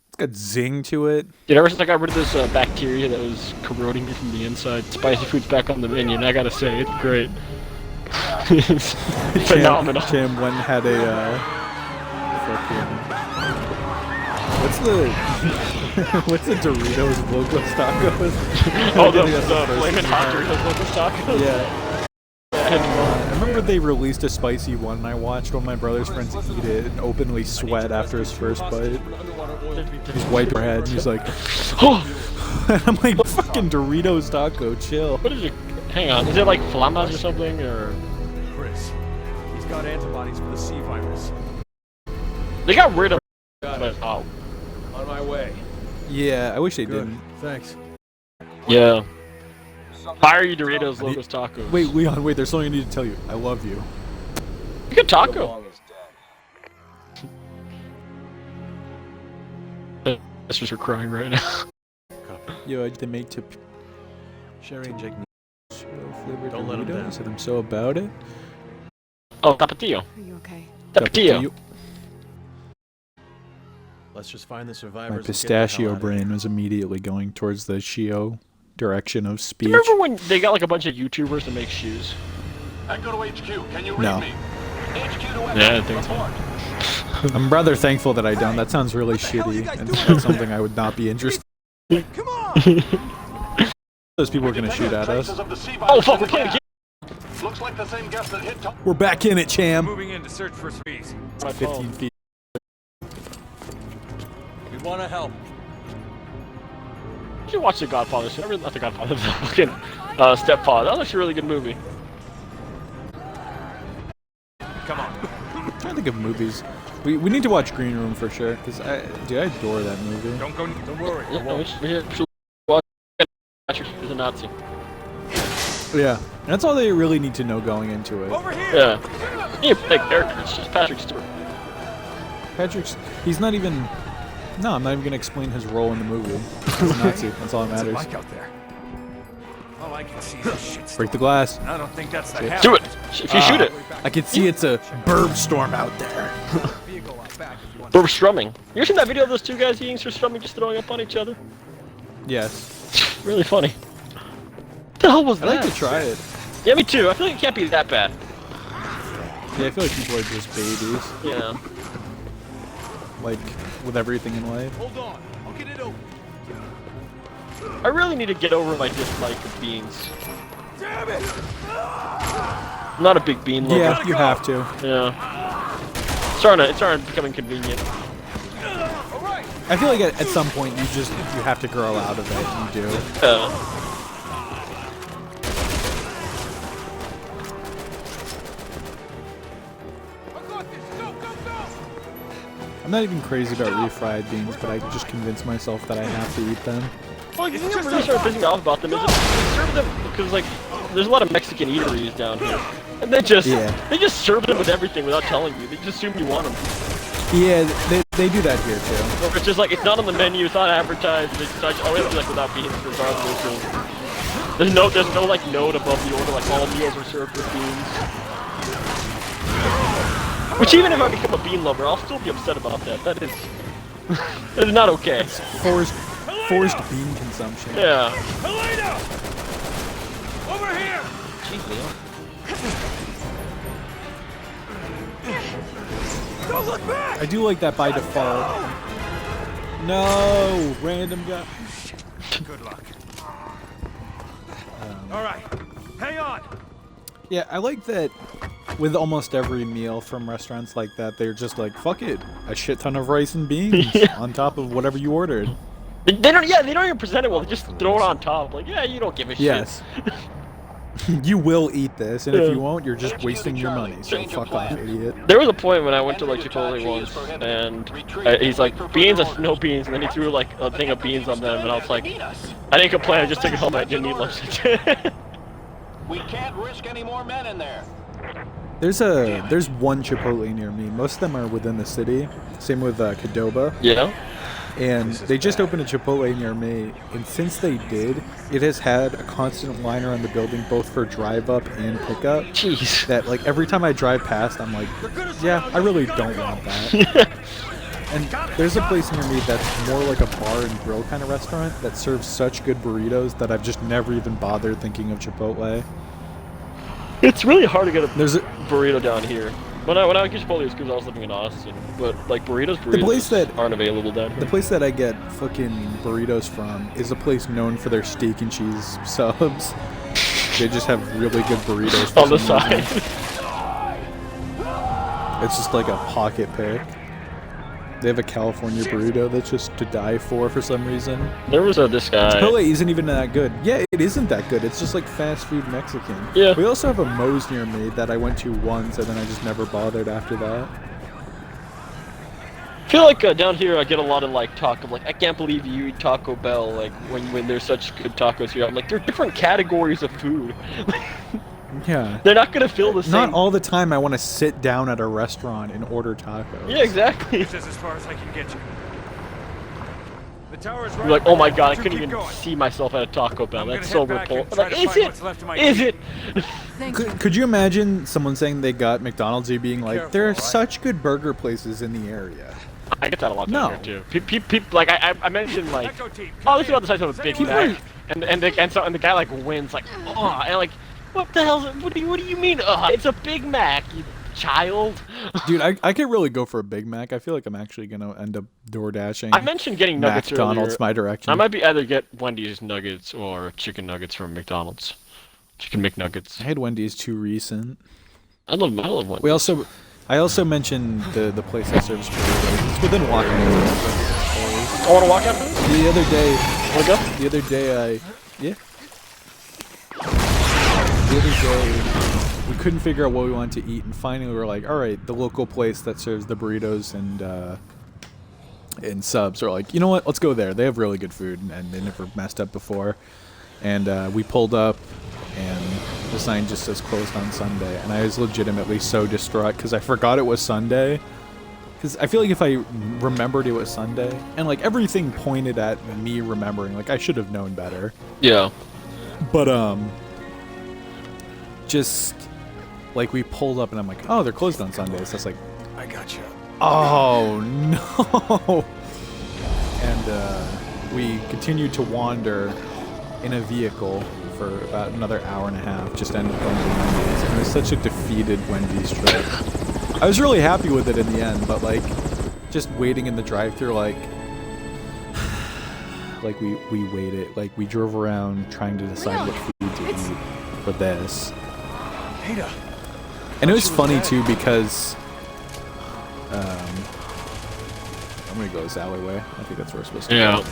It's got zing to it. Dude, ever since I got rid of this bacteria that was corroding me from the inside, spicy food's back on the menu, and I gotta say, it's great. It's phenomenal. Cham went and had a fucking... What's the Doritos Locos Tacos? Oh, the Flamin' Hot Doritos Locos Tacos? Yeah. I remember they released a spicy one, and I watched one of my brother's friends eat it and openly sweat after his first bite. He's wiping her head, and he's like, oh! And I'm like, fucking Doritos Taco, chill. What is it? Hang on, is it like flamas or something, or...? Chris, he's got antibodies for the C virus. They got rid of On my way. Yeah, I wish they didn't. Thanks. Yeah. Fire you Doritos Locos Tacos. Wait, Leon, wait, there's something I need to tell you. I love you. Good taco. That's just her crying right now. Yo, I did make to Sherry and Jake. flavored Don't let 'em down. Doritos, and I'm so about it. Oh, Tapatio. Are you okay? Tapatio. Let's just find the survivors. My and get the pistachio hell out of brain here. was immediately going towards the Shio direction of speech. Remember when they got like a bunch of YouTubers to make shoes? Echo to HQ. Can you read No. me? HQ to Echo. Yeah, I think so. Report. I'm rather thankful that I don't. That sounds really shitty, and that's something I would not be interested in. Come on! Those people are gonna shoot at us. Traces of the C Oh virus fuck, in we're playing the a game. gas. Looks like the same gas that hit We're back in it, Cham. Moving in to search for speed. My 15 phone. feet. We want to help. You should watch The Godfather. Not The Godfather, the fucking Stepfather. That was actually a really good movie. Come on. I'm trying to think of movies. We need to watch Green Room for sure, because I adore that movie. Don't go. Don't worry. I Yeah, won't. we should watch Patrick is a Nazi. Yeah, and that's all they really need to know going into it. Over here. Yeah. He ain't big character. It's just Patrick Stewart. He's not even... No, I'm not even going to explain his role in the movie. He's a Nazi, that's all that What's it matters. like out there? All I can see is this shit. Break the glass. I don't think that's the Shit. half. Do it. If you shoot it. I can see it's a burb storm out there. Burb strumming. You ever seen that video of those two guys eating strumming just throwing up on each other? Yes. Really funny. What the hell was I'd that? like to try it. Yeah, me too. I feel like it can't be that bad. Yeah, I feel like people are just babies. Yeah. Like, with everything in life. Hold on. I'll get it open. I really need to get over my dislike of beans. Damn it! I'm not a big bean lover. Yeah, you have to. Yeah. It's starting to becoming convenient. I feel like at some point you have to grow out of it. You do. I'm not even crazy about refried beans, but I just convince myself that I have to eat them. Well, the thing that really started pissing me off about them is that they serve them because like there's a lot of Mexican eateries down here, and they just serve them with everything without telling you. They just assume you want them. Yeah, they do that here too. Or it's just like it's not on the menu, it's not advertised. They decide, oh, we have to like without beans regardless. Of, there's no like note above the order like all meals are served with beans. Which even if I become a bean lover, I'll still be upset about that. That is not okay. Forced bean consumption. Yeah. Helena! Over here! Jeez, Leo. Don't look back! I do like that by default. No, random guy. Good luck. All right, hang on. Yeah, I like that with almost every meal from restaurants like that, they're just like, fuck it, a shit ton of rice and beans on top of whatever you ordered. They don't even present it well, they just throw it on top. Like, yeah, you don't give a shit. Yes. You will eat this, and if you won't, you're just wasting your money. So fuck off, idiot. There was a point when I went to like Chipotle once, and he's like, beans and no beans, and then he threw like a thing of beans on them, and I was like, I didn't complain, I just took it home, I didn't eat lunch. We can't risk any more men in there. There's one Chipotle near me. Most of them are within the city. Same with Qdoba. Yeah. And they just opened a Chipotle near me, and since they did, it has had a constant line around the building, both for drive up and pickup. Jeez. That like every time I drive past, I'm like, yeah, I really don't want that. And there's a place near me that's more like a bar and grill kind of restaurant that serves such good burritos that I've just never even bothered thinking of Chipotle. It's really hard to get a burrito down here. When I get Chipotle, it's because I was living in Austin. But like burritos aren't available down here. The place that I get fucking burritos from is a place known for their steak and cheese subs. They just have really good burritos on the side. It's just like a pocket pick. They have a California burrito that's just to die for some reason. There was this guy. Chipotle isn't even that good. Yeah, it isn't that good. It's just like fast food Mexican. Yeah. We also have a Moe's near me that I went to once, and then I just never bothered after that. I feel like down here I get a lot of like talk of like, I can't believe you eat Taco Bell, like when there's such good tacos here. I'm like, they're different categories of food. Yeah. They're not gonna feel the same. Not all the time I want to sit down at a restaurant and order tacos. Yeah, exactly. This is as far as I can get you. The tower's right. You're like, oh my god, I couldn't even see myself at a Taco Bell. That's so repulsive. Like, is it? Could you imagine someone saying they got McDonald's and being like, there are such good burger places in the area? I get that a lot down here too. People like I mentioned like, oh, this is about the size of a Big Mac, and the guy like wins like, oh, and like, what the hell? What do you mean? It's a Big Mac, you child. Dude, I could really go for a Big Mac. I feel like I'm actually gonna end up door dashing. I mentioned getting nuggets McDonald's earlier. my direction. I might be either get Wendy's nuggets or chicken nuggets from McDonald's. Chicken McNuggets. I had Wendy's too recent. I love Wendy's. I also mentioned the place that serves burritos. It's within walking distance. I want to walk after this? The other day. Wanna go? The other day The other day, we couldn't figure out what we wanted to eat, and finally we were like, all right, the local place that serves the burritos and subs are like, you know what, let's go there. They have really good food, and they never messed up before. And we pulled up, and the sign just says closed on Sunday, and I was legitimately so distraught because I forgot it was Sunday. Because I feel like if I remembered it was Sunday, and like everything pointed at me remembering, like I should have known better. Yeah. But just like we pulled up and I'm like, oh, they're closed on Sundays. That's like, I got you. oh no. And we continued to wander in a vehicle for about another hour and a half. Just ended up going to Wendy's, and it was such a defeated Wendy's trip. I was really happy with it in the end, but like just waiting in the drive-thru, like we waited, like we drove around trying to decide what food to eat for this. And it was funny too because I'm gonna go this alleyway. I think that's where we're supposed to go.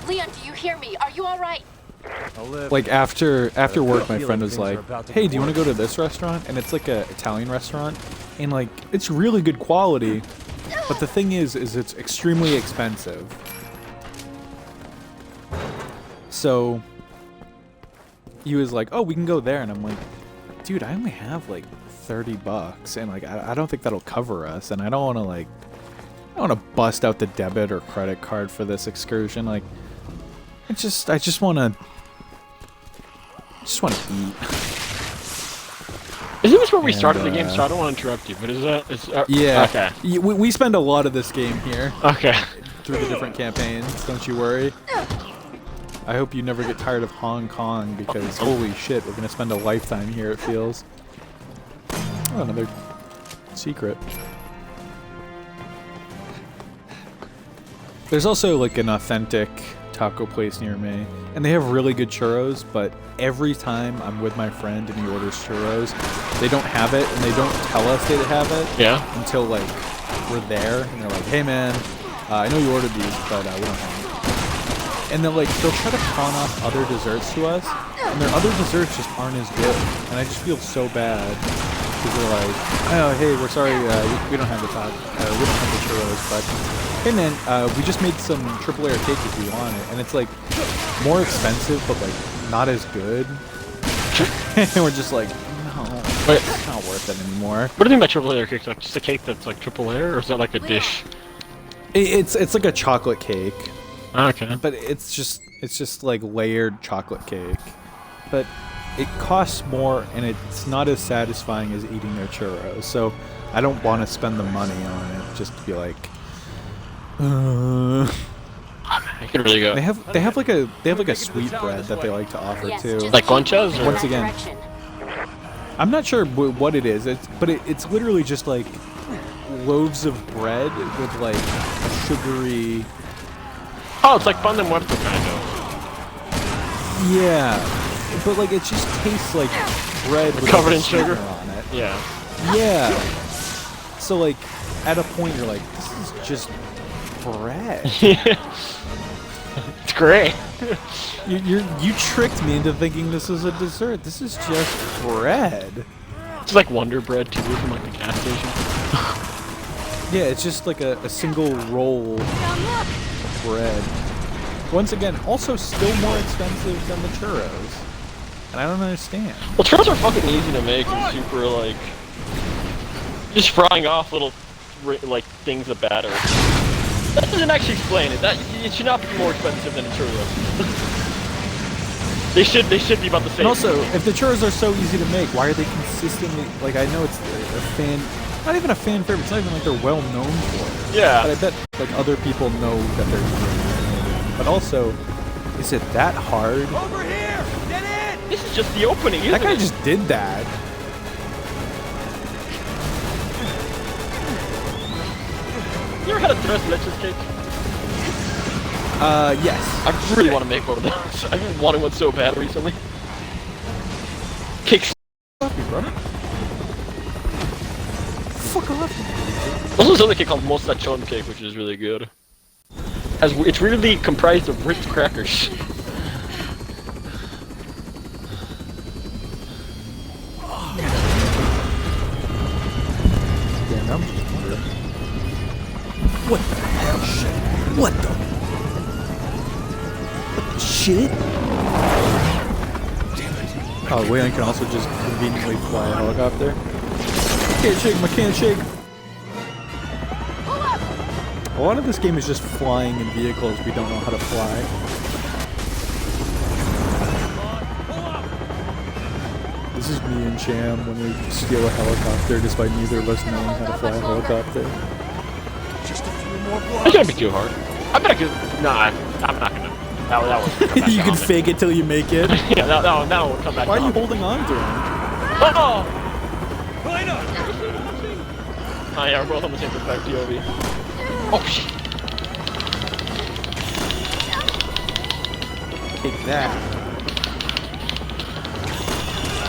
Leon, do you hear me? Are you all right? Like after work, my friend was like, "Hey, do you want to go to this restaurant?" And it's like a Italian restaurant, and like it's really good quality, but the thing is it's extremely expensive. So he was like, "Oh, we can go there," and I'm like, "Dude, I only have like $30, and like I don't think that'll cover us, and I don't want to bust out the debit or credit card for this excursion. Like, I just want to eat." Isn't this where we started the game? So I don't want to interrupt you, but yeah. Okay. We spend a lot of this game here. Okay. Through the different campaigns, don't you worry. I hope you never get tired of Hong Kong, because holy shit, we're gonna spend a lifetime here, it feels. Oh, another secret. There's also like an authentic taco place near me, and they have really good churros, but every time I'm with my friend and he orders churros, they don't have it, and they don't tell us they have it. Yeah. Until like we're there, and they're like, "Hey man, I know you ordered these, but we don't have them." And then like they'll try to pawn off other desserts to us, and their other desserts just aren't as good. And I just feel so bad because they're like, oh hey, we're sorry, we don't have the top, we don't have the churros, but hey man, we just made some triple layer cake if you want it, and it's like more expensive but like not as good. And we're just like, no, it's not worth it anymore. What do you mean by triple layer cake? Like just a cake that's like triple layer, or is that like a dish? It's like a chocolate cake. Okay. But it's just like layered chocolate cake. But it costs more and it's not as satisfying as eating their churros. So I don't want to spend the money on it just to be like I could really go. They have like a sweet bread that they like to offer too. Like conchas? Once again, I'm not sure what it is. But it's literally just like loaves of bread with like sugary. Oh, it's like pan de muerto kind of. Yeah, but like it just tastes like bread with covered like in sugar on it. Yeah. Yeah. So like at a point you're like, this is just bread. Yeah. It's great. You tricked me into thinking this is a dessert. This is just bread. It's like Wonder Bread too from like the gas station. Yeah, it's just like a single roll of bread. Once again, also still more expensive than the churros. And I don't understand. Well, churros are fucking easy to make and super like just frying off little like things of batter. That doesn't actually explain it. That it should not be more expensive than a churro. They should be about the same. And also, if the churros are so easy to make, why are they consistently like? I know it's a fan, not even a fan favorite. It's not even like they're well known for it. Yeah. But I bet like other people know that they're doing it. But also, is it that hard? Over here! Get in! This is just the opening, isn't That guy it? just did that. You ever had a tres leches cake? Yes. I really want to make one of those. I've been wanting one so bad recently. Cakes. Fuck off. Also, there's another cake called mostachon cake, which is really good. It's really comprised of Ritz crackers. Damn. What the hell? Shit. What the? Shit? Oh, Wayland can also just conveniently fly a helicopter. Can't shake, my can't shake. A lot of this game is just flying in vehicles we don't know how to fly. This is me and Cham when we steal a helicopter despite neither of us knowing how to fly a helicopter. Just a few more blocks. It's gonna be too hard. I bet I could. Nah, I'm not gonna. That was. You can fake it till you make it. Yeah, that will come back. Why are you holding on to him? Oh! Elena! Oh yeah, we're both on the same perspective, POV. Oh shit! Take that.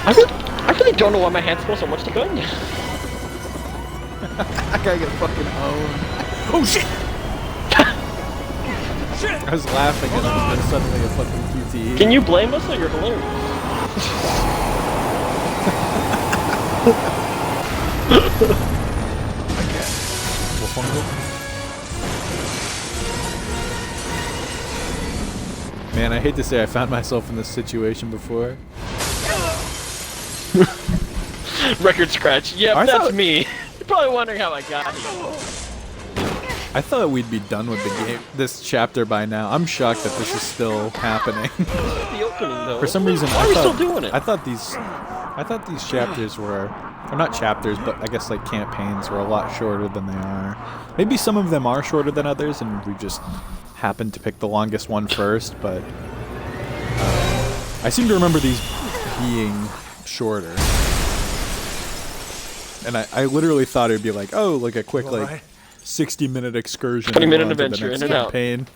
I really don't know why my hands smell so much to gun. I gotta get fucking owned. Oh shit! Shit! I was laughing and then suddenly a fucking QTE. Can you blame us or you're hilarious? Man, I hate to say I found myself in this situation before. Record scratch. Yep, I that's thought- me. You're probably wondering how I got here. I thought we'd be done with the game, this chapter by now. I'm shocked that this is still happening. The opening though. For some reason, why are we still doing it? I thought these chapters were, or not chapters, but I guess like campaigns were a lot shorter than they are. Maybe some of them are shorter than others, and we just happened to pick the longest one first. But I seem to remember these being shorter, and I literally thought it'd be like, oh, like a quick like 60-minute excursion, 20-minute on to the adventure, next in and out. campaign.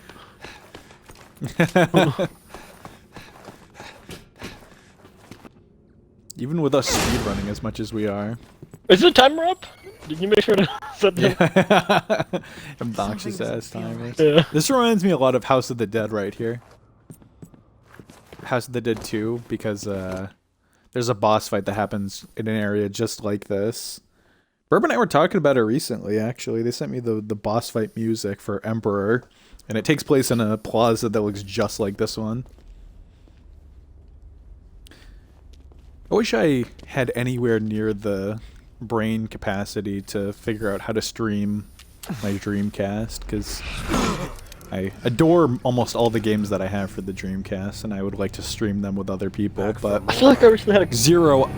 Even with us speedrunning as much as we are. Is the timer up? Did you make sure to set the... Yeah. Obnoxious ass timers. Yeah. This reminds me a lot of House of the Dead right here. House of the Dead 2, because there's a boss fight that happens in an area just like this. Burb and I were talking about it recently, actually. They sent me the boss fight music for Emperor, and it takes place in a plaza that looks just like this one. I wish I had anywhere near the brain capacity to figure out how to stream my Dreamcast, because I adore almost all the games that I have for the Dreamcast, and I would like to stream them with other people, but I feel like I recently had a... zero.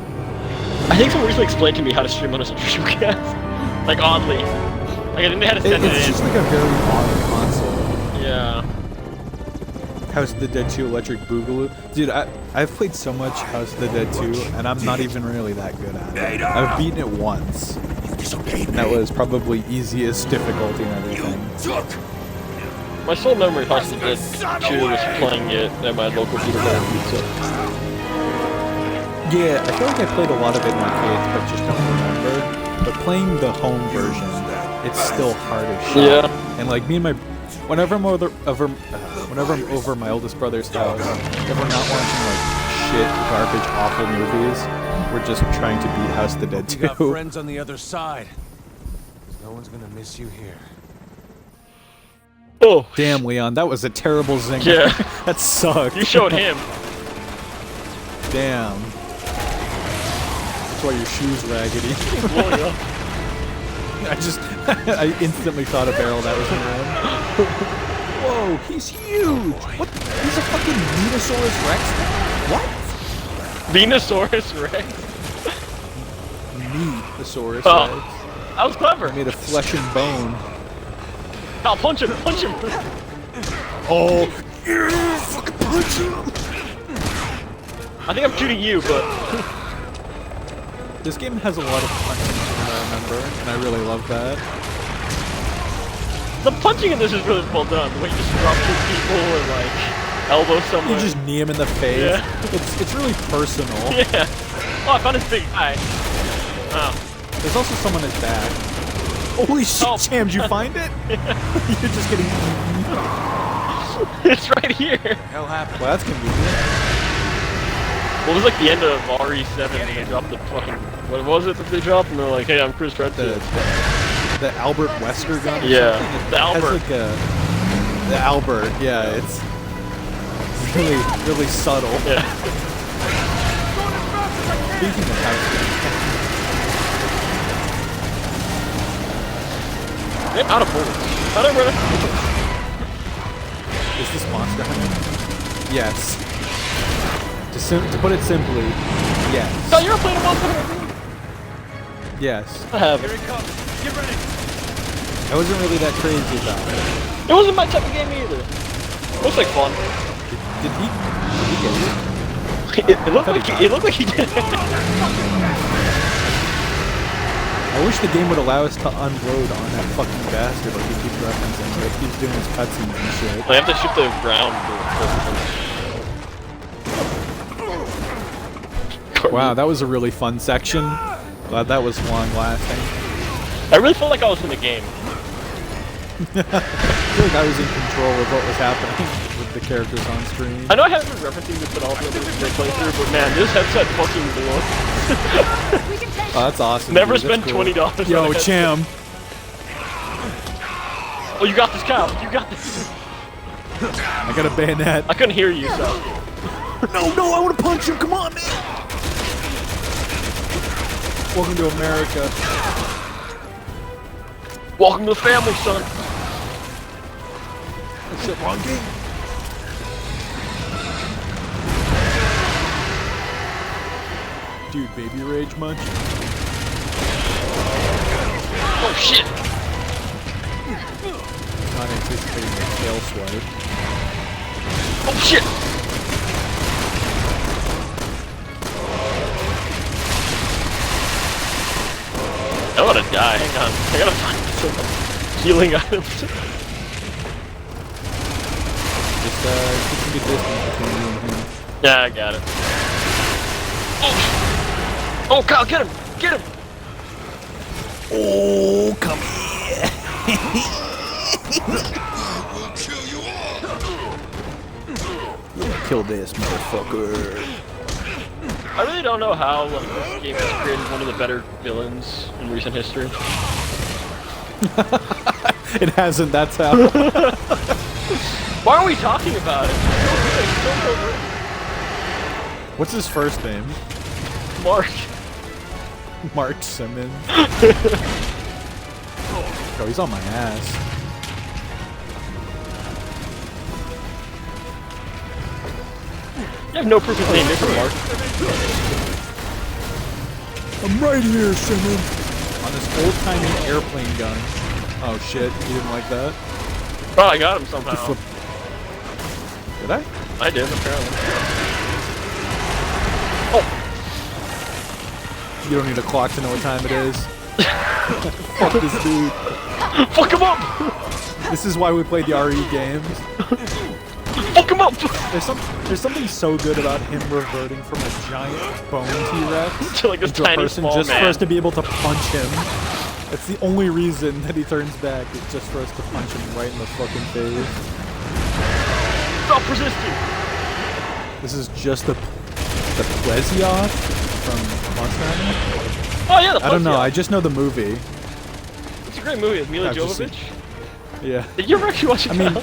I think someone recently explained to me how to stream on a Dreamcast. Like, oddly. Like, I think they had to send it in. It's just like a very odd console. Yeah. House of the Dead 2 Electric Boogaloo. Dude, I've played so much House of the Dead 2, and I'm not even really that good at it. I've beaten it once. And that was probably easiest difficulty and everything. My sole memory of House of the Dead 2 was playing it at my local theater pizza. Yeah, I feel like I played a lot of it in arcades, but just don't remember. But playing the home version, it's still hard as shit. Yeah. And like me and my... Whenever I'm over my oldest brother's house, if we're not watching like shit, garbage, awful movies, we're just trying to beat House of the Dead 2. You got friends on the other side. No one's gonna miss you here. Oh. Damn, Leon, that was a terrible zinger. Yeah. That sucked. You showed him. Damn. That's why your shoe's raggedy. I instantly thought a barrel that was around. Whoa, he's huge! What? He's a fucking Venusaurus Rex? What? Venusaurus Rex? Meatosaurus Rex. That was clever. Made of flesh and bone. Oh, punch him, punch him! Oh, yeah, fucking punch him! I think I'm shooting you, but... This game has a lot of punching from what I remember, and I really love that. The punching in this is really well done. The way you just drop kick people and like elbow someone. You just knee him in the face. Yeah. It's really personal. Yeah. Oh, I found this big guy. Oh. There's also someone at back. Holy shit, Oh. Cham, did you find it? You're just getting... It's right here. Hell happened. Well, that's convenient. Well, it was like the end of RE7 and they dropped the fucking... What was it that they dropped? And they're like, hey, I'm Chris Redfield. The Albert Wesker gun? Or Yeah, something? the Albert. Like the Albert, yeah, it's really, really subtle. Yeah. Speaking of house They're out of bullets. How did I run out? is this Monster Hunter? Yes. To put it simply, yes. No, you're not playing a Monster Hunter. Yes. I have. Here it comes. Get ready. I wasn't really that crazy about it. It wasn't my type of game either. It looks like fun. Did he get it? It looked like he did. I wish the game would allow us to unload on that fucking bastard like he keeps referencing. Like he keeps doing his cutscenes and shit. I have to shoot the ground. Wow, that was a really fun section. Glad that was long lasting. I really felt like I was in the game. I feel like I was in control of what was happening with the characters on screen. I know I haven't been referencing this at all the other playthrough, but man, this headset fucking blew. Oh, that's awesome. Never dude. spend That's cool. $20 Yo, on a headset. Cham. Oh, you got this, Kyle. You got this. I got a bayonet. I couldn't hear you, so. No, I want to punch him. Come on, man. Welcome to America. Welcome to the family, son. That's it, wrong game. Dude, baby rage much? Oh shit. Not anticipating a tail swipe. Oh shit. I wanna die. Hang on. I gotta find some healing items. Just keep some good distance between you and him. Yeah, I got it. Oh! Oh, Kyle, get him! Get him! Oh, come here. Kill this motherfucker. I really don't know how like, this game has created one of the better villains in recent history. It hasn't, that's how. Why are we talking about it? It's so good. What's his first name? Mark. Mark Simmons. Oh, he's on my ass. You have no proof his name is Mark. I'm right here, Simmons. On this old-timey airplane gun. Oh shit, you didn't like that? Oh, I got him somehow. Did I? I did, apparently. Oh! You don't need a clock to know what time it is. Fuck this dude. Fuck him up! This is why we play the RE games. Fuck him up! There's something so good about him reverting from a giant bone T-Rex to like this into tiny a person small just man. for us to be able to punch him. That's the only reason that he turns back, is just for us to punch him right in the fucking face. Stop resisting! This is just the Plesioth from Monster. Oh yeah, the I don't know, Plesioth. I just know the movie. It's a great movie with Mila I've just Jovovich. Yeah. Did you ever actually watch it? I mean, no.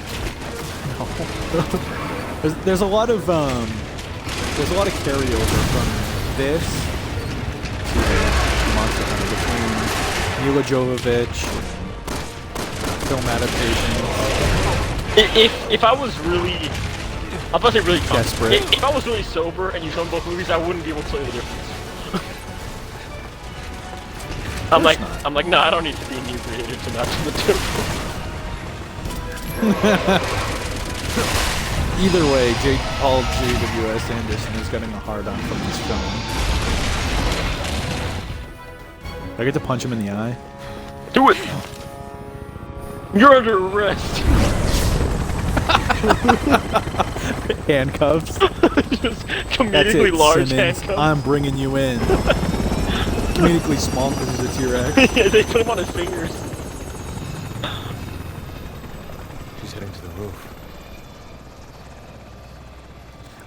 there's a lot of carryover from this to Monster Hunter between Mila Jovovich, film adaptation. If I was really, I'm about to say really Desperate. If I was really sober and you showed both movies, I wouldn't be able to tell you the difference. I'm like, no, I don't need to be inebriated to match the difference. Either way, Paul J.W.S. Anderson is getting a hard-on from this film. Do I get to punch him in the eye? Do it! You're under arrest! Handcuffs. Just comedically large Simmons. handcuffs. I'm bringing you in. Comedically small because he's a T-Rex. Yeah, they put him on his fingers. She's heading to the roof.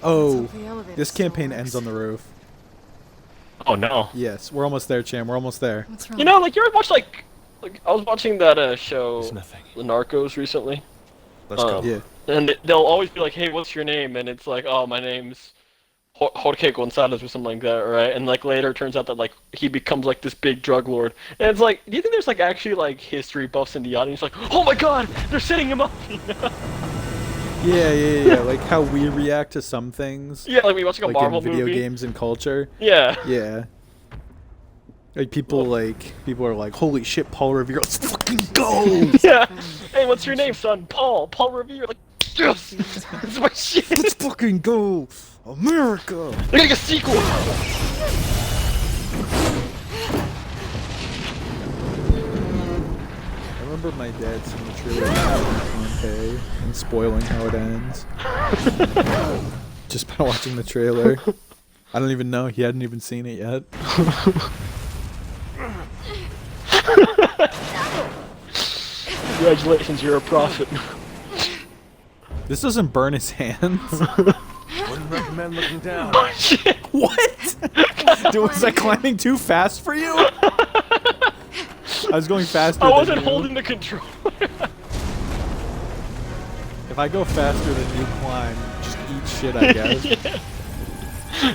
Oh, this campaign ends on the roof. Oh no. Yes, we're almost there, Cham. We're almost there. What's wrong? You know, like you ever watch like I was watching that show, It's nothing. The Narcos, recently. Let's go. Yeah. And they'll always be like, "Hey, what's your name?" And it's like, "Oh, my name's Jorge Gonzalez" or something like that, right? And like later, it turns out that like he becomes like this big drug lord. And it's like, do you think there's like actually like history buffs in the audience? Like, oh my God, they're setting him up. You know? Yeah. Like how we react to some things. Yeah, like we watch like a Marvel in video movie. games and culture. Yeah. Yeah. Like people are like, holy shit, Paul Revere, let's fucking go! Yeah. Hey, what's your name, son? Paul. Paul Revere. Like, yes, that's my shit. Let's fucking go, America! They're getting a sequel. I remember my dad seeing the trailer of Pompeii and spoiling how it ends. Just by watching the trailer. I don't even know, he hadn't even seen it yet. Congratulations, you're a prophet. This doesn't burn his hands. Wouldn't recommend looking down. Oh shit. What? Dude, was I climbing too fast for you? I was going faster I than wasn't you. holding the controller. If I go faster than you climb, just eat shit, I guess.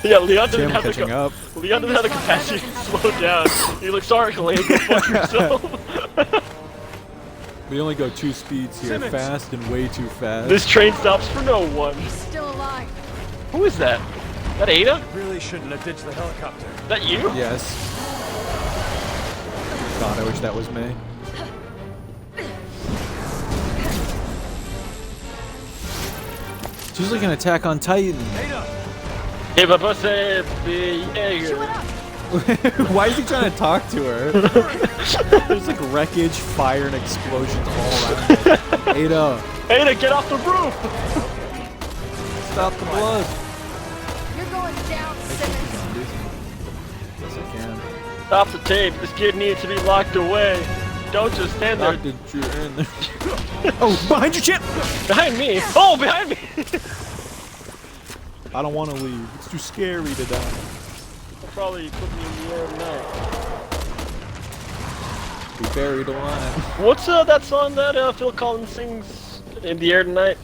Yeah, Leon doesn't Cham have catching the up. Leon doesn't have the capacity to slow down. You're like, sorry, Kalei, go fuck yourself. We only go 2 speeds here, Simmons. fast and way too fast. This train stops for no one. He's still alive. Who is that? That Ada? Really shouldn't have ditched the helicopter. That you? Yes. God, I wish that was me. She's like an Attack on Titan. Hey, Papa said, yeah. Why is he trying to talk to her? There's like wreckage, fire, and explosions all around it. Ada, Ada, get off the roof! stop the blood. You're going down, Simmons. Yes, I can. Stop the tape. This kid needs to be locked away. Don't just stand there. Oh, behind you, Cham! Behind me. Oh, behind me. I don't want to leave. It's too scary to die. They'll probably put me in the air tonight. Be buried alive. What's that song that Phil Collins sings in the air tonight?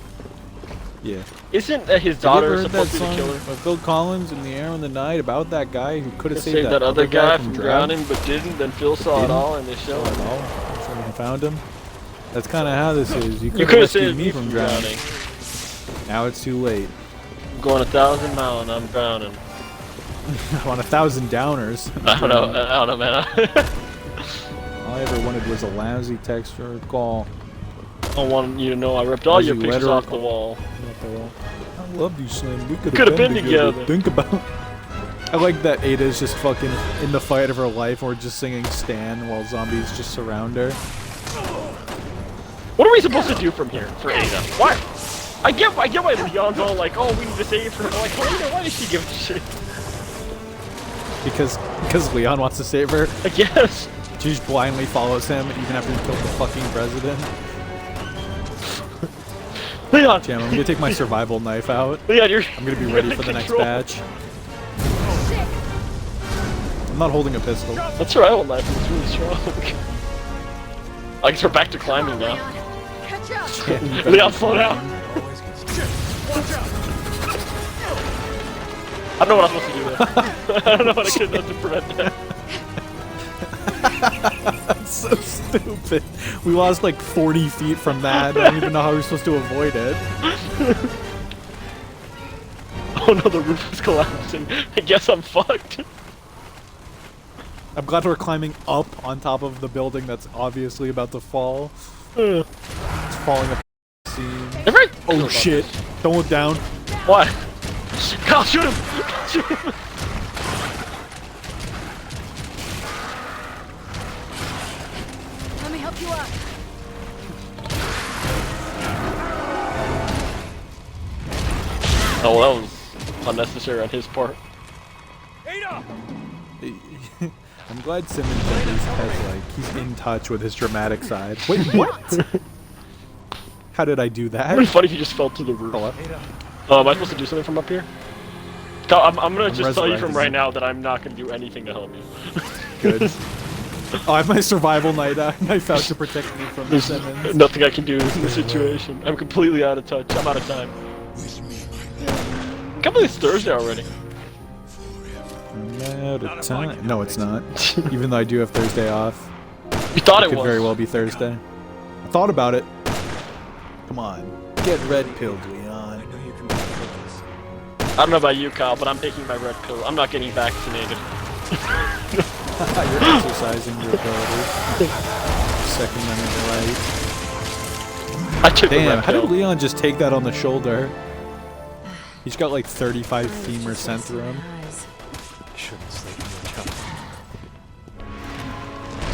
Yeah. Isn't his Have you daughter ever heard supposed that to be the song killer? by Phil Collins in the air in the night about that guy who could have saved Saved that other guy from drowning, but didn't. Then Phil saw it all, and they showed him. No, someone found him. That's kind of how this is. You You could have saved rescued me from drowning. Now it's too late. I'm going 1,000 miles and I'm drowning. I'm on 1,000 downers. I don't know, man. All I ever wanted was a lousy text or a call. I want you to know I ripped all your pictures letter- off the wall. I love you, Slim. We could Could've have been been together. Think about. I like that Ada's just fucking in the fight of her life, or just singing Stan while zombies just surround her. What are we supposed to do from here for Ada? Why? I get why Leon's all like, oh, we need to save her. I'm like, well, Ada, why does she give a shit? Because Leon wants to save her. I guess. She just blindly follows him even after he killed the fucking president. Leon! Damn, I'm gonna take my survival knife out. Leon, I'm gonna be ready for the next batch. I'm not holding a pistol. That's survival knife. It's really strong. I guess we're back to climbing now. Catch up. Leon, slow down. I don't know what I'm supposed to do there. I don't know what I could have done to prevent that. That's so stupid. We lost like 40 feet from that. I don't even know how we're supposed to avoid it. Oh no, the roof is collapsing. I guess I'm fucked. I'm glad we're climbing up on top of the building that's obviously about to fall. It's falling apart. Oh shit. Don't look down. What? Kyle, shoot him! Shoot him! Let me help you up. Oh, well, that was unnecessary on his part. Ada! I'm glad Simmons at least has like he's in touch with his dramatic side. Wait, what? How did I do It would be that? funny if you just fell to the roof. Oh, am I supposed to do something from up here? Kyle, I'm gonna just tell you from right now that I'm not gonna do anything to help you. Good. Oh, I have my survival knife out to protect me from the There's Simmons. nothing I can do in this situation. I'm completely out of touch. I'm out of time. I can't believe it's Thursday already. I'm out of time. No, it's not. Even though I do have Thursday off. You thought it Could was. very well be Thursday. I thought about it. Come on. Get red pilled, Leon. I don't know about you, Kyle, but I'm taking my red pill. I'm not getting vaccinated. You're exercising your abilities. Second Amendment right. I took the Damn, red how pill. did Leon just take that on the shoulder? He's got like 35 femur sent through him. Shouldn't sleep in your Cham.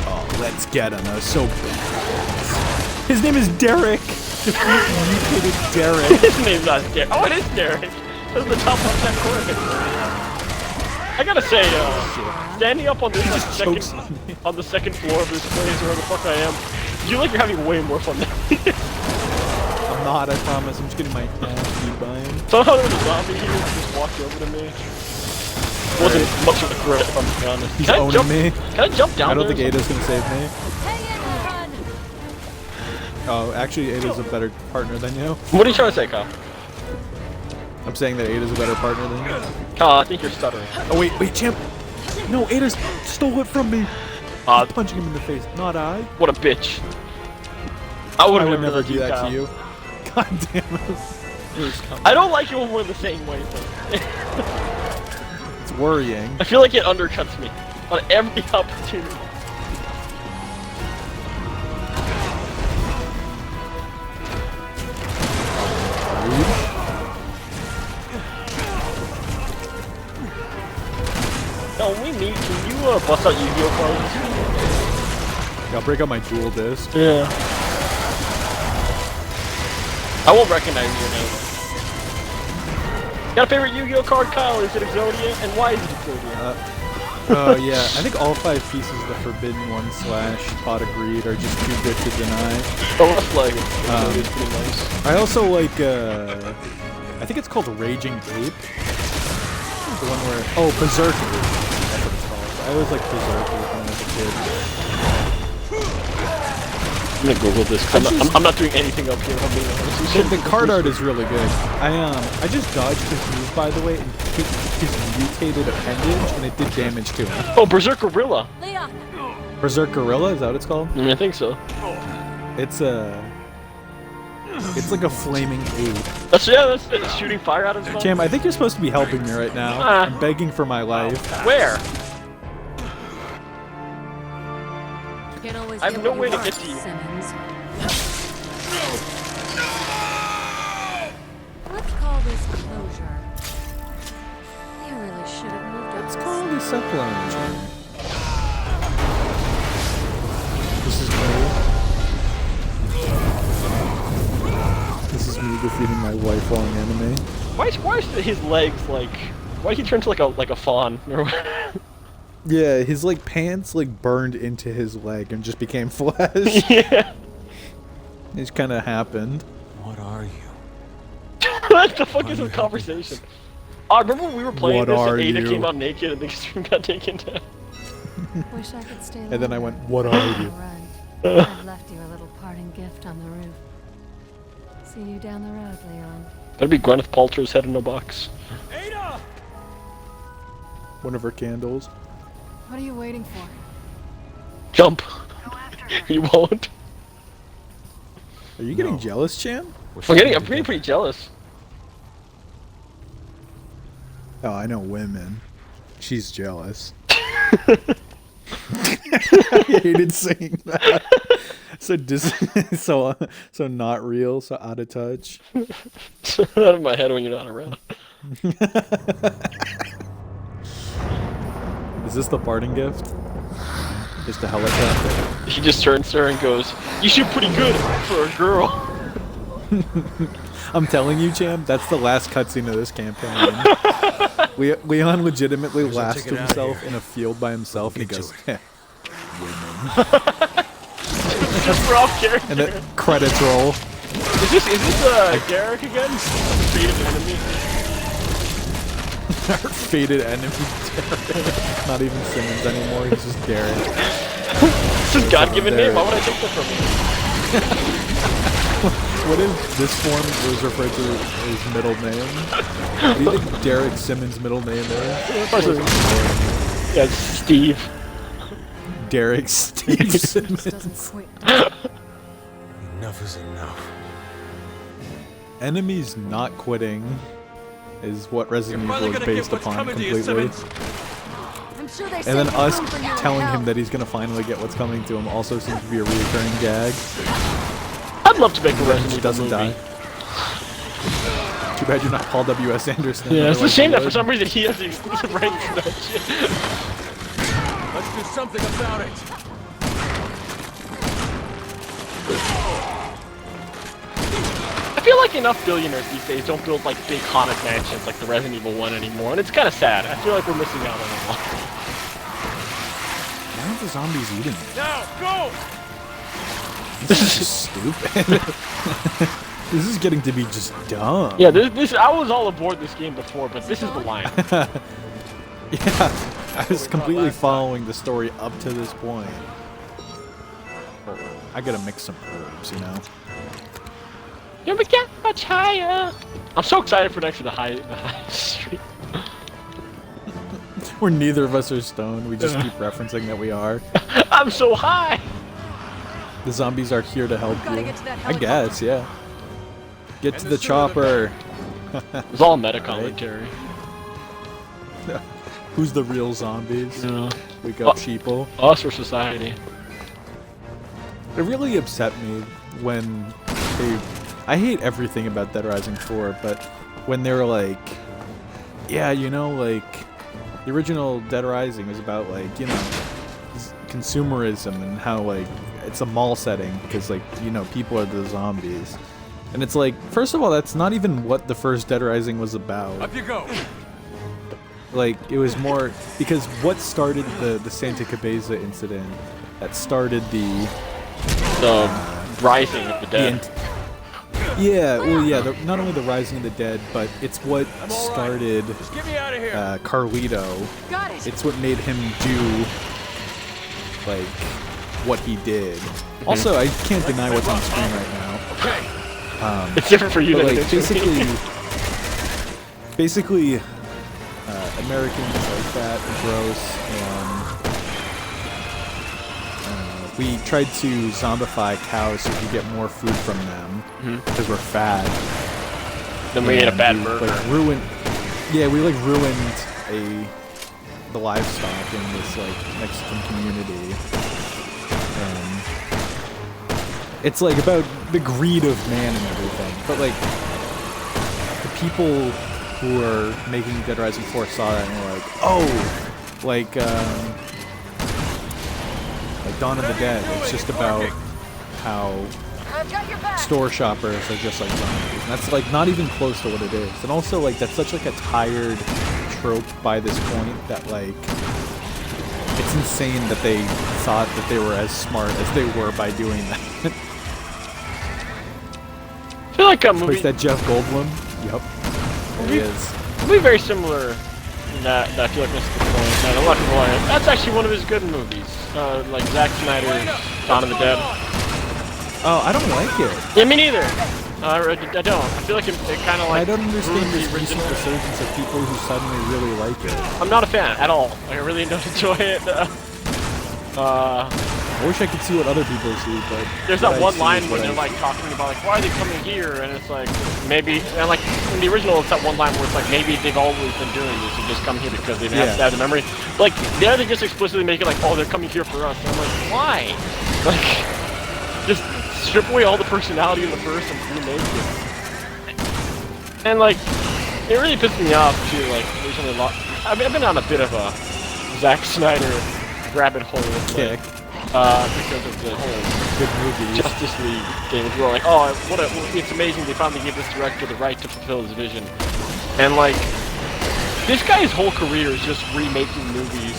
Oh, let's get him. That was so bad. His name is Derek. Mutated Derek. His name's not Derek. Oh, it is Derek. That's the top left-hand corner. I gotta say, standing up on this like, on the second floor of this place, or where the fuck I am, you like you're having way more fun than me. I'm not, I promise. I'm just getting my ass beat by him. Somehow there was a zombie here who just walked over to me. Wasn't much of a threat, if I'm being honest. He's Can I owning jump, me. Can I jump down I don't there think or Ada's gonna save me. Hang in there, run. Oh, actually, Ada's a better partner than you. something? What are you trying to say, Kyle? I'm saying that Ada's a better partner than you. Kyle, I think you're stuttering. Oh, wait, Champ. No, Ada stole it from me. Uh, Punching him in the face. Not I. What a bitch. I would I have would never done do that Kyle. to you. God damn it. I don't like it when we're the same wavelength. It's worrying. I feel like it undercuts me on every opportunity. Now, when we meet, can you bust out Yu-Gi-Oh cards? I'll break out my dual disc. Yeah. I won't recognize your name. Got a favorite Yu-Gi-Oh card, Kyle? Is it Exodia? And why is it Exodia? Oh yeah, I think all 5 pieces of the Forbidden One / Pot of Greed are just too good to deny. The left leg is pretty nice. I also like, I think it's called Raging Ape. The one where, oh, Berserker. That's what it's called. I always liked Berserker when I was a kid. I'm gonna Google this. 'Cause I'm not doing anything up here. I'm being honest. The card art is really good. I just dodged his move, by the way, and hit his mutated appendage, and it did damage to him. Oh, Berserk Gorilla. Leon! Berserk Gorilla, is that what it's called? I think so. It's like a flaming ape. That's it. It's shooting fire out of his mouth. Cham, I think you're supposed to be helping me right now. I'm begging for my life. Where? Can't always I have get no what way to want, get to you. Simmons. Let's call this closure. You really should have moved up. Let's call this a plunge. This is me. This is me defeating my lifelong enemy. Why is his legs like? Why did he turn to like a fawn? Yeah, his like pants like burned into his leg and just became flesh. Yeah. It just kind of happened. What are you? What the fuck is this conversation? Oh, I remember when we were playing What this are and Ada you? came out naked and the stream got taken down. Wish I could stay And then I longer. went, what are you? Run. I've left you a little parting gift on the roof. See you down the road, Leon. That'd be Gwyneth Paltrow's head in a box. Ada! One of her candles. What are you waiting for? Jump. You won't. Are you getting jealous, Cham? I'm getting pretty jealous. Oh, I know women. She's jealous. I hated saying that. So not real, so out of touch. Out of my head when you're not around. Is this the parting gift? Just a helicopter? He just turns to her and goes, "You shoot pretty good for a girl." I'm telling you, Cham, that's the last cutscene of this campaign. Leon legitimately laughs to himself in a field by himself, and he goes, "Heh, Just for off character. and then credits roll. Is this Garrick again? Faded enemy. Our faded enemy. Not even Simmons anymore, he's just Garrett. This is God-given name. Why would I take that from him? What if this form was referred to as middle name? What do you think Derek Simmons' middle name is? Yeah, it's Steve. Derek Steve Simmons. Doesn't quit. Enough is enough. Enemies not quitting is what Resident You're Evil finally is gonna based get what's upon coming to you, completely. Simmons. I'm sure they And then saved us room for you in telling hell. him that he's gonna finally get what's coming to him also seems to be a reoccurring gag. I'd love to make a He Resident Evil doesn't movie. die. Too bad you're not Paul W.S. Anderson. Yeah, it's a Otherwise shame you that for would. some reason he has the exclusive rights to that shit. Let's do something about it. I feel like enough billionaires these days don't build like big haunted mansions like the Resident Evil 1 anymore, and it's kind of sad. I feel like we're missing out on a lot. Why aren't the zombies eating me? Now, go! This is just stupid. This is getting to be just dumb. Yeah, this I was all aboard this game before, but this is the line. Yeah, I was completely following the story up to this point. I gotta mix some herbs, you know? You we get much higher. I'm so excited for next to the high street. Where neither of us are stoned, we just keep referencing that we are. I'm so high. The zombies are here to help Gotta you. get to that I helicopter. guess, yeah. Get to And the the sooner the chopper. It's all meta commentary. Who's the real zombies? Yeah. Wake up, sheeple. Us or society. It really upset me when they... I hate everything about Dead Rising 4, but when they were like... Yeah, you know, like... The original Dead Rising was about, like, you know... consumerism and how, like... It's a mall setting, because, like, you know, people are the zombies. And it's like, first of all, that's not even what the first Dead Rising was about. Up you go. Like, it was more because what started the Santa Cabeza incident that started the rising of the dead. Not only the rising of the dead, but it's what started Carlito. It's what made him do like what he did. Also, I can't deny what's on screen right now. It's different for you. But like, basically, Americans are fat and gross, and we tried to zombify cows so we could get more food from them because we're fat. Then we ate a bad burger. Like, ruined the livestock in this like Mexican community. It's like about the greed of man and everything, but like the people who are making Dead Rising 4 saw that and were like, oh, like Dawn of the Dead. It's just about how store shoppers are just like zombies, and that's like not even close to what it is. And also like that's such like a tired trope by this point that like it's insane that they thought that they were as smart as they were by doing that. I feel like a movie that Jeff Goldblum. Yep. There he is. Movie very similar in that I feel like Mr. Point. And a lot of people are like, that's actually one of his good movies. Like Zack Snyder's Dawn of the Dead. Oh, I don't like it. Yeah, me neither. I don't. I feel like it kind of like. I don't understand this recent resurgence of people who suddenly really like it. I'm not a fan at all. Like, I really don't enjoy it. I wish I could see what other people see, but there's that one line when they're like talking about like, why are they coming here? And it's like maybe, and like in the original, it's that one line where it's like maybe they've always been doing this and just come here because they've had the memory. Like there, they just explicitly make it like, oh, they're coming here for us. And I'm like, why? Like, just strip away all the personality in the first and remake it. And like, it really pissed me off too. Like recently, I've been on a bit of a Zack Snyder rabbit hole kick. Because of the whole good movie Justice League thing. We were like, oh, it's amazing they finally gave this director the right to fulfill his vision. And like, this guy's whole career is just remaking movies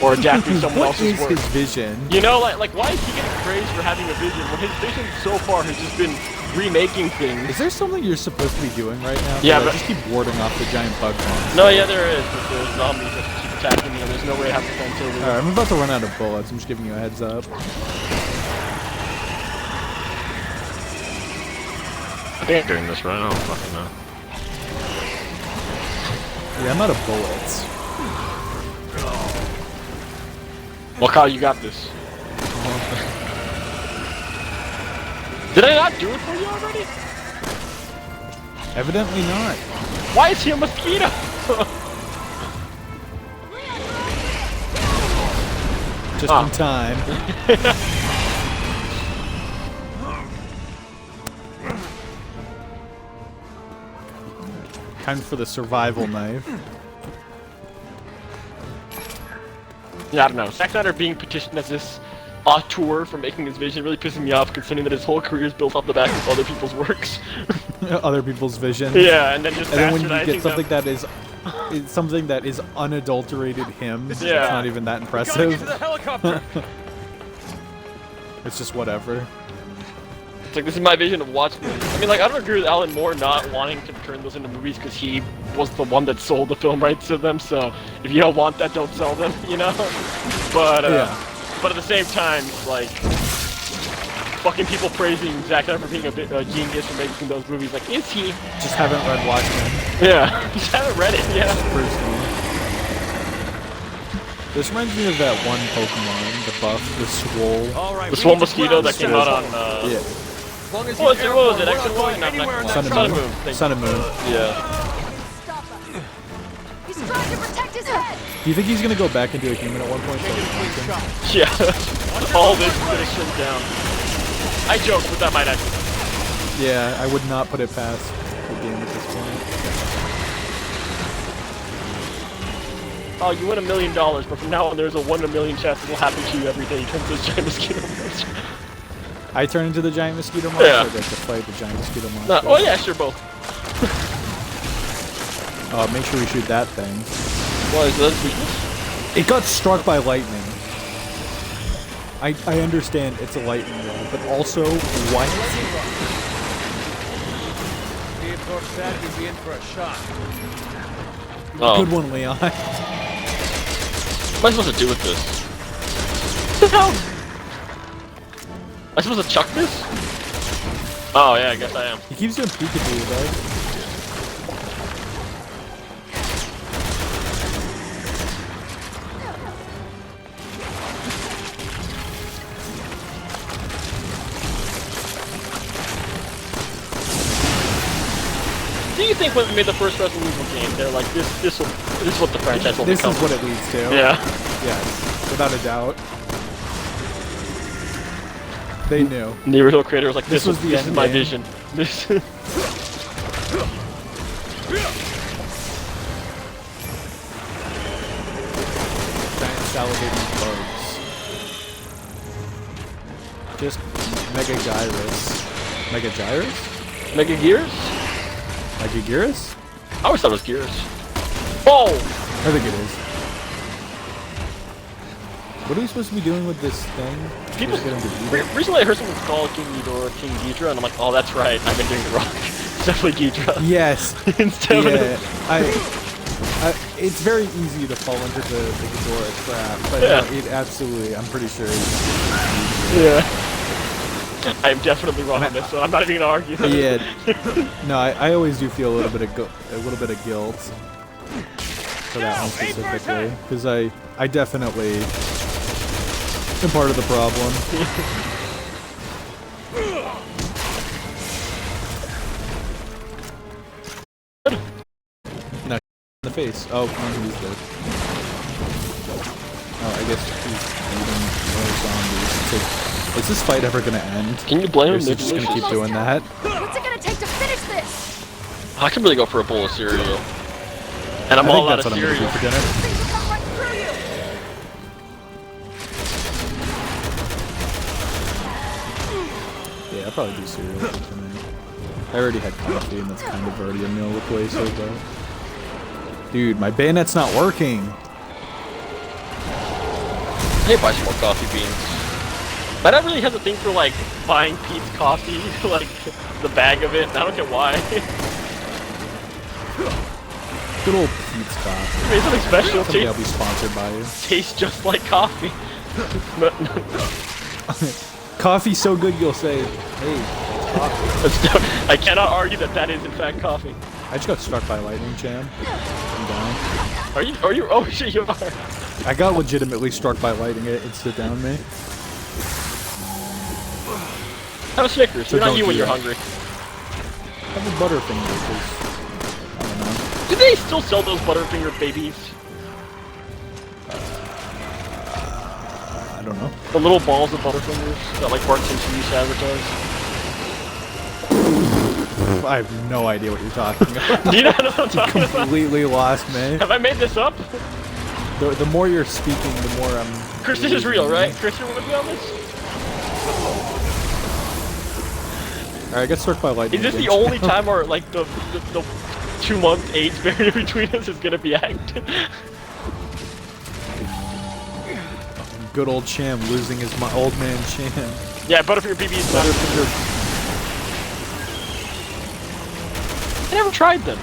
or adapting someone else's work. What is his vision? You know, like why is he getting praised for having a vision when his vision so far has just been remaking things? Is there something you're supposed to be doing right now? Yeah, but I just keep warding off the giant bug monster. No, yeah, there is. But there's zombies that keep attacking me, and there's no way I have to fend over. Alright, I'm about to run out of bullets. I'm just giving you a heads up. I think I'm doing this right. I don't fucking know. Yeah, I'm out of bullets. Well, Kyle, you got this. Did I not do it for you already? Evidently not. Why is he a mosquito? Just in time. Time for the survival knife. Yeah, I don't know. Zack Snyder being petitioned as this auteur for making his vision really pissing me off, considering that his whole career is built off the back of other people's works. Other people's vision. Yeah, and then just and then when you get something that is something that is unadulterated him, it's not even that impressive. Get to the helicopter. It's just whatever. It's like, this is my vision of Watchmen. I mean, like, I don't agree with Alan Moore not wanting to turn those into movies because he was the one that sold the film rights to them, so if you don't want that, don't sell them, you know? But, but at the same time, like, fucking people praising Zack Snyder for being a genius for making those movies, like, is he? Just haven't read Watchmen. Yeah, just haven't read it, yeah. This reminds me of that one Pokemon, the buff, the Swole. Right, the Swole Mosquito that came out on, yeah. What was it? X and Y? Sun and Moon. Sun and Moon. Yeah. He's trying to protect his head. Do you think he's gonna go back into a human at one point? Yeah. All this is gonna shut down. I joked, but that might actually. Yeah, I would not put it past the game at this point. Oh, you win $1 million, but from now on there's a 1 in a million chance it will happen to you every day. You turn into this giant mosquito monster. I turn into the giant mosquito monster, yeah. Or to fight the giant mosquito monster? No, oh yeah, sure, both. Make sure we shoot that thing. Why is that weakness? It got struck by lightning. I understand it's a lightning rod, but also what? Theodore said he'd be in for a shot. Oh. Good one, Leon. What am I supposed to do with this? What the hell? Am I supposed to chuck this? Oh yeah, I guess I am. He keeps doing peekaboo, right? Do you think when we made the first Resident Evil game, they're like, this is what the franchise will This become? is what it leads to. Yeah. Yes, without a doubt. They knew. And the original creator was like, This was the this end is my game. vision. This. Giant salivating bugs. Just Mega Gyrus. Mega Gyrus? Mega Gears? Mega Gyrus? I always thought it was Gears. Oh! I think it is. What are we supposed to be doing with this thing? People, Just get him to eat it? recently I heard someone call King Ghidorah King Ghidra, and I'm like, oh, that's right, I've been doing it wrong. It's definitely Ghidra. Yes. Instead Yeah. It's very easy to fall into the Ghidorah trap, but Yeah. no, it absolutely, I'm pretty sure Yeah. I'm definitely wrong on this, so I'm not even gonna argue. Yeah. No, I always do feel a little bit of guilt for that one specifically, because I definitely am part of the problem. No, in the face. Oh, no, he's dead. Oh, I guess he's eating more zombies. It's like, is this fight ever gonna end? Can you blame Or him? is it just gonna keep doing that? What's it gonna take to finish this? I can really go for a bowl of cereal. And I'm I all think out that's of what I'm gonna cereal. do for dinner. Things will come right through you. Yeah, I'll probably do cereal for tonight. I already had coffee, and that's kind of already a meal replacer, but... Dude, my bayonet's not working! I need to buy some more coffee beans. I don't really have a thing for, like, buying Pete's coffee, like, the bag of it, and I don't get why. Good old Pete's coffee. Made something special. Someday I'll be sponsored by you. Tastes just like coffee. Coffee's so good you'll say, hey, it's coffee. I cannot argue that that is in fact coffee. I just got struck by lightning, Cham. I'm down. Are you? Oh shit, you are. I got legitimately struck by lightning. It stood down me. Have a Snickers. You're not don't you when do you're that. hungry. Have a Butterfinger, because... I don't know. Do they still sell those Butterfinger babies? I don't know. The little balls of Butterfingers that like Bart Simpson used to advertise? I have no idea what you're talking about. Do you not know what I'm talking about? Completely lost me. Have I made this up? The more you're speaking, the more I'm... Chris, this is real, right? Chris, you're with me on this? Alright, I got struck by lightning. Is this the again. only time our, like, the 2-month age barrier between us is gonna be active? Good old Cham losing his old man Cham. Yeah, Butterfinger BB is not. Butterfinger. I never tried them.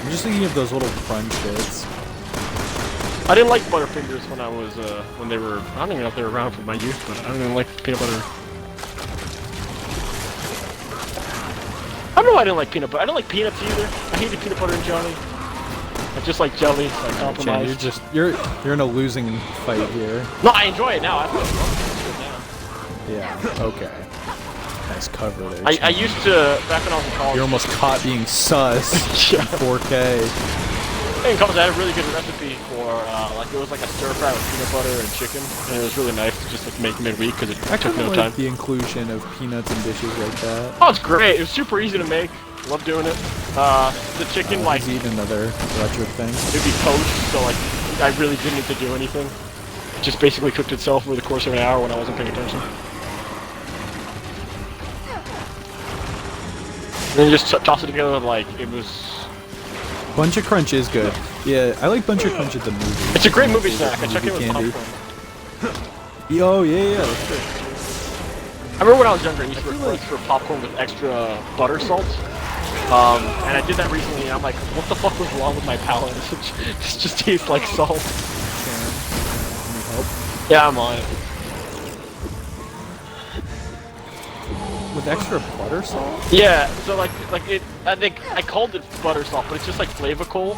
I'm just thinking of those little crunch bits. I didn't like Butterfingers when I was, when they were, I don't even know if they were around for my youth, but I don't even like peanut butter. I don't know why I didn't like peanut butter. I don't like peanuts either. I hated peanut butter and jelly. I just like jelly, so I Cham, compromised. you're in a losing fight here. No, I enjoy it now. I love it now. Yeah, okay. Nice cover there. I Cham. used to, back when I was in college. You're almost caught being sus Yeah. in 4K. In college, I had a really good recipe for, like, it was like a stir fry with peanut butter and chicken, and it was really nice to just like make midweek because it I took kind of no like time. the inclusion of peanuts in dishes like that. Oh, it's great. It was super easy to make. Love doing it. The chicken, like, Eat another electric thing. it'd be poached, so like, I really didn't need to do anything. It just basically cooked itself over the course of an hour when I wasn't paying attention. And then you just toss it together with, like, it was Bunch of Crunch is good. Yeah, I like Bunch of Crunch at the movie. It's a great movie snack. I check it with candy. popcorn. Oh yeah, that's good. I remember when I was younger, I used to request for popcorn with extra butter salt. And I did that recently, and I'm like, what the fuck was wrong with my palate? This just tastes like salt. Any help? Yeah, I'm on it. With extra butter salt? Yeah, so like it. I think I called it butter salt, but it's just like Flavacol,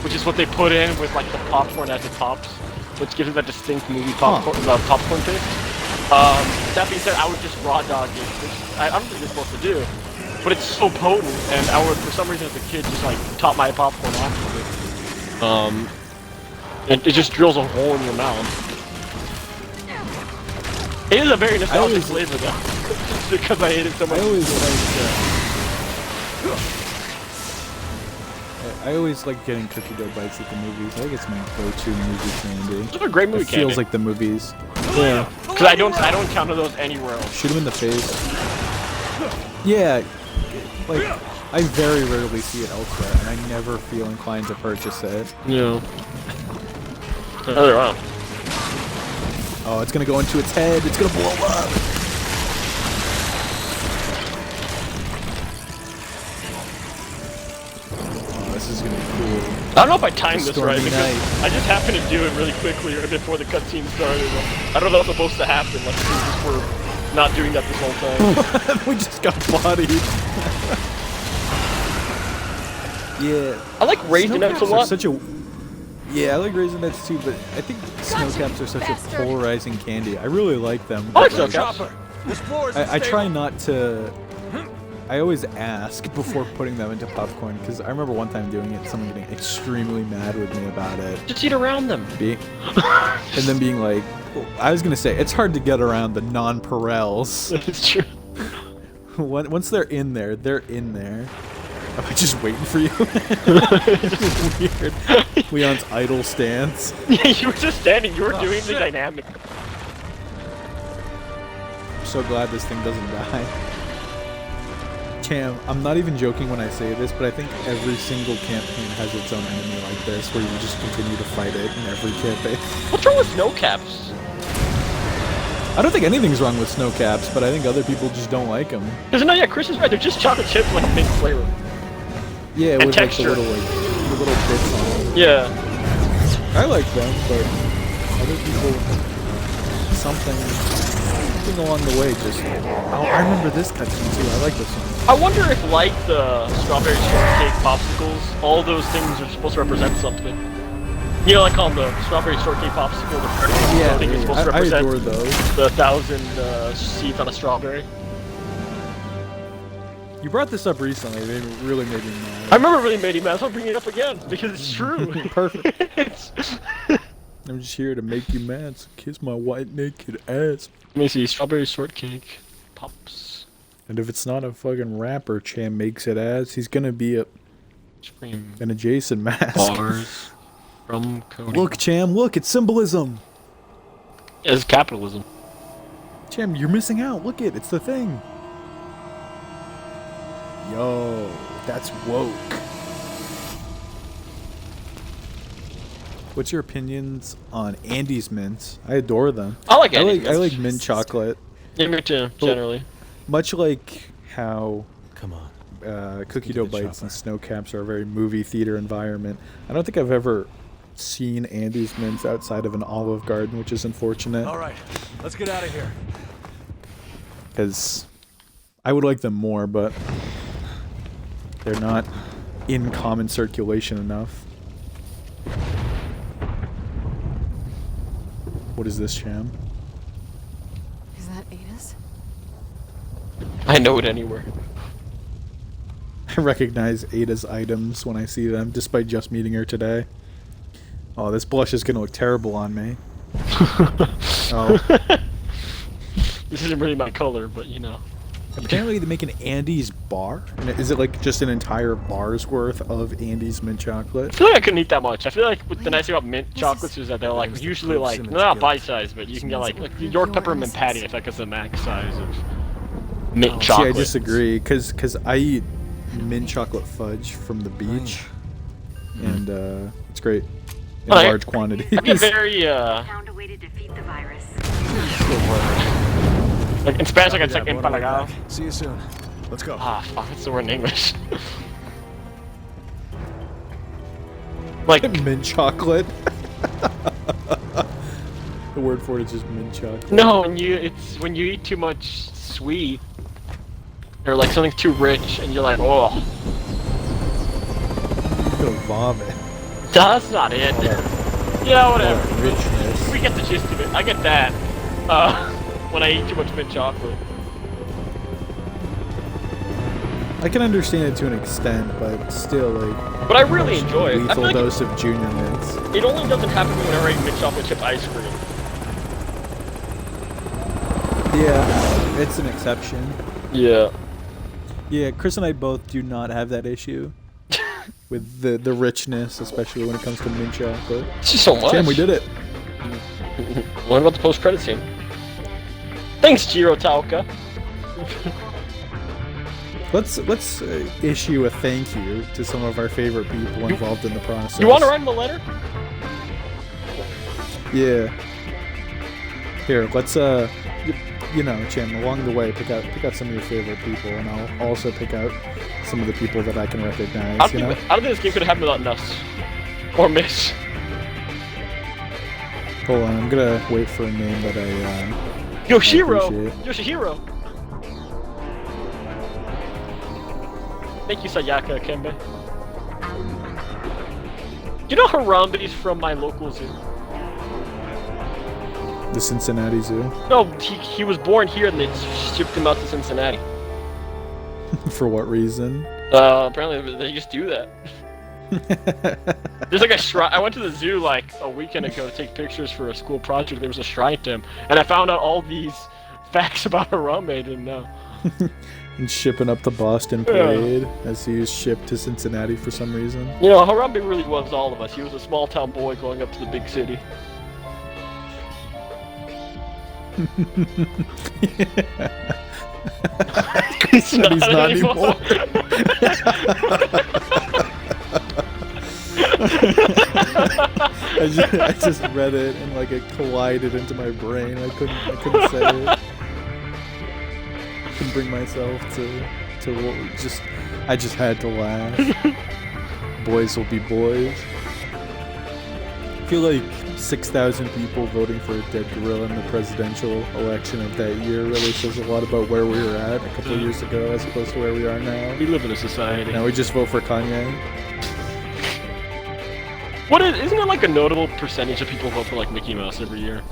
which is what they put in with like the popcorn as it tops, which gives it that distinct movie popcorn, popcorn taste. That being said, I would just raw dog it, which I don't think you're supposed to do, but it's so potent, and I would, for some reason as a kid, just like top my popcorn off with it. And it just drills a hole in your mouth. It is a very nostalgic flavor though, because I ate it so much. I always like getting cookie dough bites at the movies. I think it's my go-to movie candy. It's a great movie it candy. Feels like the movies. Yeah. Because I don't encounter those anywhere else. Shoot him in the face. Yeah. Like, I very rarely see it elsewhere, and I never feel inclined to purchase it. Yeah. Another round. Oh, it's gonna go into its head. It's gonna blow up. Oh, this is gonna be cool. I don't know if I timed this right, because night. I just happened to do it really quickly right before the cutscene started. I don't know what's supposed to happen. Like, we just were not doing that this whole time. We just got bodied. Yeah. I like Raisinets a lot. Such a... Yeah, I like Raisinets too, but I think Snowcaps are such a polarizing candy. I really like them. I like Snowcaps. I try not to... I always ask before putting them into popcorn, because I remember one time doing it, someone getting extremely mad with me about it. Just eat around them. And then being like, I was going to say, it's hard to get around the non-Perels. It's true. Once they're in there, they're in there. Am I just waiting for you? Weird. Leon's idle stance. Yeah, you were just standing. You were doing the dynamic. I'm so glad this thing doesn't die. Cham, I'm not even joking when I say this, but I think every single campaign has its own enemy like this, where you just continue to fight it in every campaign. What's wrong with Snowcaps? I don't think anything's wrong with Snowcaps, but I think other people just don't like them. Because no, yeah, Chris is right. They're just chocolate chips, like mint flavor. Yeah, and with texture. Like, the little bits on them. Yeah. I like them, but other people, something along the way just... Oh, I remember this cutscene too. I like this one. I wonder if, like the strawberry shortcake popsicles, all those things are supposed to represent something. You know, like on the strawberry shortcake popsicle, the thing is supposed to represent I adore those. The 1,000 seeds on a strawberry. You brought this up recently. It really made me mad. I remember it really made me mad, so I'll bring it up again, because it's true. Perfect. I'm just here to make you mad, so kiss my white naked ass. Let me see, strawberry shortcake pops. And if it's not a fucking rapper Cham makes it as, he's gonna be an adjacent mask. Bars from Cody. Look, Cham, look, it's symbolism. It's capitalism. Cham, you're missing out. Look it's the thing. Yo, that's woke. What's your opinions on Andes mints? I adore them. I like Andes mints. I like mint chocolate. Yeah, me too, generally. Much like how Come on. cookie dough bites and Snowcaps are a very movie theater environment. I don't think I've ever seen Andes mints outside of an Olive Garden, which is unfortunate. All right, let's get out of here. Because I would like them more, but they're not in common circulation enough. What is this, Cham? Is that Ada's? I know it anywhere. I recognize Ada's items when I see them, despite just meeting her today. Oh, this blush is gonna look terrible on me. Oh. This isn't really my color, but you know. Apparently they make an Andes bar? Is it like just an entire bar's worth of Andes mint chocolate? I feel like I couldn't eat that much. I feel like the nice thing about mint chocolates is that they're like usually like, they're not bite-sized, but you can get like York peppermint patty, I feel like it's the max size of mint chocolate. See, I disagree, because I eat mint chocolate fudge from the beach. and it's great in Oh, yeah. large quantities. I get very Found a way to defeat the virus. like in Spanish, like it's Copy like that. We're on our way empalagado. back. See you soon. Let's go. Ah, fuck, that's the word in English. like, Mint chocolate. The word for it is just mint chocolate. no, when you eat too much sweet, or like something's too rich, and you're like, oh, You'll vomit. that's not it. Yeah, whatever. Richness. We get the gist of it. I get that. When I eat too much mint chocolate. I can understand it to an extent, but still, like. But I really enjoy it. I Lethal feel like dose of Junior Mints. it only doesn't happen whenever I eat mint chocolate chip ice cream. Yeah, it's an exception. Yeah. Yeah, Chris and I both do not have that issue with the richness, especially when it comes to mint chocolate. It's just so much. Cham, we did it. What about the post-credit scene? Thanks, Jiro Taoka. Let's issue a thank you to some of our favorite people involved in the process. You want to write him a letter? Yeah. Here, let's you know, Cham, along the way, pick out some of your favorite people, and I'll also pick out some of the people that I can recognize. I don't think this game could have happened without Nuss or Miss. Hold on, I'm gonna wait for a name that I Yoshiro. appreciate. Yoshihiro. Thank you, Sayaka Kembe. You know Harambe's from my local zoo? The Cincinnati Zoo. No, he was born here and they shipped him out to Cincinnati. For what reason? Apparently they just do that. There's like a shrine. I went to the zoo like a weekend ago to take pictures for a school project. There was a shrine to him, and I found out all these facts about Harambe I didn't know. And shipping up the Boston Parade as he was shipped to Cincinnati for some reason. You know, Harambe really was all of us. He was a small town boy going up to the big city. He's not anymore. I just read it and like it collided into my brain. I couldn't say it. I couldn't bring myself to just. I just had to laugh. Boys will be boys. I feel like 6,000 people voting for a dead gorilla in the presidential election of that year really says a lot about where we were at a couple of years ago as opposed to where we are now. We live in a society. Now we just vote for Kanye. Isn't it like a notable percentage of people vote for like Mickey Mouse every year?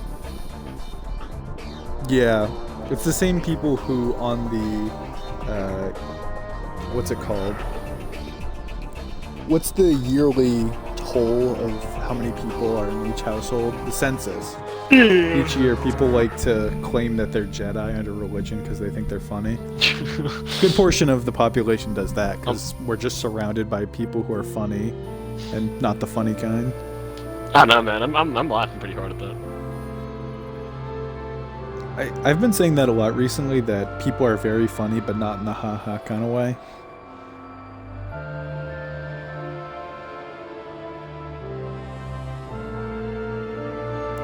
Yeah, it's the same people who on the, what's it called? What's the yearly toll of how many people are in each household? The census. Each year, people like to claim that they're Jedi under religion because they think they're funny. Good portion of the population does that because we're just surrounded by people who are funny and not the funny kind. I don't know, man. I'm laughing pretty hard at that. I've been saying that a lot recently, that people are very funny, but not in the ha-ha kind of way.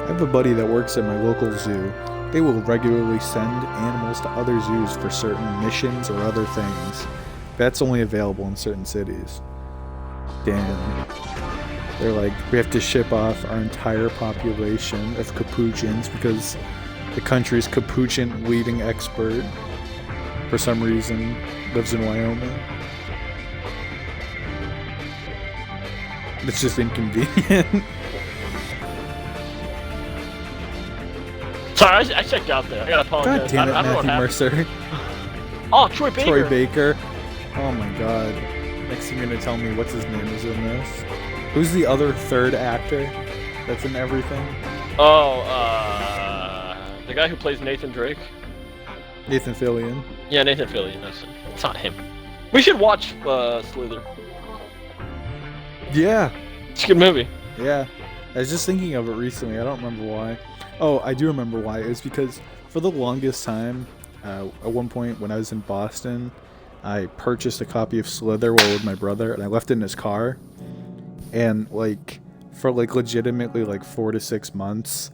I have a buddy that works at my local zoo. They will regularly send animals to other zoos for certain missions or other things. That's only available in certain cities. Damn. They're like, we have to ship off our entire population of capuchins because the country's capuchin leading expert, for some reason, lives in Wyoming. It's just inconvenient. Sorry, I checked out there. I gotta apologize. God damn it, I don't know what Matthew happened. Mercer. Oh, Troy Baker. Troy Baker. Oh my god. Next thing you're gonna tell me what's his name is in this. Who's the other third actor that's in everything? Oh, the guy who plays Nathan Drake. Nathan Fillion. Yeah, Nathan Fillion. It's not him. We should watch Slither. Yeah. It's a good movie. Yeah. I was just thinking of it recently. I don't remember why. Oh, I do remember why. It was because for the longest time, at one point when I was in Boston, I purchased a copy of Slither while with my brother, and I left it in his car. and like for like legitimately like 4 to 6 months,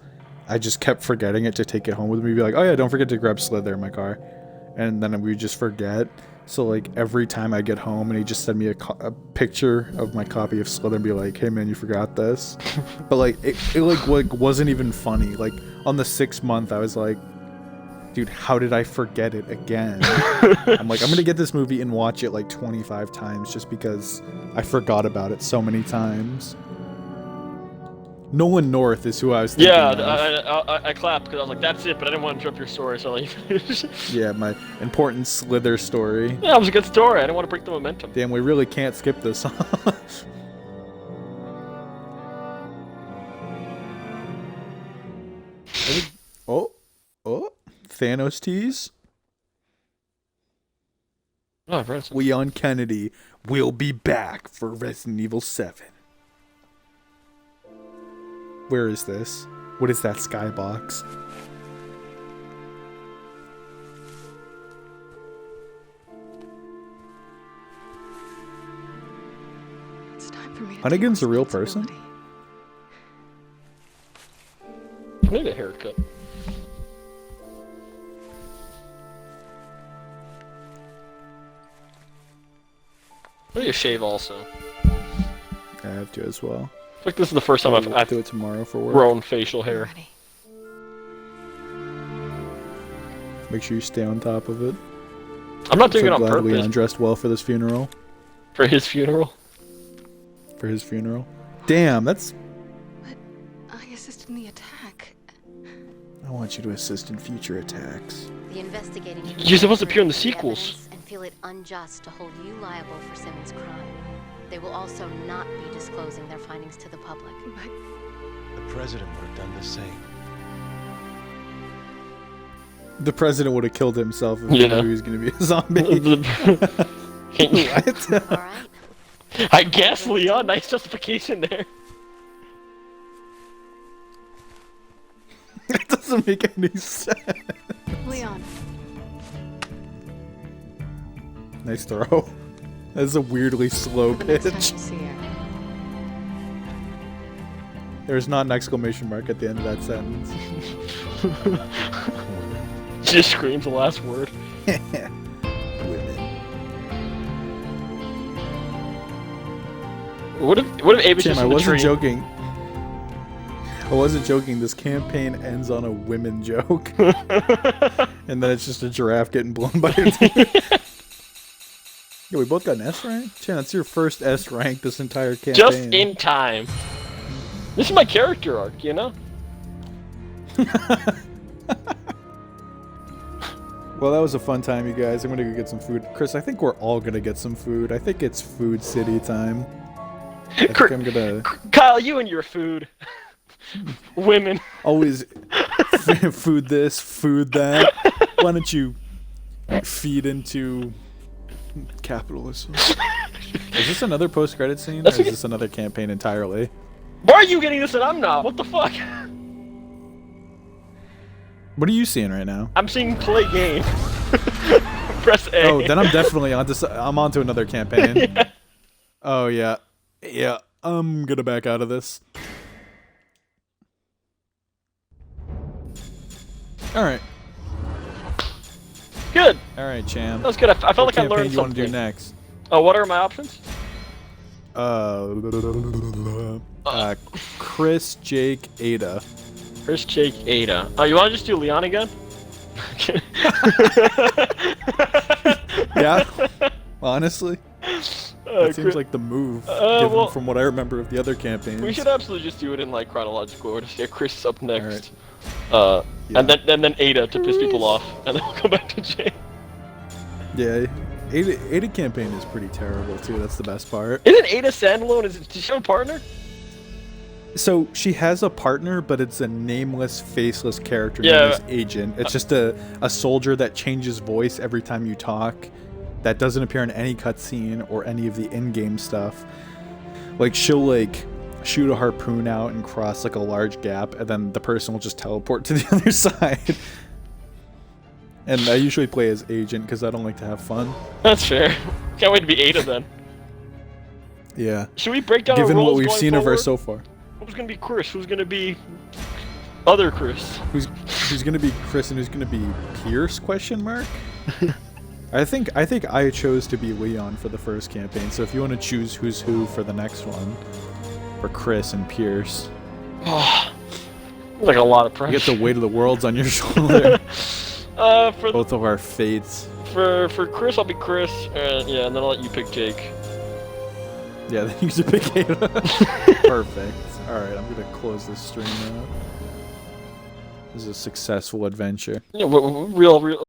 I just kept forgetting it to take it home with me. Be like, oh yeah, don't forget to grab Slither in my car, and then we just forget. So like every time I get home and he just send me a picture of my copy of Slither and be like, hey man, you forgot this. But like it like wasn't even funny. Like on the 6th month I was like, dude, how did I forget it again? I'm like, I'm gonna get this movie and watch it like 25 times just because I forgot about it so many times. Nolan North is who I was thinking of. I clapped because I was like, that's it, but I didn't want to interrupt your story, so like... Yeah, my important Slither story. Yeah, it was a good story. I didn't want to break the momentum. Damn, we really can't skip this. Oh, Thanos tease. Oh, for instance. Leon Kennedy will be back for Resident Evil 7. Where is this? What is that skybox? It's time for me to Hunnigan's a real person? I need a haircut. I need a shave also. I have to as well. I think this is the first time I've do it tomorrow for work. grown facial hair. Make sure you stay on top of it. I'm not doing it on glad purpose. Leon dressed well for this funeral. For his funeral? For his funeral. Damn, that's... But I assisted in the attack. I want you to assist in future attacks. The investigating You're supposed to appear in the committee sequels. and feel it unjust to hold you liable for Simmons' crime. They will also not be disclosing their findings to the public. But The president would have done the same. The president would have killed himself if he knew he was going to be a zombie. What? Alright. I guess, Leon. Nice justification there. That doesn't make any sense. Leon, Nice throw. That's a weirdly slow the next time pitch. you see her, There's not an exclamation mark at the end of that sentence. She just screams the last word. Women. What if Abe was Tim, just I in the wasn't tree? joking. I wasn't joking. This campaign ends on a women joke. And then it's just a giraffe getting blown by a deer. Yeah, we both got an S rank? Chan, that's your first S rank this entire campaign. Just in time. This is my character arc, you know? Well, that was a fun time, you guys. I'm gonna go get some food. Chris, I think we're all gonna get some food. I think it's Food City time. I think I'm gonna... Kyle, you and your food. Women. Always food this, food that. Why don't you feed into capitalism? Is this another post-credit scene, or is this another campaign entirely? Why are you getting this and I'm not? What the fuck? What are you seeing right now? I'm seeing play game. Press A. Oh, then I'm definitely I'm onto another campaign. Yeah. Oh yeah, yeah. I'm gonna back out of this. All right. Good. All right, Cham. That was good. I felt like I learned What campaign do you want to do something. next? Oh, what are my options? Chris, Jake, Ada. Chris, Jake, Ada. Oh, you want to just do Leon again? Yeah. Honestly, that seems like the move, given from what I remember of the other campaigns. We should absolutely just do it in like chronological order. Yeah, Chris is up next. Yeah. And then Ada to piss people off, and then we'll go back to Jake. Yeah, Ada campaign is pretty terrible too. That's the best part. Isn't Ada standalone? Does she have a partner? So she has a partner, but it's a nameless, faceless character Yeah. known as Agent. It's just a soldier that changes voice every time you talk. That doesn't appear in any cutscene or any of the in-game stuff. Like she'll like shoot a harpoon out and cross like a large gap, and then the person will just teleport to the other side. And I usually play as Agent because I don't like to have fun. That's fair. Can't wait to be Ada then. Yeah. Should we break down Given our roles what we've going seen of her forward? so far. Who's gonna be Chris? Who's gonna be other Chris? Who's gonna be Chris and who's gonna be Pierce? Question mark. I think I chose to be Leon for the first campaign. So if you want to choose who's who for the next one, for Chris and Pierce, Like a lot of pressure. you get the weight of the worlds on your shoulder. For Both of our fates. for Chris, I'll be Chris, and yeah, and then I'll let you pick Jake. Yeah, then you should pick Ava. Perfect. Alright, I'm gonna close this stream now. This is a successful adventure. Yeah, real.